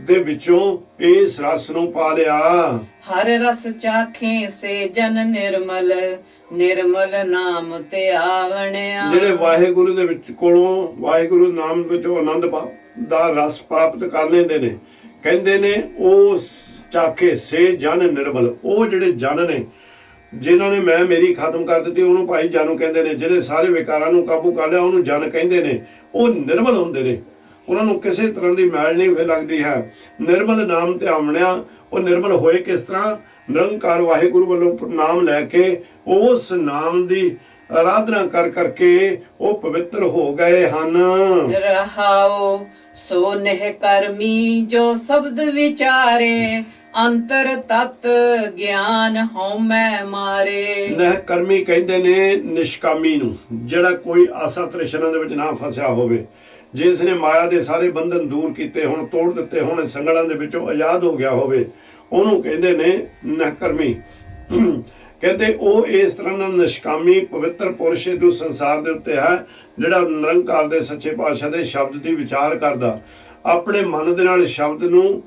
ਦੇ ਵਿੱਚੋਂ ਇਸ ਰਸ ਨੂੰ ਪਾ ਲਿਆ। ਹਰ ਰਸ ਚਾਖੇ ਸੇ ਜਨ ਨਿਰਮਲ, ਨਿਰਮਲ ਨਾਮ ਤੇ ਆਵਣਿਆ। ਜਿਹੜੇ ਵਾਹਿਗੁਰੂ ਦੇ ਵਿੱਚ ਕੋਲੋਂ, ਵਾਹਿਗੁਰੂ ਨਾਮ ਵਿੱਚੋਂ ਆਨੰਦ ਦਾ ਰਸ ਪ੍ਰਾਪਤ ਕਰ ਲੈਂਦੇ ਨੇ, ਕਹਿੰਦੇ ਨੇ ਉਹ ਚਾਖੇ ਸੇ ਜਨ ਨਿਰਮਲ। ਉਹ ਜਿਹੜੇ ਜਨ ਨੇ, ਜਿਨ੍ਹਾਂ ਨੇ ਮੇਰੀ ਖਤਮ ਕਰ ਦਿੱਤੀ, ਉਹਨੂੰ ਭਾਈ ਜਨ ਕਹਿੰਦੇ ਨੇ। ਜਿਹੜੇ ਸਾਰੇ ਵਿਕਾਰਾਂ ਨੂੰ ਕਾਬੂ ਕਰ ਲਿਆ, ਉਹਨੂੰ ਜਨ ਕਹਿੰਦੇ ਨੇ। ਉਹ ਨਿਰਮਲ ਹੁੰਦੇ ਨੇ, ਉਹਨਾਂ ਨੂੰ ਕਿਸੇ ਤਰ੍ਹਾਂ ਦੀ ਮੈਲ ਨਹੀਂ ਲੱਗਦੀ ਹੈ। ਨਿਰਮਲ ਨਾਮ ਤੇ ਆਵਣਿਆ, ਉਹ ਨਿਰਮਲ ਹੋਏ ਕਿਸ ਤਰ੍ਹਾਂ? ਨਿਰੰਕਾਰ ਵਾਹਿਗੁਰੂ ਵੱਲੋਂ ਨਾਮ ਲੈ ਕੇ, ਉਸ ਨਾਮ ਦੀ ਆਰਾਧਨਾ ਕਰ ਕਰਕੇ ਉਹ ਪਵਿੱਤਰ ਹੋ ਗਏ ਹਨ। ਰਹਾਉ ਸੋ ਨਹਿ ਕਰਮੀ ਜੋ ਸ਼ਬਦ ਵਿਚਾਰੇ, ਅੰਤਰ ਤਤ ਗਿਆਨ ਹਉਮੈ ਮਾਰੇ। ਨਹਿ ਕਰਮੀ ਕਹਿੰਦੇ ਨੇ ਨਿਸ਼ਕਾਮੀ ਨੂੰ, ਜਿਹੜਾ ਕੋਈ ਆਸਾ ਤ੍ਰਿਸ਼ਨਾ ਦੇ ਵਿੱਚ ਨਾ ਫਸਿਆ ਹੋਵੇ, ਜਿਸ ਨੇ ਮਾਇਆ ਦੇ ਸਾਰੇ ਬੰਧਨ ਦੂਰ ਕੀਤੇ, ਹੁਣ ਤੋੜ ਦਿੱਤੇ, ਹੁਣ ਸੰਗਲਾਂ ਦੇ ਵਿੱਚੋਂ ਆਜ਼ਾਦ ਹੋ ਗਿਆ ਹੋਵੇ, ਉਹਨੂੰ ਕਹਿੰਦੇ ਨੇ ਨਹਿ ਕਰਮੀ। ਕਹਿੰਦੇ ਉਹ ਇਸ ਤਰ੍ਹਾਂ ਦਾ ਨਿਸ਼ਕਾਮੀ ਪਵਿੱਤਰ ਪੁਰਸ਼ ਜੋ ਸੰਸਾਰ ਦੇ ਉੱਤੇ ਹੈ, ਜਿਹੜਾ ਨਿਰੰਕਾਰ ਦੇ ਸੱਚੇ ਪਾਤਸ਼ਾਹ ਦੇ ਸ਼ਬਦ ਦੀ ਵਿਚਾਰ ਕਰਦਾ, ਆਪਣੇ ਮਨ ਦੇ ਨਾਲ ਸ਼ਬਦ ਨੂੰ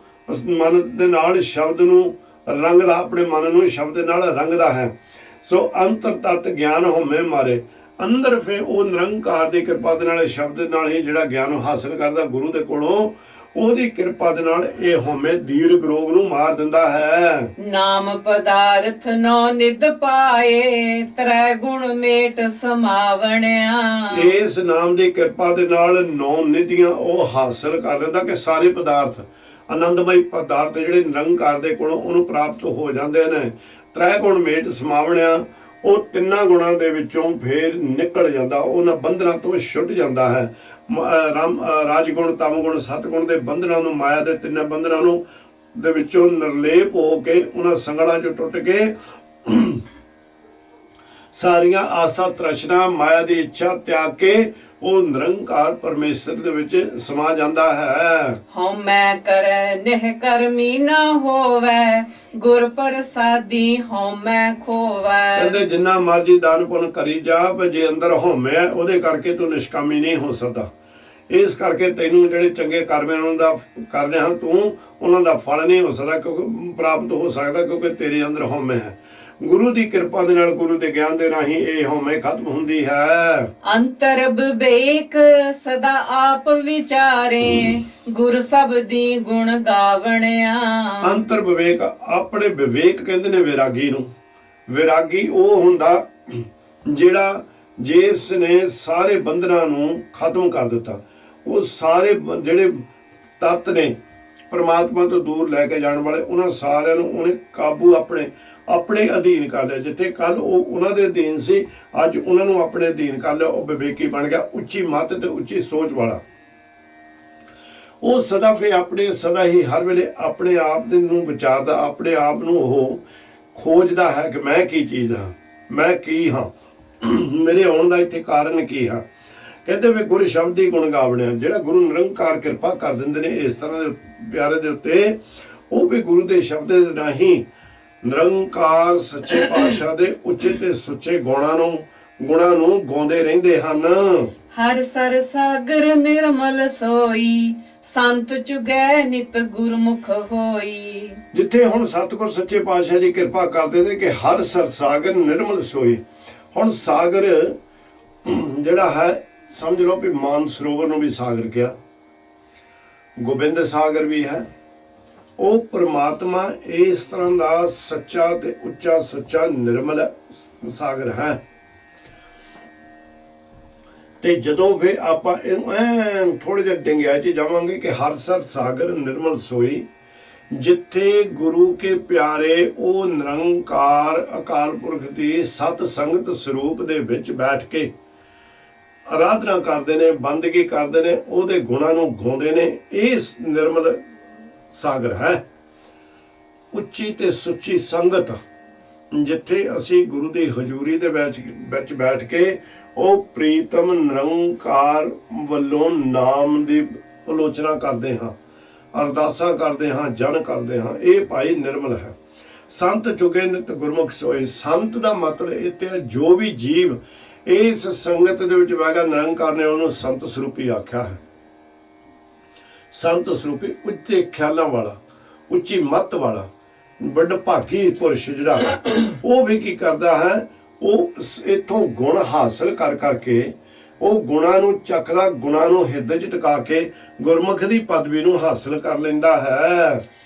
ਰੰਗਦਾ, ਆਪਣੇ ਮਨ ਨੂੰ ਸ਼ਬਦ ਦੇ ਨਾਲ ਰੰਗਦਾ ਹੈ। ਸੋ ਅੰਤਰ ਤਤ ਗਿਆਨ ਹਉਮੈ ਮਾਰੇ। ਅੰਦਰ ਫੇ ਉਹ ਨਿਰੰਕਾਰ ਦੀ ਕਿਰਪਾ ਦੇ ਨਾਲ, ਸ਼ਬਦ ਨਾਲ ਹੀ ਜਿਹੜਾ ਗਿਆਨ ਹਾਸਲ ਕਰਦਾ ਗੁਰੂ ਦੇ ਕੋਲੋਂ, ਉਹਦੀ ਕਿਰਪਾ ਦੇ ਨਾਲ ਇਹ ਹਉਮੈ ਦੀਰਘ ਰੋਗ ਨੂੰ ਮਾਰ ਦਿੰਦਾ ਹੈ। ਨਾਮ ਪਦਾਰਥ ਨੋ ਨਿਧ ਪਾਏ, ਤ੍ਰੈ ਗੁਣ ਮੇਟ ਸਮਾਵਣਿਆ। ਇਸ ਨਾਮ ਦੀ ਕਿਰਪਾ ਦੇ ਨਾਲ 9 ਨਿਧੀਆਂ ਉਹ ਹਾਸਲ ਕਰ ਲੈਂਦਾ ਕਿ ਸਾਰੇ ਪਦਾਰਥ, ਆਨੰਦਮਈ ਪਦਾਰਥ ਜਿਹੜੇ ਨਿਰੰਕਾਰ ਦੇ ਕੋਲੋਂ ਉਹਨੂੰ ਪ੍ਰਾਪਤ ਹੋ ਜਾਂਦੇ ਨੇ। ਤ੍ਰੈ ਗੁਣ ਮੇਟ ਸਮਾਵਣਿਆ, ਉਹ ਤਿੰਨਾਂ ਗੁਣਾਂ ਦੇ ਵਿੱਚੋਂ ਫੇਰ ਨਿਕਲ ਜਾਂਦਾ, ਉਹਨਾਂ ਬੰਧਨਾਂ ਤੋਂ ਛੁੱਟ ਜਾਂਦਾ ਹੈ। ਰਾਜਗੁਣ, ਤਮਗੁਣ, ਸਤਗੁਣ ਦੇ ਬੰਧਨਾਂ ਨੂੰ, ਮਾਇਆ ਦੇ ਤਿੰਨਾਂ ਬੰਧਨਾਂ ਨੂੰ ਦੇ ਵਿੱਚੋਂ ਨਿਰਲੇਪ ਹੋ ਕੇ, ਉਹਨਾਂ ਸੰਗਲਾਂ ਚੋਂ ਟੁੱਟ ਕੇ ਸਾਰੀਆਂ ਆਸਾ ਤ੍ਰਿਸ਼ਨਾ, ਮਾਇਆ ਦੀ ਇੱਛਾ ਤਿਆਗ ਕੇ ਉਹ ਨਿਰੰਕਾਰ ਪਰਮੇਸ਼ਰ ਦੇ ਵਿੱਚ ਸਮਾ ਜਾਂਦਾ ਹੈ। ਹਉਮੈ ਕਰੈ ਨਿਹ ਕਰਮੀ ਨਾ ਹੋਵੈ, ਗੁਰ ਪ੍ਰਸਾਦੀ ਹਉਮੈ ਖੋਵੈ। ਕਹਿੰਦੇ ਜਿੰਨਾ ਮਰਜੀ ਦਾਨ ਪੁੰਨ ਕਰੀ ਜਾ, ਪਰ ਜੇ ਅੰਦਰ ਹਉਮੈ ਹੈ, ਉਹਦੇ ਕਰਕੇ ਤੂੰ ਨਿਸ਼ਕਾਮੀ ਨਹੀਂ ਹੋ ਸਕਦਾ। ਇਸ ਕਰਕੇ ਤੈਨੂੰ ਜਿਹੜੇ ਚੰਗੇ ਕਰਮ ਉਹਨਾਂ ਦਾ ਕਰਨੇ ਹਨ, ਤੂੰ ਉਹਨਾਂ ਦਾ ਫਲ ਨਹੀਂ ਹੋ ਸਕਦਾ, ਕਿਉਂਕਿ ਪ੍ਰਾਪਤ ਹੋ ਸਕਦਾ, ਕਿਉਂਕਿ ਤੇਰੇ ਅੰਦਰ ਹਉਮੈ ਹੈ। ਗੁਰੂ ਦੀ ਕਿਰਪਾ ਦੇ ਨਾਲ, ਗੁਰੂ ਦੇ ਗਿਆਨ ਦੇ ਰਾਹੀਂ ਇਹ ਹਉਮੈ ਖਤਮ ਹੁੰਦੀ ਹੈ। ਅੰਤਰ ਵਿਵੇਕ ਸਦਾ ਆਪ ਵਿਚਾਰੇ, ਗੁਰ ਸਬਦੀ ਗੁਣ ਗਾਵਣਿਆ। ਅੰਤਰ ਵਿਵੇਕ, ਆਪਣੇ ਵਿਵੇਕ ਕਹਿੰਦੇ ਨੇ ਵਿਰਾਗੀ ਨੂੰ। ਵਿਰਾਗੀ ਉਹ ਹੁੰਦਾ ਜਿਹੜਾ ਜਿਸ ਨੇ ਸਾਰੇ ਬੰਧਨਾਂ ਨੂੰ ਖਤਮ ਕਰ ਦਿੱਤਾ। ਉਹ ਸਾਰੇ ਜਿਹੜੇ ਤੱਤ ਨੇ ਪਰਮਾਤਮਾ ਤੋਂ ਦੂਰ ਲੈ ਕੇ ਜਾਣ ਵਾਲੇ, ਉਹਨਾਂ ਸਾਰਿਆਂ ਨੂੰ ਉਹਨੇ ਕਾਬੂ ਆਪਣੇ ਅਧੀਨ ਕਰ ਲਿਆ। ਜਿੱਥੇ ਕੱਲ ਉਹ ਉਹਨਾਂ ਦੇ ਅਧੀਨ ਸੀ, ਅੱਜ ਉਹਨਾਂ ਨੂੰ ਆਪਣੇ ਅਧੀਨ ਕਰ ਲਿਆ। ਉਹ ਵਿਵੇਕੀ ਬਣ ਗਿਆ, ਉੱਚੀ ਮੱਤ ਤੇ ਉੱਚੀ ਸੋਚ ਵਾਲਾ। ਉਹ ਸਦਾ ਹੀ ਹਰ ਵੇਲੇ ਆਪਣੇ ਆਪ ਨੂੰ ਵਿਚਾਰਦਾ, ਆਪਣੇ ਆਪ ਨੂੰ ਉਹ ਖੋਜਦਾ ਹੈ ਕਿ ਮੈਂ ਕੀ ਚੀਜ਼ ਹਾਂ, ਮੈਂ ਕੀ ਹਾਂ, ਮੇਰੇ ਆਉਣ ਦਾ ਇੱਥੇ ਕਾਰਨ ਕੀ ਹੈ। ਕਹਿੰਦੇ ਵੀ ਗੁਰ ਸ਼ਬਦ ਦੀ ਗੁਣ ਗਾਵਣਿਆ, ਜਿਹੜਾ ਗੁਰੂ ਨਿਰੰਕਾਰ ਕਿਰਪਾ ਕਰ ਦਿੰਦੇ ਨੇ ਇਸ ਤਰ੍ਹਾਂ ਦੇ ਪਿਆਰੇ ਦੇ ਉੱਤੇ, ਉਹ ਵੀ ਗੁਰੂ ਦੇ ਸ਼ਬਦ ਦੇ ਰਾਹੀਂ ਨਿਰੰਕਾਰ ਸੱਚੇ ਪਾਤਸ਼ਾਹ ਦੇ ਉੱਚੇ ਤੇ ਸੁੱਚੇ ਗੁਣਾਂ ਨੂੰ ਗਾਉਂਦੇ ਰਹਿੰਦੇ ਹਨ। ਹਰ ਸਰ ਸਾਗਰ ਨਿਰਮਲ ਸੋਈ, ਸੰਤ ਚੁਗੈ ਨਿਤ ਗੁਰਮੁਖ ਹੋਈ। ਜਿੱਥੇ ਹੁਣ ਸਤਿਗੁਰ ਸੱਚੇ ਪਾਤਸ਼ਾਹ ਜੀ ਕਿਰਪਾ ਕਰਦੇ ਨੇ ਕਿ ਹਰ ਸਰ ਸਾਗਰ ਨਿਰਮਲ ਸੋਈ। ਹੁਣ ਸਾਗਰ ਜਿਹੜਾ ਹੈ, ਸਮਝ ਲਓ ਵੀ ਮਾਨ ਸਰੋਵਰ ਨੂੰ ਵੀ ਸਾਗਰ ਕਿਹਾ, ਗੋਬਿੰਦ ਸਾਗਰ ਵੀ ਹੈ। ਉਹ ਪ੍ਰਮਾਤਮਾ ਇਸ ਤਰ੍ਹਾਂ ਦਾ ਸੱਚਾ ਤੇ ਉੱਚਾ ਸੁੱਚਾ ਨਿਰਮਲ ਸਾਗਰ ਹੈ। ਤੇ ਜਦੋਂ ਫਿਰ ਆਪਾਂ ਇਹਨੂੰ ਐਨ ਥੋੜੇ ਜਿਹਾ ਡਿੰਗਿਆ ਚ ਜਾਵਾਂਗੇ ਕਿ ਹਰ ਸਰ ਸਾਗਰ ਨਿਰਮਲ ਸੋਈ, ਜਿੱਥੇ ਗੁਰੂ ਕੇ ਪਿਆਰੇ ਉਹ ਨਿਰੰਕਾਰ ਅਕਾਲ ਪੁਰਖ ਦੀ ਸਤ ਸੰਗਤ ਸਰੂਪ ਦੇ ਵਿੱਚ ਬੈਠ ਕੇ ਆਰਾਧਨਾ ਕਰਦੇ ਨੇ, ਬੰਦਗੀ ਕਰਦੇ ਨੇ, ਉਹਦੇ ਗੁਣਾਂ ਨੂੰ ਗਾਉਂਦੇ ਨੇ। ਇਸ ਨਿਰਮਲ ਸਾਗਰ ਹੈ, ਉੱਚੀ ਤੇ ਸੁੱਚੀ ਸੰਗਤ, ਜਿੱਥੇ ਅਸੀਂ ਗੁਰੂ ਦੀ ਹਜ਼ੂਰੀ ਦੇ ਵਿੱਚ ਬੈਠ ਕੇ ਉਹ ਪ੍ਰੀਤਮ ਨਿਰੰਕਾਰ ਵੱਲੋਂ ਨਾਮ ਦੀ ਆਲੋਚਨਾ ਕਰਦੇ ਹਾਂ, ਅਰਦਾਸਾਂ ਕਰਦੇ ਹਾਂ, ਜਨ ਕਰਦੇ ਹਾਂ। ਇਹ ਭਾਈ ਨਿਰਮਲ ਹੈ। ਸੰਤ ਚੁਗੇ ਨਿਤ ਗੁਰਮੁਖ ਸੋਏ। ਸੰਤ ਦਾ ਮਤਲਬ ਇੱਥੇ ਜੋ ਵੀ ਜੀਵ ਇਸ ਸੰਗਤ ਦੇ ਵਿੱਚ ਬਹਿ ਗਿਆ, ਨਿਰੰਕਾਰ ਨੇ ਉਹਨੂੰ ਸੰਤ ਸਰੂਪੀ ਆਖਿਆ ਹੈ। ਸੰਤ ਸਰੂਪੀ ਉੱਚੇ ਖਿਆਲਾਂ ਵਾਲਾ, ਉੱਚੀ ਮੱਤ ਵਾਲਾ, ਵੱਡਾ ਭਾਗੀ ਪੁਰਸ਼ ਜਿਹੜਾ ਹੈ, ਉਹ ਵੀ ਕੀ ਕਰਦਾ ਹੈ, ਉਹ ਇਥੋਂ ਗੁਣ ਹਾਸਲ ਕਰਕੇ ਉਹ ਗੁਣਾਂ ਨੂੰ ਚੱਕਦਾ, ਗੁਣਾਂ ਨੂੰ ਹਿਰਦੇ 'ਚ ਟਿਕਾ ਕੇ ਗੁਰਮੁਖ ਦੀ ਪਦਵੀ ਨੂੰ ਹਾਸਲ ਕਰ ਲੈਂਦਾ ਹੈ।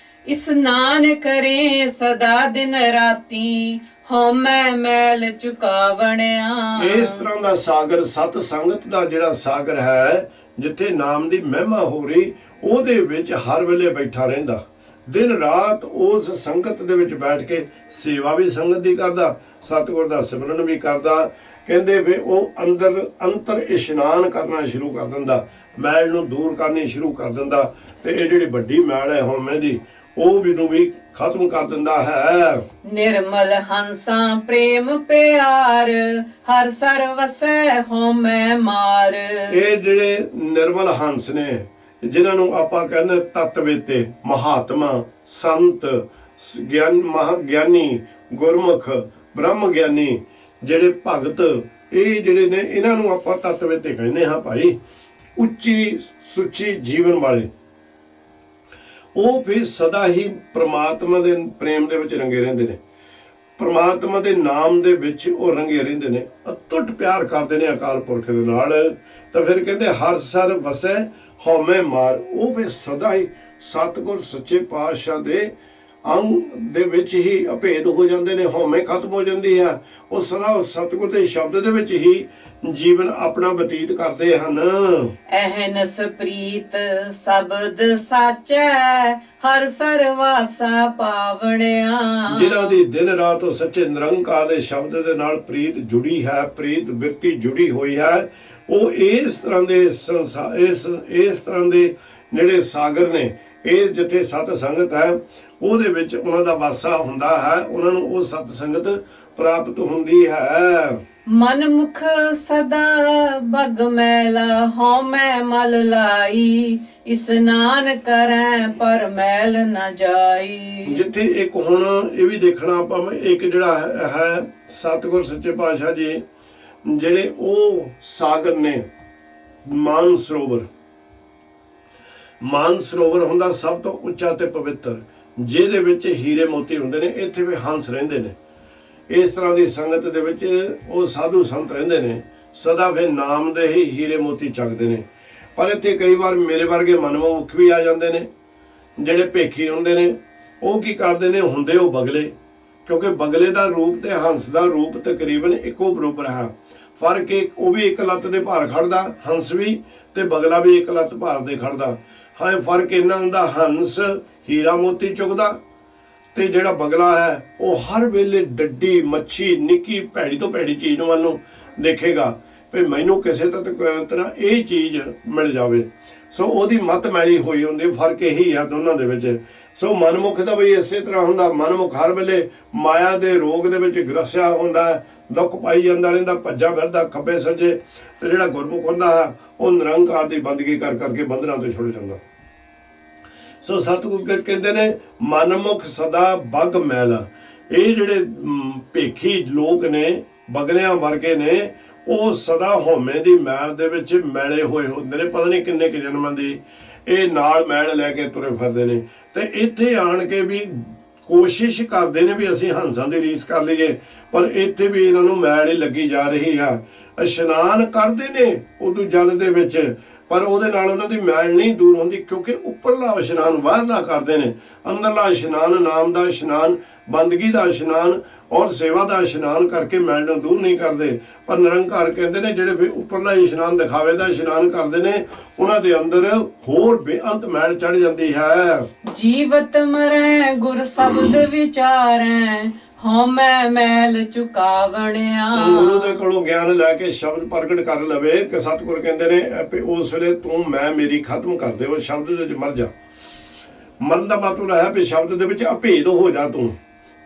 ਇਸਨਾਨ ਕਰੇ ਸਦਾ ਦਿਨ ਰਾਤੀ, ਹਉਮੈ ਮੈਲ ਚੁਕਾਵਣਿਆ। ਇਸ ਤਰ੍ਹਾਂ ਦਾ ਸਾਗਰ, ਸਤ ਸੰਗਤ ਦਾ ਜਿਹੜਾ ਸਾਗਰ ਹੈ, ਜਿੱਥੇ ਨਾਮ ਦੀ ਮਹਿਮਾ ਹੋ ਰਹੀ, ਉਹਦੇ ਵਿੱਚ ਹਰ ਵੇਲੇ ਬੈਠਾ ਰਹਿੰਦਾ। ਦਿਨ ਰਾਤ ਉਸ ਸੰਗਤ ਦੇ ਵਿੱਚ ਬੈਠ ਕੇ ਸੇਵਾ ਵੀ ਸੰਗਤ ਦੀ ਕਰਦਾ, ਸਤਿਗੁਰ ਦਾ ਸਿਮਰਨ ਵੀ ਕਰਦਾ। ਕਹਿੰਦੇ ਵੀ ਉਹ ਅੰਤਰ ਇਸ਼ਨਾਨ ਕਰਨਾ ਸ਼ੁਰੂ ਕਰ ਦਿੰਦਾ, ਮੈਲ ਨੂੰ ਦੂਰ ਕਰਨੀ ਸ਼ੁਰੂ ਕਰ ਦਿੰਦਾ। ਤੇ ਇਹ ਜਿਹੜੀ ਵੱਡੀ ਮੈਲ ਹੈ ਹਉਮੈ ਦੀ, ਉਹ ਵੀ ਖਤਮ ਕਰ ਦਿੰਦਾ ਹੈ। ਨਿਰਮਲ ਹੰਸਾਂ ਪ੍ਰੇਮ ਪਿਆਰ ਹਰ ਸਰ ਵਸੈ ਹਉਮੈ ਮਾਰ। ਇਹ ਜਿਹੜੇ ਨਿਰਮਲ ਹੰਸ ਨੇ, ਜਿਨ੍ਹਾਂ ਨੂੰ ਆਪਾਂ ਕਹਿੰਦੇ ਤਤਵੇਤੇ, ਮਹਾਤਮਾ, ਸੰਤ, ਗਿਆਨੀ, ਗੁਰਮੁਖ, ਬ੍ਰਹਮ ਗਿਆਨੀ, ਜਿਹੜੇ ਭਗਤ, ਇਹ ਜਿਹੜੇ ਨੇ ਇਹਨਾਂ ਨੂੰ ਆਪਾਂ ਤਤਵੇਤੇ ਕਹਿੰਦੇ ਹਾਂ ਭਾਈ। ਉੱਚੀ ਸੁੱਚੀ ਜੀਵਨ ਵਾਲੇ, ਉਹ ਫਿਰ ਸਦਾ ਹੀ ਪ੍ਰਮਾਤਮਾ ਦੇ ਪ੍ਰੇਮ ਦੇ ਵਿੱਚ ਰੰਗੇ ਰਹਿੰਦੇ ਨੇ, ਪ੍ਰਮਾਤਮਾ ਦੇ ਨਾਮ ਦੇ ਵਿੱਚ ਉਹ ਰੰਗੇ ਰਹਿੰਦੇ ਨੇ, ਅਤੁੱਟ ਪਿਆਰ ਕਰਦੇ ਨੇ ਅਕਾਲ ਪੁਰਖ ਦੇ ਨਾਲ। ਤਾਂ ਫਿਰ ਕਹਿੰਦੇ ਹਰ ਸਰ ਵਸੈ ਹਉਮੈ ਮਾਰ। ਉਹ ਫਿਰ ਸਦਾ ਹੀ ਸਤਿਗੁਰ ਸੱਚੇ ਪਾਤਸ਼ਾਹ ਦੇ ਅੰਗ ਦੇ ਵਿੱਚ ਹੀ ਅਭੇਦ ਹੋ ਜਾਂਦੇ ਨੇ, ਹਉਮੈ ਖਤਮ ਹੋ ਜਾਂਦੀ ਹੈ। ਉਹ ਸਦਾ ਸਤਿਗੁਰ ਦੇ ਸ਼ਬਦ ਦੇ ਵਿੱਚ ਹੀ ਜੀਵਨ ਆਪਣਾ ਬਤੀਤ ਕਰਦੇ ਹਨ। ਅਹਨਸ ਪ੍ਰੀਤ ਸ਼ਬਦ ਸਾਚੈ ਹਰ ਸਰਵਾਸਾ ਪਾਵਣਿਆ। ਜਿਨ੍ਹਾਂ ਦੀ ਦਿਨ ਰਾਤ ਉਹ ਸੱਚੇ ਨਿਰੰਕਾਰ ਦੇ ਸ਼ਬਦ ਦੇ ਨਾਲ ਪ੍ਰੀਤ ਜੁੜੀ ਹੈ, ਪ੍ਰੀਤ ਬਿਰਤੀ ਜੁੜੀ ਹੋਈ ਹੈ, ਉਹ ਇਸ ਤਰ੍ਹਾਂ ਦੇ ਇਸ ਤਰ੍ਹਾਂ ਦੇ ਜਿਹੜੇ ਸਾਗਰ ਨੇ, ਇਹ ਜਿੱਥੇ ਸਤ ਸੰਗਤ ਹੈ ਉਹਦੇ ਵਿੱਚ ਉਹਨਾਂ ਦਾ ਵਾਸਾ ਹੁੰਦਾ ਹੈ, ਉਹਨਾਂ ਨੂੰ ਉਹ ਸਤ ਸੰਗਤ ਪ੍ਰਾਪਤ ਹੁੰਦੀ ਹੈ। ਮਨ ਮੁਖ ਸਦਾ ਬਗ ਮੈਲਾ ਹਉਮੈ ਮਲ ਲਾਈ, ਇਸਨਾਨ ਕਰੈ ਪਰ ਮੈਲ ਨ ਜਾਈ। ਜਿੱਥੇ ਇੱਕ ਹੁਣ ਇਹ ਵੀ ਦੇਖਣਾ ਆਪਾਂ, ਇੱਕ ਜਿਹੜਾ ਹੈ ਸਤਿਗੁਰ ਸੱਚੇ ਪਾਤਸ਼ਾਹ ਜੀ ਜਿਹੜੇ ਉਹ ਸਾਗਰ ਨੇ, ਮਾਨ ਸਰੋਵਰ। ਮਾਨ ਸਰੋਵਰ ਹੁੰਦਾ ਸਭ ਤੋਂ ਉੱਚਾ ਤੇ ਪਵਿੱਤਰ, ਜਿਹਦੇ ਵਿੱਚ ਹੀਰੇ ਮੋਤੀ ਹੁੰਦੇ ਨੇ। ਇੱਥੇ ਵੀ ਹੰਸ ਰਹਿੰਦੇ ਨੇ। ਇਸ ਤਰ੍ਹਾਂ ਦੀ ਸੰਗਤ ਦੇ ਵਿੱਚ ਉਹ ਸਾਧੂ ਸੰਤ ਰਹਿੰਦੇ ਨੇ, ਸਦਾ ਫਿਰ ਨਾਮ ਦੇ ਹੀ ਹੀਰੇ ਮੋਤੀ ਚੱਕਦੇ ਨੇ। ਪਰ ਇੱਥੇ ਕਈ ਵਾਰ ਮੇਰੇ ਵਰਗੇ ਮਨਮੁਖ ਵੀ ਆ ਜਾਂਦੇ ਨੇ, ਜਿਹੜੇ ਭੇਖੀ ਹੁੰਦੇ ਨੇ। ਉਹ ਕੀ ਕਰਦੇ ਨੇ, ਹੁੰਦੇ ਉਹ ਬਗਲੇ, ਕਿਉਂਕਿ ਬਗਲੇ ਦਾ ਰੂਪ ਤੇ ਹੰਸ ਦਾ ਰੂਪ ਤਕਰੀਬਨ ਇੱਕੋ ਬਰਾਬਰ ਹੈ। ਫਰਕ ਉਹ ਵੀ ਇੱਕ ਲੱਤ ਦੇ ਭਾਰ ਖੜਦਾ, ਹੰਸ ਵੀ, ਤੇ ਬਗਲਾ ਵੀ ਇੱਕ ਲੱਤ ਭਾਰ ਦੇ ਖੜਦਾ। ਹਾਂ, ਫਰਕ ਇੰਨਾ ਹੁੰਦਾ, ਹੰਸ ਹੀਰਾ ਮੋਤੀ ਚੁੱਕਦਾ ਤੇ ਜਿਹੜਾ ਬਗਲਾ ਹੈ ਉਹ ਹਰ ਵੇਲੇ ਡੱਡੀ ਮੱਛੀ, ਨਿੱਕੀ ਭੈੜੀ ਤੋਂ ਭੈੜੀ ਚੀਜ਼ ਨੂੰ ਵੱਲ ਨੂੰ ਦੇਖੇਗਾ ਵੀ ਮੈਨੂੰ ਕਿਸੇ ਤਰ੍ਹਾਂ ਇਹ ਚੀਜ਼ ਮਿਲ ਜਾਵੇ। ਸੋ ਉਹਦੀ ਮੱਤ ਮੈਲੀ ਹੋਈ ਹੁੰਦੀ। ਫਰਕ ਇਹੀ ਆ ਦੋਨਾਂ ਦੇ ਵਿੱਚ। ਸੋ ਮਨਮੁਖ ਦਾ ਵੀ ਇਸੇ ਤਰ੍ਹਾਂ ਹੁੰਦਾ। ਮਨਮੁਖ ਹਰ ਵੇਲੇ ਮਾਇਆ ਦੇ ਰੋਗ ਦੇ ਵਿੱਚ ਗ੍ਰਸਿਆ ਹੁੰਦਾ, ਦੁੱਖ ਪਾਈ ਜਾਂਦਾ ਰਹਿੰਦਾ, ਭੱਜਾ ਫਿਰਦਾ ਖੱਬੇ ਸੱਜੇ। ਤੇ ਜਿਹੜਾ ਗੁਰਮੁਖ ਹੁੰਦਾ ਹੈ ਉਹ ਨਿਰੰਕਾਰ ਦੀ ਬੰਦਗੀ ਕਰ ਕਰਕੇ ਬੰਧਨਾਂ ਤੋਂ ਛੁੱਟ ਜਾਂਦਾ। ਸੋ ਸਤਿਗੁਰ ਕਹਿੰਦੇ ਨੇ ਮਨਮੁਖ ਸਦਾ ਬਗ ਮੈਲਾ। ਇਹ ਜਿਹੜੇ ਭੇਖੀ ਲੋਕ ਨੇ, ਬਗਲਿਆਂ ਵਰਗੇ ਨੇ, ਉਹ ਸਦਾ ਹਉਮੈ ਦੀ ਮੈਲ ਦੇ ਵਿੱਚ ਮੈਲੇ ਹੋਏ ਹੁੰਦੇ ਨੇ। ਪਤਾ ਨਹੀਂ ਕਿੰਨੇ ਕੁ ਜਨਮਾਂ ਦੀ ਇਹ ਨਾਲ ਮੈਲ ਲੈ ਕੇ ਤੁਰੇ ਫਿਰਦੇ ਨੇ। ਤੇ ਇੱਥੇ ਆਣ ਕੇ ਵੀ ਕੋਸ਼ਿਸ਼ ਕਰਦੇ ਨੇ ਵੀ ਅਸੀਂ ਹੰਸਾਂ ਦੀ ਰੀਸ ਕਰ ਲਈਏ, ਪਰ ਇੱਥੇ ਵੀ ਇਹਨਾਂ ਨੂੰ ਮੈਲ ਹੀ ਲੱਗੀ ਜਾ ਰਹੀ ਆ। ਇਸ਼ਨਾਨ ਕਰਦੇ ਨੇ ਉਦੋਂ ਜਲ ਦੇ ਵਿੱਚ, ਪਰ ਉਹਦੇ ਨਾਲ ਉਹਨਾਂ ਦੀ ਮੈਲ ਨਹੀਂ ਦੂਰ ਹੁੰਦੀ, ਕਿਉਂਕਿ ਉੱਪਰਲਾ ਇਸ਼ਨਾਨ ਬਾਹਰਲਾ ਕਰਦੇ ਨੇ। ਅੰਦਰਲਾ ਇਸ਼ਨਾਨ, ਨਾਮ ਦਾ ਇਸ਼ਨਾਨ, ਬੰਦਗੀ ਦਾ ਇਸ਼ਨਾਨ ਔਰ ਸੇਵਾ ਦਾ ਇਸ਼ਨਾਨ ਕਰਕੇ ਮੈਲ ਨੂੰ ਦੂਰ ਨਹੀਂ ਕਰਦੇ। ਪਰ ਨਿਰੰਕਾਰ ਕਹਿੰਦੇ ਨੇ ਜਿਹੜੇ ਵੀ ਉੱਪਰਲਾ ਇਸ਼ਨਾਨ ਦਿਖਾਵੇ ਦਾ ਇਸ਼ਨਾਨ ਕਰਦੇ ਨੇ, ਉਹਨਾਂ ਦੇ ਅੰਦਰ ਹੋਰ ਬੇਅੰਤ ਮੈਲ ਚੜ ਜਾਂਦੀ ਹੈ। ਜੀਵਤ ਮਰੈ ਗੁਰ ਸ਼ਬਦ ਵਿਚਾਰੈ ਹਉਮੈ ਮੈਲ ਚੁਕਾਵਣਿਆ। ਗੁਰੂ ਦੇ ਕੋਲੋਂ ਗਿਆਨ ਲੈ ਕੇ ਸ਼ਬਦ ਪ੍ਰਗਟ ਕਰ ਲਵੇ ਕਿ ਸਤਿਗੁਰ ਕਹਿੰਦੇ ਨੇ ਉਸ ਵੇਲੇ ਤੂੰ ਮੈਂ ਮੇਰੀ ਖਤਮ ਕਰ ਦੇ, ਉਹ ਸ਼ਬਦ ਦੇ ਵਿੱਚ ਮਰ ਜਾ। ਮਰਨ ਦਾ ਮਤਲਬ ਹੈ ਵੀ ਸ਼ਬਦ ਦੇ ਵਿੱਚ ਅਭੇਦ ਹੋ ਜਾ ਤੂੰ।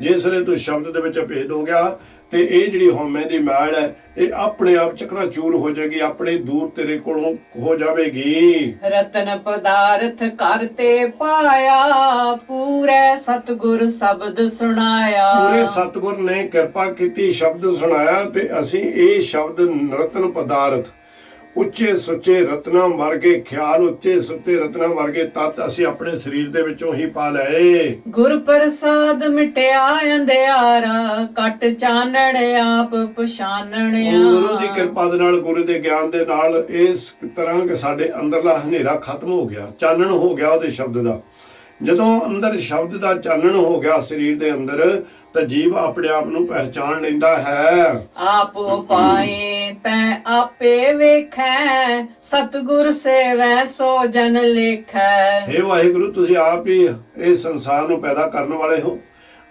ਜਿਸ ਵੇਲੇ ਤੂੰ ਸ਼ਬਦ ਦੇ ਵਿੱਚ ਅਭੇਦ ਹੋ ਗਿਆ ਤੇ ਇਹ ਜਿਹੜੀ ਹਉਮੈ ਦੀ ਮੈਲ ਹੈ ਇਹ ਆਪਣੇ ਆਪ ਚਕਨਾਚੂਰ ਹੋ ਜਾਏਗੀ, ਆਪਣੇ ਦੂਰ ਤੇਰੇ ਕੋਲੋਂ ਹੋ ਜਾਵੇਗੀ। ਰਤਨ ਪਦਾਰਥ ਕਰਤੇ ਪਾਇਆ ਪੂਰੇ ਸਤਿਗੁਰ ਸ਼ਬਦ ਸੁਣਾਇਆ। ਪੂਰੇ ਸਤਿਗੁਰ ਨੇ ਕਿਰਪਾ ਕੀਤੀ, ਸ਼ਬਦ ਸੁਣਾਇਆ ਤੇ ਅਸੀਂ ਇਹ ਸ਼ਬਦ ਰਤਨ ਪਦਾਰਥ, ਉੱਚੇ ਸੁੱਚੇ ਰਤਨਾਂ ਵਰਗੇ ਖਿਆਲ, ਉੱਚੇ ਸੁੱਚੇ ਰਤਨਾਂ ਵਰਗੇ ਤੱਤ ਅਸੀਂ ਆਪਣੇ ਸਰੀਰ ਦੇ ਵਿੱਚੋਂ ਹੀ ਪਾ ਲਏ। ਗੁਰ ਪ੍ਰਸਾਦ ਮਿਟਿਆ ਅੰਧਿਆਰਾ, ਕੱਟ ਚਾਨਣ ਆਪ ਪਛਾਨਣਿਆ। ਗੁਰੂ ਦੀ ਕਿਰਪਾ ਦੇ ਨਾਲ, ਗੁਰੂ ਦੇ ਗਿਆਨ ਦੇ ਨਾਲ ਇਸ ਤਰ੍ਹਾਂ ਕਿ ਸਾਡੇ ਅੰਦਰਲਾ ਹਨੇਰਾ ਖਤਮ ਹੋ ਗਿਆ, ਚਾਨਣ ਹੋ ਗਿਆ ਉਹਦੇ ਸ਼ਬਦ ਦਾ। ਜਦੋਂ ਅੰਦਰ ਸ਼ਬਦ ਦਾ ਚਾਨਣ ਹੋ ਗਿਆ ਸਰੀਰ ਦੇ ਅੰਦਰ, ਤਾਂ ਜੀਵ ਆਪਣੇ ਆਪ ਨੂੰ ਪਹਿਚਾਨ ਲੈਂਦਾ ਹੈ। ਆਪੋ ਪਾਏ ਤੈ ਆਪੇ ਵੇਖੈ, ਸਤਿਗੁਰ ਸੇਵੈ ਸੋ ਜਨ ਲੇਖੈ। ਹੇ ਵਾਹਿਗੁਰੂ, ਤੁਸੀਂ ਆਪ ਹੀ ਇਸ ਸੰਸਾਰ ਨੂੰ ਪੈਦਾ ਕਰਨ ਵਾਲੇ ਹੋ,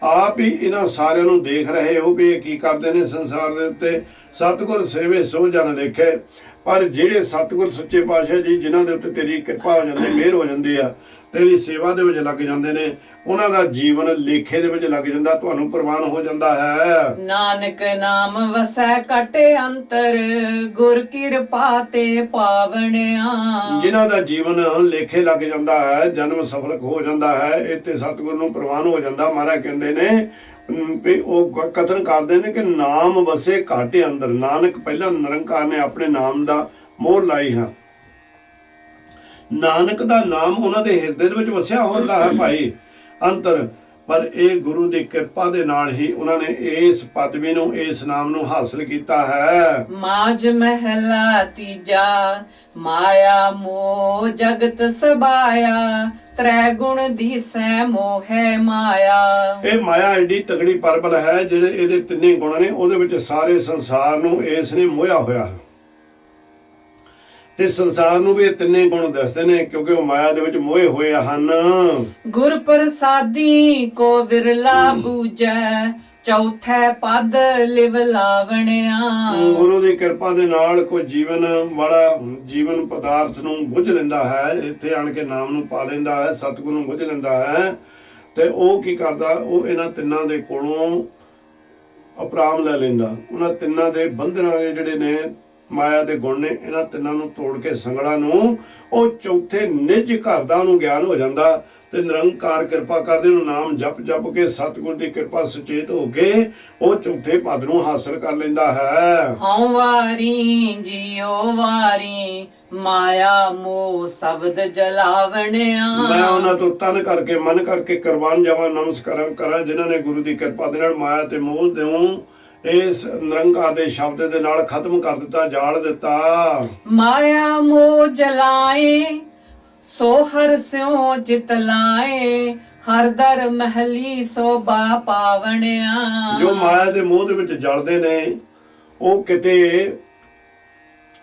ਆਪ ਹੀ ਇਹਨਾਂ ਸਾਰਿਆਂ ਨੂੰ ਦੇਖ ਰਹੇ ਹੋ ਵੀ ਇਹ ਕੀ ਕਰਦੇ ਨੇ ਸੰਸਾਰ ਦੇ ਉੱਤੇ। ਸਤਿਗੁਰ ਸੇਵੇ ਸੋ ਜਨ ਲੇਖੈ। ਪਰ ਜਿਹੜੇ ਸਤਿਗੁਰ ਸੱਚੇ ਪਾਤਸ਼ਾਹ ਜੀ ਜਿਨ੍ਹਾਂ ਦੇ ਉੱਤੇ ਤੇਰੀ ਕਿਰਪਾ ਹੋ ਜਾਂਦੀ, ਮਿਹਰ ਹੋ ਜਾਂਦੀ ਆ, ਤੇਰੀ ਸੇਵਾ ਦੇ ਵਿੱਚ ਲੱਗ ਜਾਂਦੇ ਨੇ, ਉਹਨਾਂ ਦਾ ਜੀਵਨ ਲੇਖੇ ਦੇ ਵਿੱਚ ਲੱਗ ਜਾਂਦਾ, ਤੁਹਾਨੂੰ ਪ੍ਰਵਾਨ ਹੋ ਜਾਂਦਾ ਹੈ। ਨਾਨਕ ਨਾਮ ਵਸੈ ਕਟੇ ਅੰਤਰ, ਗੁਰ ਕਿਰਪਾ ਤੇ ਪਾਵਣਿਆ। ਜਿਨ੍ਹਾਂ ਦਾ ਜੀਵਨ ਲੇਖੇ ਲੱਗ ਜਾਂਦਾ ਹੈ, ਜਨਮ ਸਫਲ ਹੋ ਜਾਂਦਾ ਹੈ, ਇੱਥੇ ਸਤਿਗੁਰ ਨੂੰ ਪ੍ਰਵਾਨ ਹੋ ਜਾਂਦਾ। ਮਹਾਰਾਜ ਕਹਿੰਦੇ ਨੇ ਵੀ ਉਹ ਕਥਨ ਕਰਦੇ ਨੇ ਕਿ ਨਾਮ ਵਸੇ ਘਾਟੇ ਅੰਦਰ। ਨਾਨਕ ਪਹਿਲਾਂ ਨਿਰੰਕਾਰ ਨੇ ਆਪਣੇ ਨਾਮ ਦਾ ਮੋਹਰ ਲਾਈ ਹੈ, ਨਾਨਕ ਦਾ ਨਾਮ ਉਹਨਾਂ ਦੇ ਹਿਰਦੇ ਦੇ ਵਿੱਚ ਵਸਿਆ ਹੁੰਦਾ ਹੈ ਭਾਈ ਅੰਤਰ। ਪਰ ਇਹ ਗੁਰੂ ਦੀ ਕਿਰਪਾ ਦੇ ਨਾਲ ਹੀ ਉਹਨਾਂ ਨੇ ਇਸ ਪਦਵੀ ਨੂੰ, ਇਸ ਨਾਮ ਨੂੰ ਹਾਸਲ ਕੀਤਾ ਹੈ। ਮਾਝ ਮਹਿਲਾ ਤੀਜਾ, ਮਾਇਆ ਮੋਹ ਜਗਤ ਸਬਾਇਆ, ਤ੍ਰੈ ਗੁਣ ਦੀਸੈ ਮੋਹੈ ਮਾਇਆ। ਇਹ ਮਾਇਆ ਏਡੀ ਤਗੜੀ ਪਰਬਲ ਹੈ, ਜਿਹੜੇ ਇਹਦੇ ਤਿੰਨੇ ਗੁਣ ਨੇ, ਉਹਦੇ ਵਿੱਚ ਸਾਰੇ ਸੰਸਾਰ ਨੂੰ ਇਸ ਨੇ ਮੋਹਿਆ ਹੋਇਆ ਹੈ। ਤੇ ਸੰਸਾਰ ਨੂੰ ਵੀ ਇਹ ਤਿੰਨੇ ਗੁਣ ਦੱਸਦੇ ਨੇ, ਕਿਉਂਕਿ ਉਹ ਮਾਇਆ ਦੇ ਵਿੱਚ ਮੋਹੇ ਹੋਏ ਹਨ। ਗੁਰ ਪ੍ਰਸਾਦੀ ਕੋ ਵਿਰਲਾ ਬੂਝੈ, ਚੌਥੈ ਪਦ ਲਿਵ ਲਾਵਣਿਆ। ਗੁਰੂ ਦੀ ਕਿਰਪਾ ਦੇ ਨਾਲ ਕੋਈ ਜੀਵਨ ਵਾਲਾ ਜੀਵਨ ਪਦਾਰਥ ਨੂੰ ਬੁੱਝ ਲੈਂਦਾ ਹੈ, ਇੱਥੇ ਆਣ ਕੇ ਨਾਮ ਨੂੰ ਪਾ ਲੈਂਦਾ ਹੈ, ਸਤਿਗੁਰੂ ਨੂੰ ਬੁੱਝ ਲੈਂਦਾ ਹੈ, ਤੇ ਉਹ ਕੀ ਕਰਦਾ, ਉਹ ਇਹਨਾਂ ਤਿੰਨਾਂ ਦੇ ਕੋਲੋਂ ਅਪਰਾਮ ਲੈ ਲੈਂਦਾ। ਉਹਨਾਂ ਤਿੰਨਾਂ ਦੇ ਬੰਧਨਾਂ ਦੇ ਜਿਹੜੇ ਨੇ ਮਾਇਆ ਦੇ ਗੁਣ ਨੇ, ਇਹਨਾਂ ਤਿੰਨਾਂ ਨੂੰ ਤੋੜ ਕੇ ਸੰਗਲਾਂ ਨੂੰ ਉਹ ਚੌਥੇ ਨਿਜ ਘਰ ਦਾ ਉਹਨੂੰ ਗਿਆਨ ਹੋ ਜਾਂਦਾ। ਤੇ ਨਿਰੰਕਾਰ ਕਿਰਪਾ ਕਰਦੇ ਨੂੰ ਨਾਮ ਜਪ ਜਪ ਕੇ ਸਤਿਗੁਰ ਦੀ ਕਿਰਪਾ ਸੁਚੇਤ ਹੋ ਕੇ ਉਹ ਚੌਥੇ ਪਦ ਨੂੰ ਹਾਸਲ ਕਰ ਲੈਂਦਾ ਹੈ। ਹਉ ਵਾਰੀ ਜੀਉ ਵਾਰੀ, ਮਾਇਆ ਮੋਹ ਸ਼ਬਦ ਜਲਾਵਣਿਆ। ਮੈਂ ਉਹਨਾਂ ਤੋਂ ਤਨ ਕਰਕੇ ਮਨ ਕਰਕੇ ਕੁਰਬਾਨ ਜਾਵਾਂ, ਨਮਸਕਾਰ ਕਰਾਂ ਜਿਨ੍ਹਾਂ ਨੇ ਗੁਰੂ ਦੀ ਕਿਰਪਾ ਦੇ ਨਾਲ ਮਾਇਆ ਤੇ ਮੋਹ ਨੂੰ ਇਸ ਨਿਰੰਕਾਰ ਦੇ ਸ਼ਬਦ ਦੇ ਨਾਲ ਖਤਮ ਕਰ ਦਿੱਤਾ, ਜਾਲ ਦਿੱਤਾ। ਮਾਇਆ ਮੋਹ ਜਲਾਏ, ਸੋ ਹਰ ਸਿਉ ਚਿਤ ਲਾਏ, ਹਰ ਦਰ ਮਹਲੀ ਸੋਭਾ ਪਾਵਣਿਆ। ਜੋ ਮਾਇਆ ਦੇ ਮੋਹ ਦੇ ਵਿੱਚ ਜਲਦੇ ਨੇ, ਉਹ ਕਿਤੇ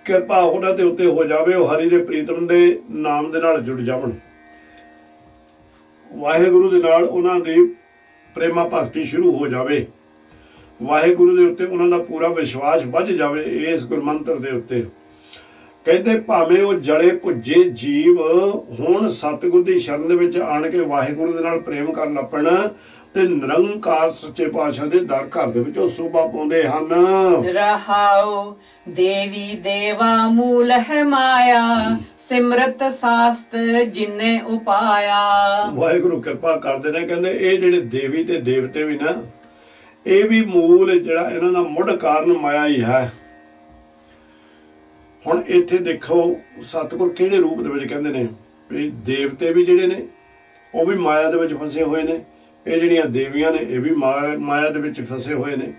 ਕਿਰਪਾ ਉਹਨਾਂ ਦੇ ਉੱਤੇ ਹੋ ਜਾਵੇ, ਉਹ ਹਰੀ ਦੇ ਪ੍ਰੀਤਮ ਦੇ ਨਾਮ ਦੇ ਨਾਲ ਜੁੜ ਜਾਵਣ, ਵਾਹਿਗੁਰੂ ਦੇ ਨਾਲ ਉਹਨਾਂ ਦੀ ਪ੍ਰੇਮਾ ਭਗਤੀ ਸ਼ੁਰੂ ਹੋ ਜਾਵੇ, ਵਾਹਿਗੁਰੂ ਦੇ ਉੱਤੇ ਉਹਨਾਂ ਦਾ ਪੂਰਾ ਵਿਸ਼ਵਾਸ ਵੱਧ ਜਾਵੇ ਇਸ ਗੁਰਮੰਤਰ ਦੇ ਉੱਤੇ। ਕਹਿੰਦੇ ਭਾਵੇਂ ਉਹ ਜਲੇ ਭੁੱਜੇ ਜੀਵ ਹੁਣ ਸਤਿਗੁਰ ਦੀ ਸ਼ਰਨ ਦੇ ਵਿੱਚ ਆਣ ਕੇ ਵਾਹਿਗੁਰੂ ਦੇ ਨਾਲ ਪ੍ਰੇਮ ਕਰਨ ਲੱਪਣ, ਤੇ ਨਿਰੰਕਾਰ ਸੱਚੇ ਪਾਤਸ਼ਾਹ ਦੇ ਦਰ ਘਰ ਦੇ ਵਿੱਚ ਉਹ ਸੋਭਾ ਪਾਉਂਦੇ ਹਨ। ਰਹਾਉ ਦੇਵੀ ਦੇਵਾ ਮੂਲ ਹੈ ਮਾਇਆ, ਸਿਮਰਤ ਸਾਸਤ ਜਿਨੇ ਉਪਾਇਆ। ਵਾਹਿਗੁਰੂ ਕਿਰਪਾ ਕਰਦੇ ਨੇ, ਕਹਿੰਦੇ ਇਹ ਜਿਹੜੇ ਦੇਵੀ ਤੇ ਦੇਵਤੇ ਵੀ ਨਾ, ਇਹ ਵੀ ਮੂਲ ਜਿਹੜਾ ਇਹਨਾਂ ਦਾ ਮੁੱਢ ਕਾਰਨ ਮਾਇਆ ਹੀ ਹੈ। ਹੁਣ ਇੱਥੇ ਦੇਖੋ ਸਤਿਗੁਰ ਕਿਹੜੇ ਰੂਪ ਦੇ ਵਿੱਚ ਕਹਿੰਦੇ ਨੇ ਵੀ ਦੇਵਤੇ ਵੀ ਜਿਹੜੇ ਨੇ ਉਹ ਵੀ ਮਾਇਆ ਦੇ ਵਿੱਚ ਫਸੇ ਹੋਏ ਨੇ, ਇਹ ਜਿਹੜੀਆਂ ਦੇਵੀਆਂ ਨੇ ਇਹ ਵੀ ਮਾਇਆ ਦੇ ਵਿੱਚ ਫਸੇ ਹੋਏ ਨੇ।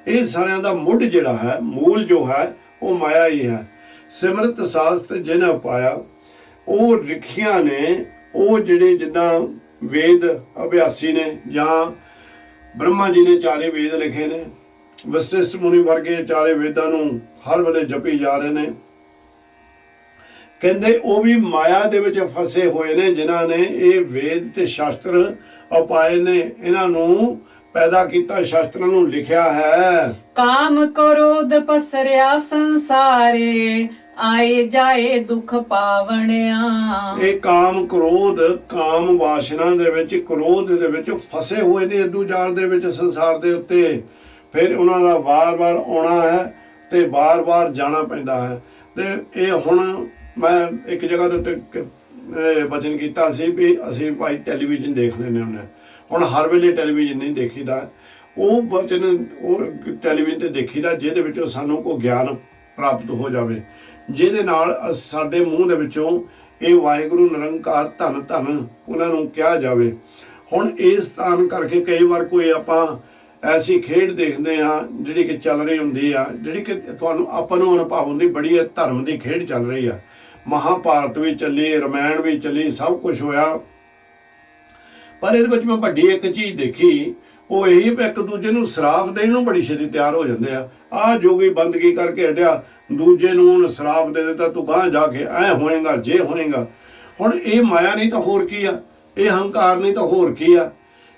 ਇਹ ਸਾਰਿਆਂ ਦਾ ਮੁੱਢ ਜਿਹੜਾ ਹੈ, ਮੂਲ ਜੋ ਹੈ ਉਹ ਮਾਇਆ ਹੀ ਹੈ। ਸਿਮਰਤ ਸਾਸਤ ਜਿਨ੍ਹਾਂ ਪਾਇਆ, ਉਹ ਰਿਖੀਆਂ ਨੇ, ਉਹ ਜਿਹੜੇ ਜਿੱਦਾਂ ਵੇਦ ਅਭਿਆਸੀ ਨੇ, ਜਾਂ ਬ੍ਰਹਮਾ ਜੀ ਨੇ ਚਾਰੇ ਵੇਦ ਲਿਖੇ ਨੇ, ਵਸਿਸ਼ਠ ਮੁਨੀ ਵਰਗੇ ਚਾਰੇ ਵੇਦਾਂ ਨੂੰ ਹਰ ਵੇਲੇ ਜਪੀ ਜਾ ਰਹੇ ਨੇ। ਕਹਿੰਦੇ ਉਹ ਵੀ ਮਾਇਆ ਦੇ ਵਿੱਚ ਫਸੇ ਹੋਏ ਨੇ, ਜਿਨ੍ਹਾਂ ਨੇ ਇਹ ਵੇਦ ਤੇ ਸ਼ਾਸਤਰ ਉਪਾਏ ਨੇ, ਇਹਨਾਂ ਨੂੰ ਪੈਦਾ ਕੀਤਾ, ਸ਼ਾਸਤਰਾਂ ਨੂੰ ਲਿਖਿਆ ਹੈ। ਕਾਮ ਕ੍ਰੋਧ ਪਸਰਿਆ ਸੰਸਾਰੇ, ਆਏ ਜਾਏ ਦੁੱਖ ਪਾਵਣਿਆ। ਇਹ ਕਾਮ ਕ੍ਰੋਧ, ਕਾਮ ਵਾਸ਼ਨਾ ਦੇ ਵਿੱਚ, ਕ੍ਰੋਧ ਦੇ ਵਿੱਚ ਫਸੇ ਹੋਏ ਨੇ ਇਦੂ ਜਾਲ ਦੇ ਵਿੱਚ ਸੰਸਾਰ ਦੇ ਉੱਤੇ। ਫਿਰ ਉਹਨਾਂ ਦਾ ਵਾਰ-ਵਾਰ ਆਉਣਾ ਹੈ ਤੇ ਵਾਰ-ਵਾਰ ਜਾਣਾ ਪੈਂਦਾ ਹੈ। ਤੇ ਇਹ ਹੁਣ ਮੈਂ ਇੱਕ ਜਗ੍ਹਾ ਦੇ ਉੱਤੇ ਵਚਨ ਕੀਤਾ ਸੀ ਵੀ ਅਸੀਂ ਭਾਈ ਟੈਲੀਵਿਜ਼ਨ ਦੇਖ ਲੈਂਦੇ ਹੁੰਦੇ ਹਾਂ। ਹੁਣ ਹਰ ਵੇਲੇ ਟੈਲੀਵਿਜ਼ਨ ਨਹੀਂ ਦੇਖੀਦਾ, ਉਹ ਵਚਨ ਉਹ ਟੈਲੀਵਿਜ਼ਨ ਤੇ ਦੇਖੀਦਾ ਜਿਹਦੇ ਵਿੱਚੋਂ ਸਾਨੂੰ ਕੋਈ ਗਿਆਨ ਪ੍ਰਾਪਤ ਹੋ ਜਾਵੇ, ਜਿਹਦੇ ਨਾਲ ਸਾਡੇ ਮੂੰਹ ਦੇ ਵਿੱਚੋਂ ਇਹ ਵਾਹਿਗੁਰੂ ਨਿਰੰਕਾਰ ਧੰਨ ਧੰਨ ਉਹਨਾਂ ਨੂੰ ਕਿਹਾ ਜਾਵੇ। ਹੁਣ ਇਸ ਸਥਾਨ ਕਰਕੇ ਕਈ ਵਾਰ ਕੋਈ ਆਪਾਂ ਐਸੀ ਖੇਡ ਦੇਖਦੇ ਹਾਂ ਜਿਹੜੀ ਕਿ ਚੱਲ ਰਹੀ ਹੁੰਦੀ ਆ, ਜਿਹੜੀ ਕਿ ਤੁਹਾਨੂੰ ਆਪਾਂ ਨੂੰ ਅਨੁਭਵ ਹੁੰਦੀ ਬੜੀ ਧਰਮ ਦੀ ਖੇਡ ਚੱਲ ਰਹੀ ਆ। ਮਹਾਭਾਰਤ ਵੀ ਚੱਲੀ, ਰਮਾਇਣ ਵੀ ਚੱਲੀ, ਸਭ ਕੁਝ ਹੋਇਆ, ਪਰ ਇਹਦੇ ਵਿੱਚ ਮੈਂ ਵੱਡੀ ਇੱਕ ਚੀਜ਼ ਦੇਖੀ, ਉਹ ਇਹੀ ਇੱਕ ਦੂਜੇ ਨੂੰ ਸਰਾਪ ਦੇਣ ਨੂੰ ਬੜੀ ਛੇਤੀ ਤਿਆਰ ਹੋ ਜਾਂਦੇ ਆ। ਆਹ ਜੋਗੀ ਬੰਦਗੀ ਕਰਕੇ ਹਟਿਆ, ਦੂਜੇ ਨੂੰ ਸਰਾਪ ਦੇ ਦਿੱਤਾ, ਤੂੰ ਗਾਂਹ ਜਾ ਕੇ ਐ ਹੋਏਗਾ, ਜੇ ਹੋਏਗਾ। ਹੁਣ ਇਹ ਮਾਇਆ ਨਹੀਂ ਤਾਂ ਹੋਰ ਕੀ ਆ, ਇਹ ਹੰਕਾਰ ਨਹੀਂ ਤਾਂ ਹੋਰ ਕੀ ਆ।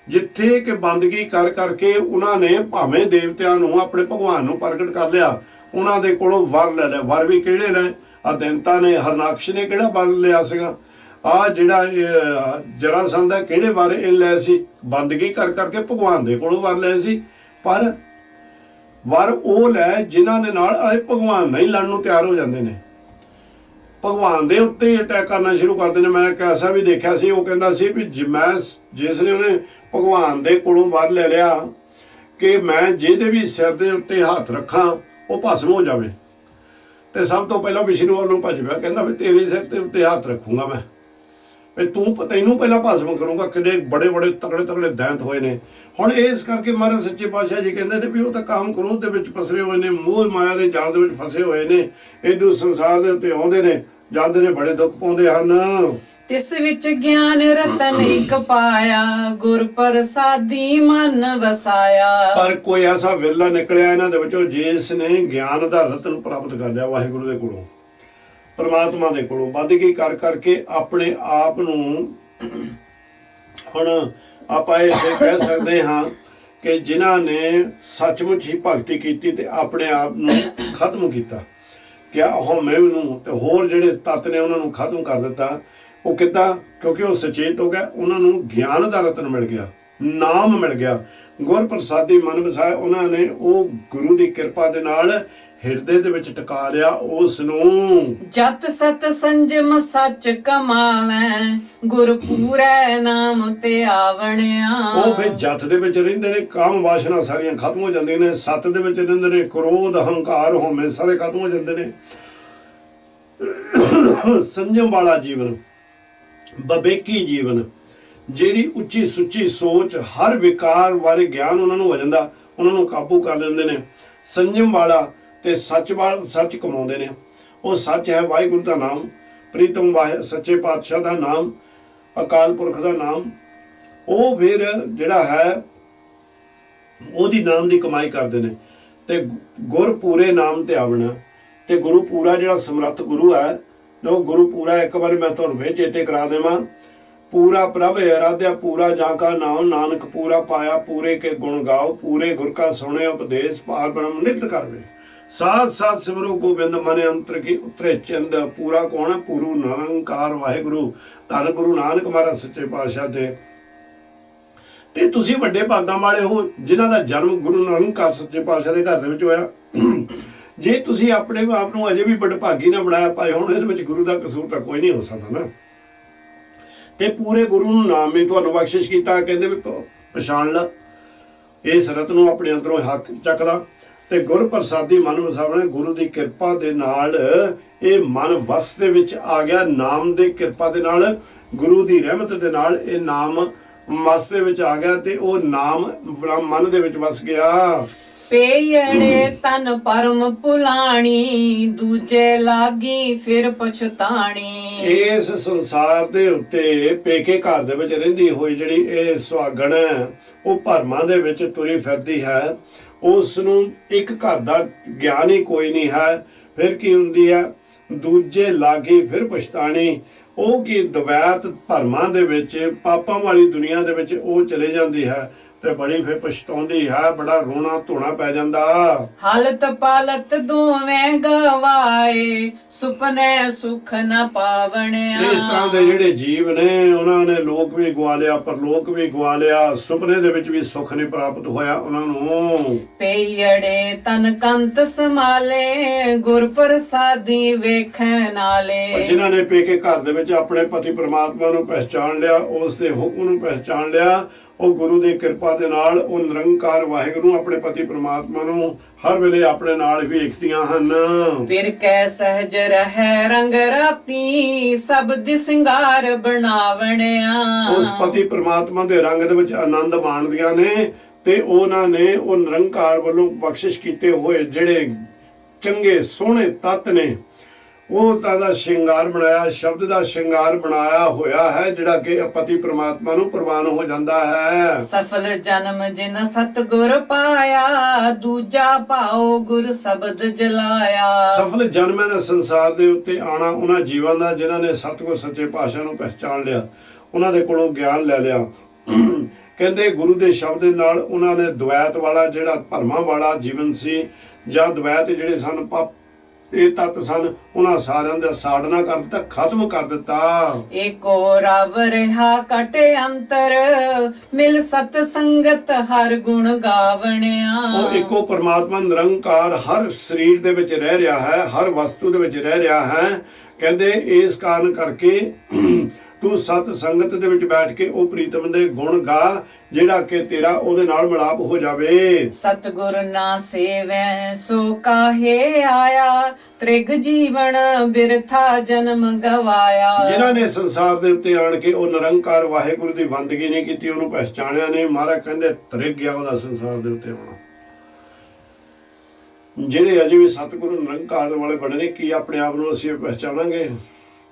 ਜਿੱਥੇ ਕਿ ਬੰਦਗੀ ਕਰ ਕਰਕੇ ਉਹਨਾਂ ਨੇ ਭਾਵੇਂ ਦੇਵਤਿਆਂ ਨੂੰ, ਆਪਣੇ ਭਗਵਾਨ ਨੂੰ ਪ੍ਰਗਟ ਕਰ ਲਿਆ, ਉਹਨਾਂ ਦੇ ਕੋਲੋਂ ਵਰ ਲੈ ਲਿਆ। ਵਰ ਵੀ ਕਿਹੜੇ ਨੇ? ਅਦੈਂਤਾ ਨੇ, ਹਰਨਾਕਸ਼ ਨੇ ਕਿਹੜਾ ਵਰ ਲਿਆ ਸੀਗਾ? ਆ ਜਿਹੜਾ ਜਰਾਸੰਧ ਹੈ ਕਿਹੜੇ ਵਾਰ ਇਹ ਲੈ ਸੀ? ਬੰਦਗੀ ਕਰ ਕਰਕੇ ਭਗਵਾਨ ਦੇ ਕੋਲੋਂ ਵਰ ਲਏ ਸੀ, ਪਰ ਵਰ ਉਹ ਲੈ ਜਿਨ੍ਹਾਂ ਦੇ ਨਾਲ ਇਹ ਭਗਵਾਨ ਨਹੀਂ ਲੜਨ ਨੂੰ ਤਿਆਰ ਹੋ ਜਾਂਦੇ ਨੇ, ਭਗਵਾਨ ਦੇ ਉੱਤੇ ਹੀ ਅਟੈਕ ਕਰਨਾ ਸ਼ੁਰੂ ਕਰਦੇ ਨੇ। ਮੈਂ ਇੱਕ ਐਸਾ ਵੀ ਦੇਖਿਆ ਸੀ, ਉਹ ਕਹਿੰਦਾ ਸੀ ਵੀ ਜਿਸ ਨੇ ਉਹਨੇ ਭਗਵਾਨ ਦੇ ਕੋਲੋਂ ਵਰ ਲੈ ਲਿਆ ਕਿ ਮੈਂ ਜਿਹਦੇ ਵੀ ਸਿਰ ਦੇ ਉੱਤੇ ਹੱਥ ਰੱਖਾਂ ਉਹ ਭਸਮ ਹੋ ਜਾਵੇ, ਤੇ ਸਭ ਤੋਂ ਪਹਿਲਾਂ ਵਿਸ਼ਨੂੰ ਵੱਲ ਨੂੰ ਭੱਜ ਪਿਆ, ਕਹਿੰਦਾ ਵੀ ਤੇਰੇ ਸਿਰ ਦੇ ਉੱਤੇ ਹੱਥ ਰੱਖੂੰਗਾ ਮੈਂ, ਵੀ ਤੈਨੂੰ ਪਹਿਲਾਂ ਭਸਮ ਕਰੂੰਗਾ। ਕਿੰਨੇ ਬੜੇ ਬੜੇ ਤਕੜੇ ਤਕੜੇ ਦੈਂਤ ਹੋਏ ਨੇ। ਹੁਣ ਇਸ ਕਰਕੇ ਮਹਾਰਾਜ ਸੱਚੇ ਪਾਤਸ਼ਾਹ ਜੀ ਕਹਿੰਦੇ ਨੇ ਵੀ ਉਹ ਤਾਂ ਕਾਮ ਕ੍ਰੋਧ ਦੇ ਵਿੱਚ ਫਸੇ ਹੋਏ ਨੇ, ਮੋਹ ਮਾਇਆ ਦੇ ਜਾਲ ਦੇ ਵਿੱਚ ਫਸੇ ਹੋਏ ਨੇ, ਇਦੋਂ ਸੰਸਾਰ ਦੇ ਉੱਤੇ ਆਉਂਦੇ ਨੇ ਜਾਂਦੇ ਨੇ, ਬੜੇ ਦੁੱਖ ਪਾਉਂਦੇ ਹਨ। ਤਿਸ ਵਿੱਚ ਗਿਆਨ ਰਤਨ ਇੱਕ ਪਾਇਆ, ਗੁਰ ਪ੍ਰਸਾਦੀ ਮਨ ਵਸਾਇਆ। ਪਰ ਕੋਈ ਐਸਾ ਵਿਰਲਾ ਨਿਕਲਿਆ ਇਹਨਾਂ ਦੇ ਵਿੱਚੋਂ ਜਿਸ ਨੇ ਗਿਆਨ ਦਾ ਰਤਨ ਪ੍ਰਾਪਤ ਕਰ ਲਿਆ, ਵਾਹਿਗੁਰੂ ਦੇ ਕੋਲੋਂ, ਪਰਮਾਤਮਾ ਦੇ ਕੋਲੋਂ ਬੰਦਗੀ ਕਰ ਕਰਕੇ ਆਪਣੇ ਆਪ ਨੂੰ। ਹੁਣ ਆਪਾਂ ਇਹ ਕਹਿ ਸਕਦੇ ਹਾਂ ਕਿ ਜਿਨ੍ਹਾਂ ਨੇ ਸੱਚਮੁੱਚ ਹੀ ਭਗਤੀ ਕੀਤੀ ਤੇ ਆਪਣੇ ਆਪ ਨੂੰ ਖਤਮ ਕੀਤਾ, ਕਿਆ ਹਉਮੈ ਨੂੰ ਤੇ ਹੋਰ ਜਿਹੜੇ ਤੱਤ ਨੇ ਉਹਨਾਂ ਨੂੰ ਖਤਮ ਕਰ ਦਿੱਤਾ। ਉਹ ਕਿੱਦਾਂ? ਕਿਉਂਕਿ ਉਹ ਸੁਚੇਤ ਹੋ ਗਿਆ, ਉਹਨਾਂ ਨੂੰ ਗਿਆਨ ਦਾ ਰਤਨ ਮਿਲ ਗਿਆ, ਨਾਮ ਮਿਲ ਗਿਆ, ਗੁਰ ਪ੍ਰਸਾਦੀ ਮਨ ਵਸਾਇਆ। ਉਹਨਾਂ ਨੇ ਉਹ ਗੁਰੂ ਦੀ ਕਿਰਪਾ ਦੇ ਨਾਲ ਹਿਰਦੇ ਦੇ ਵਿੱਚ ਟਿਕਾ ਲਿਆ ਉਸ ਨੂੰ। ਜਤ ਸਤ ਸੰਜਮ ਸੱਚ ਕਮਾਵੈ, ਗੁਰ ਪੂਰੈ ਨਾਮ ਤੇ ਆਵਣਿਆ। ਉਹ ਫਿਰ ਜਤ ਦੇ ਵਿੱਚ ਰਹਿੰਦੇ ਨੇ, ਕਾਮ ਵਾਸ਼ਨਾ ਸਾਰੀਆਂ ਖਤਮ ਹੋ ਜਾਂਦੀਆਂ ਨੇ, ਸਤ ਦੇ ਵਿੱਚ ਰਹਿੰਦੇ ਨੇ, ਕ੍ਰੋਧ ਹੰਕਾਰ ਹਉਮੈ ਸਾਰੇ ਖਤਮ ਹੋ ਜਾਂਦੇ ਨੇ। ਸੰਜਮ ਵਾਲਾ ਜੀਵਨ, ਬਵੇਕੀ ਜੀਵਨ, ਜਿਹੜੀ ਉੱਚੀ ਸੁੱਚੀ ਸੋਚ, ਹਰ ਵਿਕਾਰ ਬਾਰੇ ਗਿਆਨ ਉਹਨਾਂ ਨੂੰ ਹੋ ਜਾਂਦਾ, ਉਹਨਾਂ ਨੂੰ ਕਾਬੂ ਕਰ ਲੈਂਦੇ ਨੇ। ਸੰਜਮ ਵਾਲਾ ਤੇ ਸੱਚ ਕਮਾਉਂਦੇ ਨੇ। ਉਹ ਸੱਚ ਹੈ ਵਾਹਿਗੁਰੂ ਦਾ ਨਾਮ, ਪ੍ਰੀਤਮ ਸੱਚੇ ਪਾਤਸ਼ਾਹ ਦਾ ਨਾਮ, ਅਕਾਲ ਪੁਰਖ ਦਾ ਨਾਮ। ਉਹ ਫਿਰ ਜਿਹੜਾ ਹੈ ਉਹਦੀ ਨਾਮ ਦੀ ਕਮਾਈ ਕਰਦੇ ਨੇ ਤੇ ਗੁਰ ਪੂਰੇ ਨਾਮ ਤੇ ਆਵਣਾ। ਤੇ ਗੁਰੂ ਪੂਰਾ ਜਿਹੜਾ ਸਮਰੱਥ ਗੁਰੂ ਹੈ, ਜੋ ਗੁਰੂ ਪੂਰਾ, ਇੱਕ ਵਾਰੀ ਮੈਂ ਤੁਹਾਨੂੰ ਫੇਰ ਚੇਤੇ ਕਰਾ ਦੇਵਾਂ, ਪੂਰਾ ਪ੍ਰਭ ਅਰਾਧਿਆ ਪੂਰਾ ਜਾਂ ਕਾ ਨਾਮ, ਨਾਨਕ ਪੂਰਾ ਪਾਇਆ ਪੂਰੇ ਕੇ ਗੁਣ ਗਾਓ, ਪੂਰੇ ਗੁਰ ਕਾ ਸੁਣੇ ਉਪਦੇਸ਼, ਪਾਰ ਬ੍ਰਹਮ ਨਿਤ ਕਰਵੇ, ਸਾਧ ਸਾਧ ਸਿਮਰੋ ਗੋਬਿੰਦ ਮਨ ਅੰਤਰ ਕੀ ਉਤਰੇ ਚੰਦ। ਪੂਰਾ ਕੌਣ ਹੈ? ਪੂਰੂ ਨਿਰੰਕਾਰ ਵਾਹਿਗੁਰੂ, ਧੰਨ ਗੁਰੂ ਨਾਨਕ ਮਹਾਰਾਜ ਸੱਚੇ ਪਾਤਸ਼ਾਹ ਤੇ ਤੁਸੀਂ ਵੱਡੇ ਭਾਗਾਂ ਵਾਲੇ ਹੋ ਜਿਨ੍ਹਾਂ ਦਾ ਜਨਮ ਗੁਰੂ ਨਿਰੰਕਾਰ ਸੱਚੇ ਪਾਤਸ਼ਾਹ ਦੇ ਘਰ ਦੇ ਵਿੱਚ ਹੋਇਆ। ਜੇ ਤੁਸੀਂ ਆਪਣੇ ਆਪ ਨੂੰ ਅਜੇ ਵੀ ਵਡਭਾਗੀ ਨਾ ਬਣਾਇਆ ਪਾਏ ਹੁਣ, ਇਹਦੇ ਵਿੱਚ ਗੁਰੂ ਦਾ ਕਸੂਰ ਤਾਂ ਕੋਈ ਨਹੀਂ ਹੋ ਸਕਦਾ ਨਾ। ਤੇ ਪੂਰੇ ਗੁਰੂ ਨੂੰ ਨਾਮ ਨੇ ਤੁਹਾਨੂੰ ਬਖਸ਼ਿਸ਼ ਕੀਤਾ, ਕਹਿੰਦੇ ਵੀ ਪਛਾਣ ਲਾ, ਇਸ ਰਤਨ ਨੂੰ ਆਪਣੇ ਅੰਦਰੋਂ ਹੱਕ ਚੱਕ ਲਾ ਤੇ ਗੁਰ ਪ੍ਰਸਾਦੀ ਮਨ ਵਸਾਵਣਾ। ਗੁਰੂ ਦੀ ਕਿਰਪਾ ਦੇ ਨਾਲ ਇਹ ਮਨ ਵਸ ਦੇ ਵਿੱਚ ਆ ਗਿਆ, ਨਾਮ ਦੇ ਕਿਰਪਾ ਦੇ ਨਾਲ, ਗੁਰੂ ਦੀ ਰਹਿਮਤ ਦੇ ਨਾਲ ਇਹ ਨਾਮ ਵਸ ਦੇ ਵਿੱਚ ਆ ਗਿਆ ਤੇ ਉਹ ਨਾਮ ਮਨ ਦੇ ਵਿੱਚ ਵਸ ਗਿਆ। ਪੇਯੜੇ ਤਨ ਪਰਮ ਭੁਲਾਣੀ, ਦੂਜੇ ਲਾਗੀ ਫਿਰ ਪਛਤਾਣੀ। ਇਸ ਸੰਸਾਰ ਦੇ ਉੱਤੇ ਪੇਕੇ ਘਰ ਦੇ ਵਿੱਚ ਰਹਿੰਦੀ ਹੋਈ ਜਿਹੜੀ ਇਹ ਸੁਹਾਗਣ ਹੈ, ਉਹ ਭਰਮਾਂ ਦੇ ਵਿੱਚ ਤੁਰੀ ਫਿਰਦੀ ਹੈ, ਉਸ ਨੂੰ ਇੱਕ ਘਰ ਦਾ ਗਿਆਨ ਹੀ ਕੋਈ ਨਹੀਂ ਹੈ। ਫਿਰ ਕੀ ਹੁੰਦੀ ਹੈ? ਦੂਜੇ ਲਾਗੀ ਫਿਰ ਪਛਤਾਣੀ। ਉਹ ਕੀ ਦਵੈਤ ਭਰਮਾਂ ਦੇ ਵਿੱਚ, ਪਾਪਾਂ ਵਾਲੀ ਦੁਨੀਆ ਦੇ ਵਿੱਚ ਉਹ ਚਲੇ ਜਾਂਦੀ ਹੈ ਤੇ ਬੜੀ ਫਿਰ ਪਛਤਾਉਂਦੀ ਹੈ, ਬੜਾ ਰੋਣਾ ਧੋਣਾ ਪੈ ਜਾਂਦਾ। ਹਾਲਤ ਪਾਲਤ ਦੋਵੇਂ ਗਵਾਏ, ਸੁਪਨੇ ਸੁਖ ਨ ਪਾਵਣਿਆ। ਇਸ ਤਰ੍ਹਾਂ ਦੇ ਜਿਹੜੇ ਜੀਵ ਨੇ, ਉਹਨਾਂ ਨੇ ਲੋਕ ਵੀ ਗਵਾ ਲਿਆ, ਪਰਲੋਕ ਵੀ ਗਵਾ ਲਿਆ, ਸੁਪਨੇ ਦੇ ਵਿੱਚ ਵੀ ਸੁੱਖ ਨਹੀਂ ਪ੍ਰਾਪਤ ਹੋਇਆ ਉਹਨਾਂ ਨੂੰ। ਪੇਯੜੇ ਤਨ ਕੰਤ ਸਮਾਲੇ, ਗੁਰ ਪ੍ਰਸਾਦੀ ਵੇਖੈ ਨਾਲੇ। ਜਿਨ੍ਹਾਂ ਨੇ ਪੇਕੇ ਘਰ ਦੇ ਵਿੱਚ ਆਪਣੇ ਪਤੀ ਪ੍ਰਮਾਤਮਾ ਨੂੰ ਪਹਿਚਾਣ ਲਿਆ, ਉਸ ਦੇ ਹੁਕਮ ਨੂੰ ਪਹਿਚਾਣ ਲਿਆ, ਉਹ ਗੁਰੂ ਦੀ ਕਿਰਪਾ ਦੇ ਨਾਲ ਉਹ ਨਿਰੰਕਾਰ ਵਾਹਿਗੁਰੂ ਆਪਣੇ ਪਤੀ ਪ੍ਰਮਾਤਮਾ ਨੂੰ ਹਰ ਵੇਲੇ ਆਪਣੇ ਨਾਲ ਵੇਖਦੀਆਂ ਹਨ। ਫਿਰ ਕੈ ਸਹਿਜ ਰਹਿ ਰੰਗ ਰਾਤੀ, ਸਬਦ ਸਿੰਗਾਰ ਬਣਾਵਣਿਆ। ਉਸ ਪਤੀ ਪ੍ਰਮਾਤਮਾ ਦੇ ਰੰਗ ਦੇ ਵਿੱਚ ਆਨੰਦ ਮਾਣਦੀਆਂ ਨੇ ਤੇ ਉਹਨਾਂ ਨੇ ਉਹ ਨਿਰੰਕਾਰ ਵੱਲੋਂ ਬਖਸ਼ਿਸ਼ ਕੀਤੇ ਹੋਏ ਜਿਹੜੇ ਚੰਗੇ ਸੋਹਣੇ ਤੱਤ ਨੇ, ਉਹ ਤਾਂ ਦਾ ਸ਼ਿੰਗਾਰ ਬਣਾਇਆ, ਸ਼ਬਦ ਦਾ ਸ਼ਿੰਗਾਰ ਬਣਾਇਆ ਹੋਇਆ ਹੈ, ਜਿਹੜਾ ਕਿ ਪਤੀ ਪ੍ਰਮਾਤਮਾ ਨੂੰ ਪ੍ਰਵਾਨ ਹੋ ਜਾਂਦਾ ਹੈ। ਸਫਲ ਜਨਮ ਜਿਨ ਸਤਿਗੁਰ ਪਾਇਆ, ਦੂਜਾ ਭਾਉ ਗੁਰ ਸ਼ਬਦ ਜਲਾਇਆ। ਸਫਲ ਜਨਮ ਹੈ ਸੰਸਾਰ ਦੇ ਉੱਤੇ ਆਣਾ ਉਹਨਾਂ ਜੀਵਾਂ ਦਾ ਜਿਨ੍ਹਾਂ ਨੇ ਸਤਿਗੁਰ ਸੱਚੇ ਪਾਤਸ਼ਾਹ ਨੂੰ ਪਹਿਚਾਣ ਲਿਆ, ਉਹਨਾਂ ਦੇ ਕੋਲੋਂ ਗਿਆਨ ਲੈ ਲਿਆ। ਕਹਿੰਦੇ ਗੁਰੂ ਦੇ ਸ਼ਬਦ ਦੇ ਨਾਲ ਉਹਨਾਂ ਨੇ ਦਵੈਤ ਵਾਲਾ ਜਿਹੜਾ ਭਰਮਾਂ ਵਾਲਾ ਜੀਵਨ ਸੀ, ਜਾਂ ਦਵੈਤ ਜਿਹੜੇ ਸਨ ਇਹ ਤੱਤ ਸਨ, ਉਹਨਾਂ ਸਾਰਿਆਂ ਦਾ ਸਾੜਨਾ ਕਰ ਦਿੱਤਾ, ਖਤਮ ਕਰ ਦਿੱਤਾ। ਏਕੋ ਰਵ ਰਿਹਾ ਕਟ ਅੰਤਰ, ਮਿਲ ਸਤ ਸੰਗਤ ਹਰ ਗੁਣ ਗਾਵਣਿਆ। ਉਹ ਇੱਕੋ ਪਰਮਾਤਮਾ ਨਿਰੰਕਾਰ ਹਰ ਸਰੀਰ ਦੇ ਵਿੱਚ ਰਹਿ ਰਿਹਾ ਹੈ, ਹਰ ਵਸਤੂ ਦੇ ਵਿੱਚ ਰਹਿ ਰਿਹਾ ਹੈ। ਕਹਿੰਦੇ ਇਸ ਕਾਰਨ ਕਰਕੇ ਤੂੰ ਸਤ ਸੰਗਤ ਦੇ ਵਿੱਚ ਬੈਠ ਕੇ ਉਹ ਪ੍ਰੀਤਮ ਦੇ ਗੁਣ ਗਾ, ਜਿਹੜਾ ਕਿ ਤੇਰਾ ਉਹਦੇ ਨਾਲ ਮਿਲਾਪ ਹੋ ਜਾਵੇ। ਸਤਿਗੁਰ ਨਾ ਸੇਵੈ ਸੋ ਕਾਹੇ ਆਇਆ, ਤ੍ਰਿਗ ਜੀਵਨ ਬਿਰਥਾ ਜਨਮ ਗਵਾਇਆ। ਜਿਨ੍ਹਾਂ ਨੇ ਸੰਸਾਰ ਦੇ ਉੱਤੇ ਆਣ ਕੇ ਉਹ ਨਿਰੰਕਾਰ ਵਾਹਿਗੁਰੂ ਦੀ ਬੰਦਗੀ ਨਹੀਂ ਕੀਤੀ, ਉਹਨੂੰ ਪਹਿਚਾਣਿਆ ਨਹੀਂ, ਮਹਾਰਾਜ ਕਹਿੰਦੇ ਤ੍ਰਿਗ ਗਿਆ ਉਹਦਾ ਸੰਸਾਰ ਦੇ ਉੱਤੇ ਆਉਣਾ। ਜਿਹੜੇ ਅਜੇ ਵੀ ਸਤਿਗੁਰੂ ਨਿਰੰਕਾਰ ਵਾਲੇ ਬਣੇ ਨੇ, ਕੀ ਆਪਣੇ ਆਪ ਨੂੰ ਅਸੀਂ ਪਹਿਚਾਣਾਂਗੇ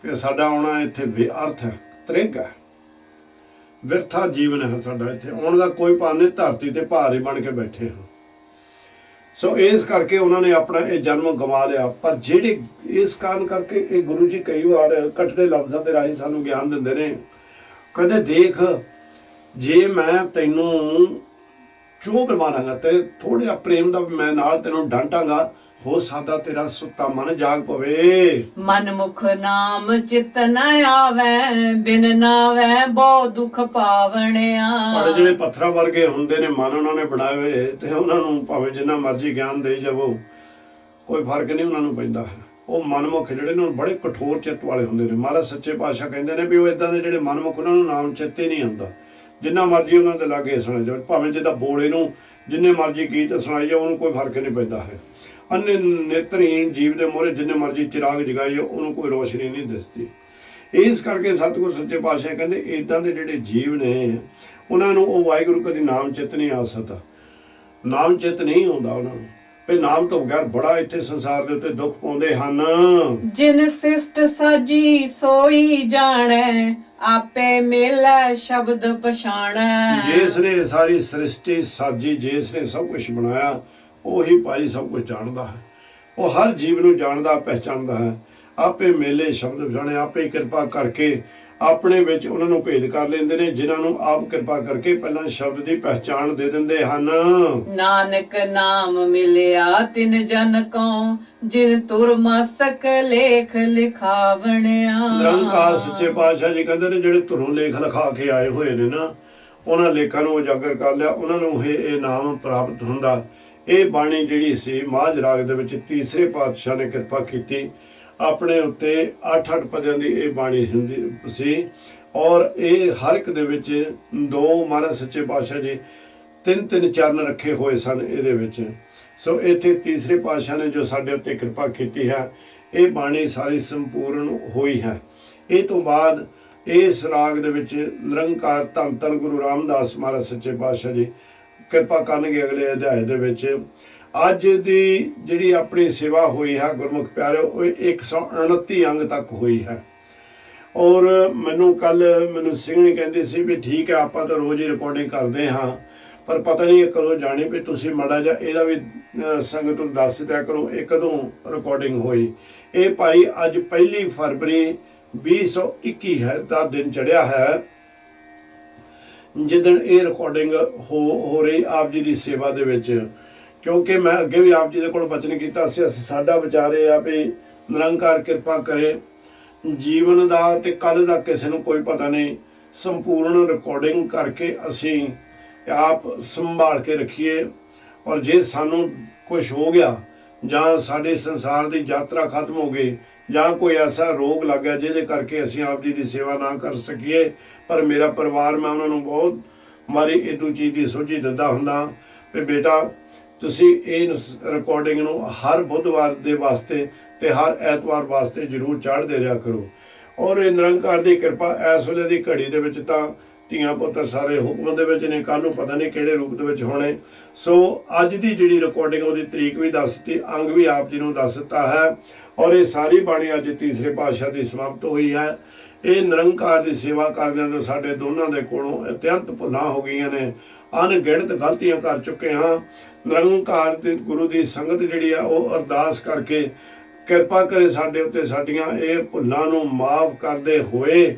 ਕਿ ਸਾਡਾ ਆਉਣਾ ਇੱਥੇ ਬੇਅਰਥ ਹੈ, ਤ੍ਰਿਗ ਹੈ, ਵਿਰਥਾ ਜੀਵਨ ਹੈ ਸਾਡਾ। ਇੱਥੇ ਆਉਣ ਦਾ ਕੋਈ ਭਾਵ ਨਹੀਂ, ਧਰਤੀ ਤੇ ਭਾਰ ਹੀ ਬਣ ਕੇ ਬੈਠੇ ਹਾਂ। ਸੋ ਇਸ ਕਰਕੇ ਉਹਨਾਂ ਨੇ ਆਪਣਾ ਇਹ ਜਨਮ ਗਵਾ ਲਿਆ। ਪਰ ਜਿਹੜੇ ਇਸ ਕਾਰਨ ਕਰਕੇ ਇਹ ਗੁਰੂ ਜੀ ਕਈ ਵਾਰ ਕੱਟੜੇ ਲਫ਼ਜ਼ਾਂ ਦੇ ਰਾਹੀਂ ਸਾਨੂੰ ਗਿਆਨ ਦਿੰਦੇ ਨੇ, ਕਹਿੰਦੇ ਦੇਖ ਜੇ ਮੈਂ ਤੈਨੂੰ ਚੋਬ ਮਾਰਾਂਗਾ ਤੇ ਥੋੜਾ ਜਿਹਾ ਪ੍ਰੇਮ ਦਾ ਮੈਂ ਨਾਲ ਤੈਨੂੰ ਡਾਂਟਾਂਗਾ, ਹੋ ਸਕਦਾ ਤੇਰਾ ਸੁੱਤਾ ਮਨ ਜਾਗ ਪਵੇ। ਮਨ ਮੁਖ ਨਾਮ ਚਿਤ ਨ ਆਵੈ, ਬਿਨ ਨਾਵੈ ਬਹੁ ਦੁਖ ਪਾਵਣਿਆ। ਪਰ ਜਿਹੜੇ ਪੱਥਰਾਂ ਵਰਗੇ ਹੁੰਦੇ ਨੇ ਮਨ ਉਹਨਾਂ ਨੇ ਬਣਾਏ ਹੋਏ, ਤੇ ਉਹਨਾਂ ਨੂੰ ਭਾਵੇਂ ਜਿੰਨਾ ਮਰਜ਼ੀ ਗਿਆਨ ਦੇਈ ਜਾਵੋ ਕੋਈ ਫਰਕ ਨਹੀਂ ਉਹਨਾਂ ਨੂੰ ਪੈਂਦਾ। ਉਹ ਮਨਮੁਖ ਜਿਹੜੇ ਨੇ ਬੜੇ ਕਠੋਰ ਚਿੱਤ ਵਾਲੇ ਹੁੰਦੇ ਨੇ। ਮਹਾਰਾਜ ਸੱਚੇ ਪਾਤਸ਼ਾਹ ਕਹਿੰਦੇ ਨੇ ਵੀ ਉਹ ਇਦਾਂ ਦੇ ਜਿਹੜੇ ਮਨਮੁਖ, ਉਹਨਾਂ ਨੂੰ ਨਾਮ ਚਿੱਤੇ ਨਹੀਂ ਆਉਂਦਾ। ਜਿੰਨਾ ਮਰਜ਼ੀ ਉਹਨਾਂ ਦੇ ਲਾਗੇ ਸੁਣੇ ਜਾਓ, ਭਾਵੇਂ ਜਿੱਦਾਂ ਬੋਲੇ ਨੂੰ ਜਿੰਨੇ ਮਰਜ਼ੀ ਗੀਤ ਸੁਣਾਈ ਜਾਓ, ਉਹਨੂੰ ਕੋਈ ਫਰਕ ਨਹੀਂ ਪੈਂਦਾ ਹੈ। ਅੰਨੇ ਨੇਤਰਹੀਣ ਜੀਵ ਦੇ ਮੂਹਰੇ ਜਿੰਨੇ ਮਰਜ਼ੀ ਚਿਰਾਗ ਜਗਾਈ ਜਾਓ, ਉਹਨੂੰ ਕੋਈ ਰੋਸ਼ਨੀ ਨਹੀਂ ਦਿਸਦੀ। ਇਸ ਕਰਕੇ ਸਤਿਗੁਰ ਸੱਚੇ ਪਾਤਸ਼ਾਹ ਕਹਿੰਦੇ ਇਦਾਂ ਦੇ ਜਿਹੜੇ ਜੀਵ ਨੇ, ਉਹਨਾਂ ਨੂੰ ਉਹ ਵਾਹਿਗੁਰੂ ਕਦੀ ਨਾਮ ਚਿੱਤ ਨਹੀਂ ਆ ਸਕਦਾ, ਨਾਮ ਚਿੱਤ ਨਹੀਂ ਆਉਂਦਾ ਉਹਨਾਂ ਨੂੰ। ਵੀ ਨਾਮ ਤੋਂ ਬਗੈਰ ਬੜਾ ਇੱਥੇ ਸੰਸਾਰ ਦੇ ਉੱਤੇ ਦੁੱਖ ਪਾਉਂਦੇ ਹਨ। ਜਿਨ ਸਿਸ਼ਟ ਸਾਜੀ ਸੋਈ ਜਾਣੈ, ਆਪੇ ਮਿਲੈ ਸ਼ਬਦ ਪਛਾਣੈ। ਜਿਸ ਨੇ ਸਾਰੀ ਸ੍ਰਿਸ਼ਟੀ ਸਾਜੀ, ਜਿਸ ਨੇ ਸਭ ਕੁਝ ਬਣਾਇਆ, ਉਹੀ ਭਾਈ ਸਭ ਕੁਝ ਜਾਣਦਾ ਹੈ। ਉਹ ਹਰ ਜੀਵ ਨੂੰ ਜਾਣਦਾ, ਪਹਿਚਾਣਦਾ ਹੈ। ਆਪੇ ਮੇਲੇ ਸ਼ਬਦ ਪਛਾਣੇ, ਆਪੇ ਕਿਰਪਾ ਕਰਕੇ ਆਪਣੇ ਵਿੱਚ ਉਹਨਾਂ ਨੂੰ ਭੇਦ ਕਰ ਲੈਂਦੇ ਨੇ, ਜਿਨ੍ਹਾਂ ਨੂੰ ਆਪ ਕਿਰਪਾ ਕਰਕੇ ਪਹਿਲਾਂ ਸ਼ਬਦ ਦੀ ਪਹਿਚਾਣ ਦੇ ਦਿੰਦੇ ਹਨ। ਨਾਨਕ ਨਾਮ ਮਿਲਿਆ ਤਿਨ ਜਨ ਕੋ, ਜਿਨ ਤੁਰ ਮਸਤਕ ਲੇਖ ਲਿਖਾਵਣਿਆ। ਨਿਰੰਕਾਰ ਸੱਚੇ ਪਾਤਸ਼ਾਹ ਜੀ ਕਹਿੰਦੇ ਨੇ ਜਿਹੜੇ ਧੁਰੋਂ ਲੇਖ ਲਿਖਾ ਕੇ ਆਏ ਹੋਏ ਨੇ ਨਾ, ਉਹਨਾਂ ਲੇਖਾਂ ਨੂੰ ਉਜਾਗਰ ਕਰ ਲਿਆ, ਉਹਨਾਂ ਨੂੰ ਇਹ ਨਾਮ ਪ੍ਰਾਪਤ ਹੁੰਦਾ। ਇਹ ਬਾਣੀ ਜਿਹੜੀ ਸੀ ਮਾਝ ਰਾਗ ਦੇ ਵਿੱਚ ਤੀਸਰੇ ਪਾਤਸ਼ਾਹ ਨੇ ਕਿਰਪਾ ਕੀਤੀ ਆਪਣੇ ਉੱਤੇ 8-8 ਪਦਿਆਂ ਦੀ ਇਹ ਬਾਣੀ ਸੀ। ਔਰ ਇਹ ਹਰ ਇੱਕ ਦੇ ਵਿੱਚ ਦੋ ਮਹਾਰਾਜ ਸੱਚੇ ਪਾਤਸ਼ਾਹ ਜੀ 3-3 ਚਰਨ ਰੱਖੇ ਹੋਏ ਸਨ ਇਹਦੇ ਵਿੱਚ। ਸੋ ਇੱਥੇ ਤੀਸਰੇ ਪਾਤਸ਼ਾਹ ਨੇ ਜੋ ਸਾਡੇ ਉੱਤੇ ਕਿਰਪਾ ਕੀਤੀ ਹੈ, ਇਹ ਬਾਣੀ ਸਾਰੀ ਸੰਪੂਰਨ ਹੋਈ ਹੈ। ਇਹ ਤੋਂ ਬਾਅਦ ਇਸ ਰਾਗ ਦੇ ਵਿੱਚ ਨਿਰੰਕਾਰ ਧੰਨ ਧੰਨ ਗੁਰੂ ਰਾਮਦਾਸ ਮਹਾਰਾਜ ਸੱਚੇ ਪਾਤਸ਼ਾਹ ਜੀ ਕਿਰਪਾ ਕਰਨਗੇ ਅਗਲੇ ਅਧਿਆਏ ਦੇ ਵਿੱਚ। ਅੱਜ ਦੀ ਜਿਹੜੀ ਆਪਣੀ ਸੇਵਾ ਹੋਈ ਹੈ ਗੁਰਮੁਖ ਪਿਆਰਿਓ, ਉਹ 129 ਅੰਗ ਤੱਕ ਹੋਈ ਹੈ। ਔਰ ਮੈਨੂੰ ਸਿੰਘਣੀ ਕਹਿੰਦੀ ਸੀ ਵੀ ਠੀਕ ਹੈ ਆਪਾਂ ਤਾਂ ਰੋਜ਼ ਹੀ ਰਿਕਾਰਡਿੰਗ ਕਰਦੇ ਹਾਂ, ਪਰ ਪਤਾ ਨਹੀਂ ਇਹ ਕਦੋਂ ਜਾਣੀ, ਵੀ ਤੁਸੀਂ ਮਾੜਾ ਜਿਹਾ ਇਹਦਾ ਵੀ ਸੰਗਤ ਨੂੰ ਦੱਸ ਦਿਆ ਕਰੋ ਇਹ ਕਦੋਂ ਰਿਕਾਰਡਿੰਗ ਹੋਈ। ਇਹ ਭਾਈ ਅੱਜ 1 ਫਰਵਰੀ 2021 ਹੈ ਦਾ ਦਿਨ ਚੜਿਆ ਹੈ, ਜਿੱਦਣ ਇਹ ਰਿਕਾਰਡਿੰਗ ਹੋ ਰਹੀ ਆਪ ਜੀ ਦੀ ਸੇਵਾ ਦੇ ਵਿੱਚ। ਕਿਉਂਕਿ ਮੈਂ ਅੱਗੇ ਵੀ ਆਪ ਜੀ ਦੇ ਕੋਲ ਬਚਨ ਕੀਤਾ ਸੀ, ਸਾਡਾ ਵਿਚਾਰ ਇਹ ਆ ਵੀ ਨਿਰੰਕਾਰ ਕਿਰਪਾ ਕਰੇ ਜੀਵਨ ਦਾ ਤੇ ਕੱਲ ਦਾ ਕਿਸੇ ਨੂੰ ਕੋਈ ਪਤਾ ਨਹੀਂ, ਸੰਪੂਰਨ ਰਿਕਾਰਡਿੰਗ ਕਰਕੇ ਅਸੀਂ ਆਪ ਸੰਭਾਲ ਕੇ ਰੱਖੀਏ। ਔਰ ਜੇ ਸਾਨੂੰ ਕੁਝ ਹੋ ਗਿਆ ਜਾਂ ਸਾਡੇ ਸੰਸਾਰ ਦੀ ਯਾਤਰਾ ਖਤਮ ਹੋ ਗਈ ਜਾਂ ਕੋਈ ਐਸਾ ਰੋਗ ਲੱਗ ਗਿਆ ਜਿਹਦੇ ਕਰਕੇ ਅਸੀਂ ਆਪ ਜੀ ਦੀ ਸੇਵਾ ਨਾ ਕਰ ਸਕੀਏ, ਪਰ ਮੇਰਾ ਪਰਿਵਾਰ ਮੈਂ ਉਹਨਾਂ ਨੂੰ ਬਹੁਤ ਮਾਰੀ ਇਦੂ ਚੀਜ਼ ਦੀ ਸੋਝੀ ਦਿੰਦਾ ਹੁੰਦਾ ਵੀ ਬੇਟਾ ਤੁਸੀਂ ਇਹ ਰਿਕਾਰਡਿੰਗ ਨੂੰ ਹਰ ਬੁੱਧਵਾਰ ਦੇ ਵਾਸਤੇ ਤੇ ਹਰ ਐਤਵਾਰ ਵਾਸਤੇ ਜ਼ਰੂਰ ਚਾੜ੍ਹਦੇ ਰਿਹਾ ਕਰੋ। ਔਰ ਇਹ ਨਿਰੰਕਾਰ ਦੀ ਕਿਰਪਾ ਇਸ ਵੇਲੇ ਦੀ ਘੜੀ ਦੇ ਵਿੱਚ ਤਾਂ ਧੀਆਂ ਪੁੱਤਰ ਸਾਰੇ ਹੁਕਮ ਦੇ ਵਿੱਚ ਨੇ, ਕੱਲ੍ਹ ਨੂੰ ਪਤਾ ਨਹੀਂ ਕਿਹੜੇ ਰੂਪ ਦੇ ਵਿੱਚ ਹੋਣੇ। ਸੋ ਅੱਜ ਦੀ ਜਿਹੜੀ ਰਿਕਾਰਡਿੰਗ ਉਹਦੀ ਤਰੀਕ ਵੀ ਦੱਸ ਦਿੱਤੀ, ਅੰਗ ਵੀ ਆਪ ਜੀ ਨੂੰ ਦੱਸ ਦਿੱਤਾ ਹੈ। ਔਰ ਇਹ ਸਾਰੀ ਬਾਣੀ ਅੱਜ ਤੀਸਰੇ ਪਾਤਸ਼ਾਹ ਦੀ ਸਮਾਪਤ ਹੋਈ ਹੈ। ਇਹ ਨਿਰੰਕਾਰ ਦੀ ਸੇਵਾ ਕਰਦਿਆਂ ਤੋਂ ਸਾਡੇ ਦੋਨਾਂ ਦੇ ਕੋਲੋਂ ਅਤਿਅੰਤ ਭੁੱਲਾਂ ਹੋ ਗਈਆਂ ਨੇ, ਅਣਗਿਣਤ ਗਲਤੀਆਂ ਕਰ ਚੁੱਕੇ ਹਾਂ। ਨਿਰੰਕਾਰ ਦੇ ਗੁਰੂ ਦੀ ਸੰਗਤ ਜਿਹੜੀ ਆ ਉਹ ਅਰਦਾਸ ਕਰਕੇ ਕਿਰਪਾ ਕਰੇ ਸਾਡੇ ਉੱਤੇ ਸਾਡੀਆਂ ਇਹ ਭੁੱਲਾਂ ਨੂੰ ਮਾਫ ਕਰਦੇ ਹੋਏ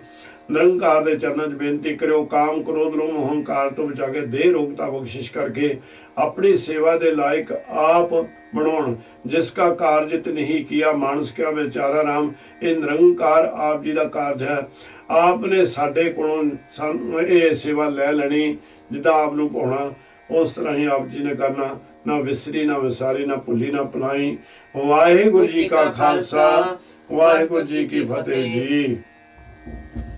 ਨਿਰੰਕਾਰ ਦੇ ਚਰਨਾਂ 'ਚ ਬੇਨਤੀ ਕਰਿਓ। ਕਾਮ ਕ੍ਰੋਧ ਲੋਭ ਅਹੰਕਾਰ ਤੋਂ ਬਚਾ ਕੇ ਦੇਹ ਰੋਗਤਾ ਬਖਸ਼ਿਸ਼ ਕਰਕੇ ਆਪਣੀ ਸੇਵਾ ਦੇ ਲਾਇਕ ਆਪ ਬਣਾਉਣ। ਜਿਸ ਕਾ ਕਾਰਜ ਨਹੀਂ ਕੀਆ ਮਾਨਸ ਕਿਆ ਵਿਚਾਰਾ ਰਾਮ। ਇਹ ਨਿਰੰਕਾਰ ਆਪ ਜੀ ਦਾ ਕਾਰਜ ਹੈ। ਆਪ ਨੇ ਸਾਡੇ ਕੋਲੋਂ ਸਾਨੂੰ ਇਹ ਸੇਵਾ ਲੈ ਲੈਣੀ, ਜਿੱਦਾਂ ਆਪ ਨੂੰ ਪਾਉਣਾ ਉਸ ਤਰ੍ਹਾਂ ਹੀ ਆਪ ਜੀ ਨੇ ਕਰਨਾ। ਨਾ ਵਿਸਰੀ ਨਾ ਵਿਸਾਰੀ ਨਾ ਭੁੱਲੀ ਨਾ ਭੁਲਾਈ। ਵਾਹਿਗੁਰੂ ਜੀ ਕਾ ਖਾਲਸਾ ਵਾਹਿਗੁਰੂ ਜੀ ਕੀ ਫਤਿਹ ਜੀ।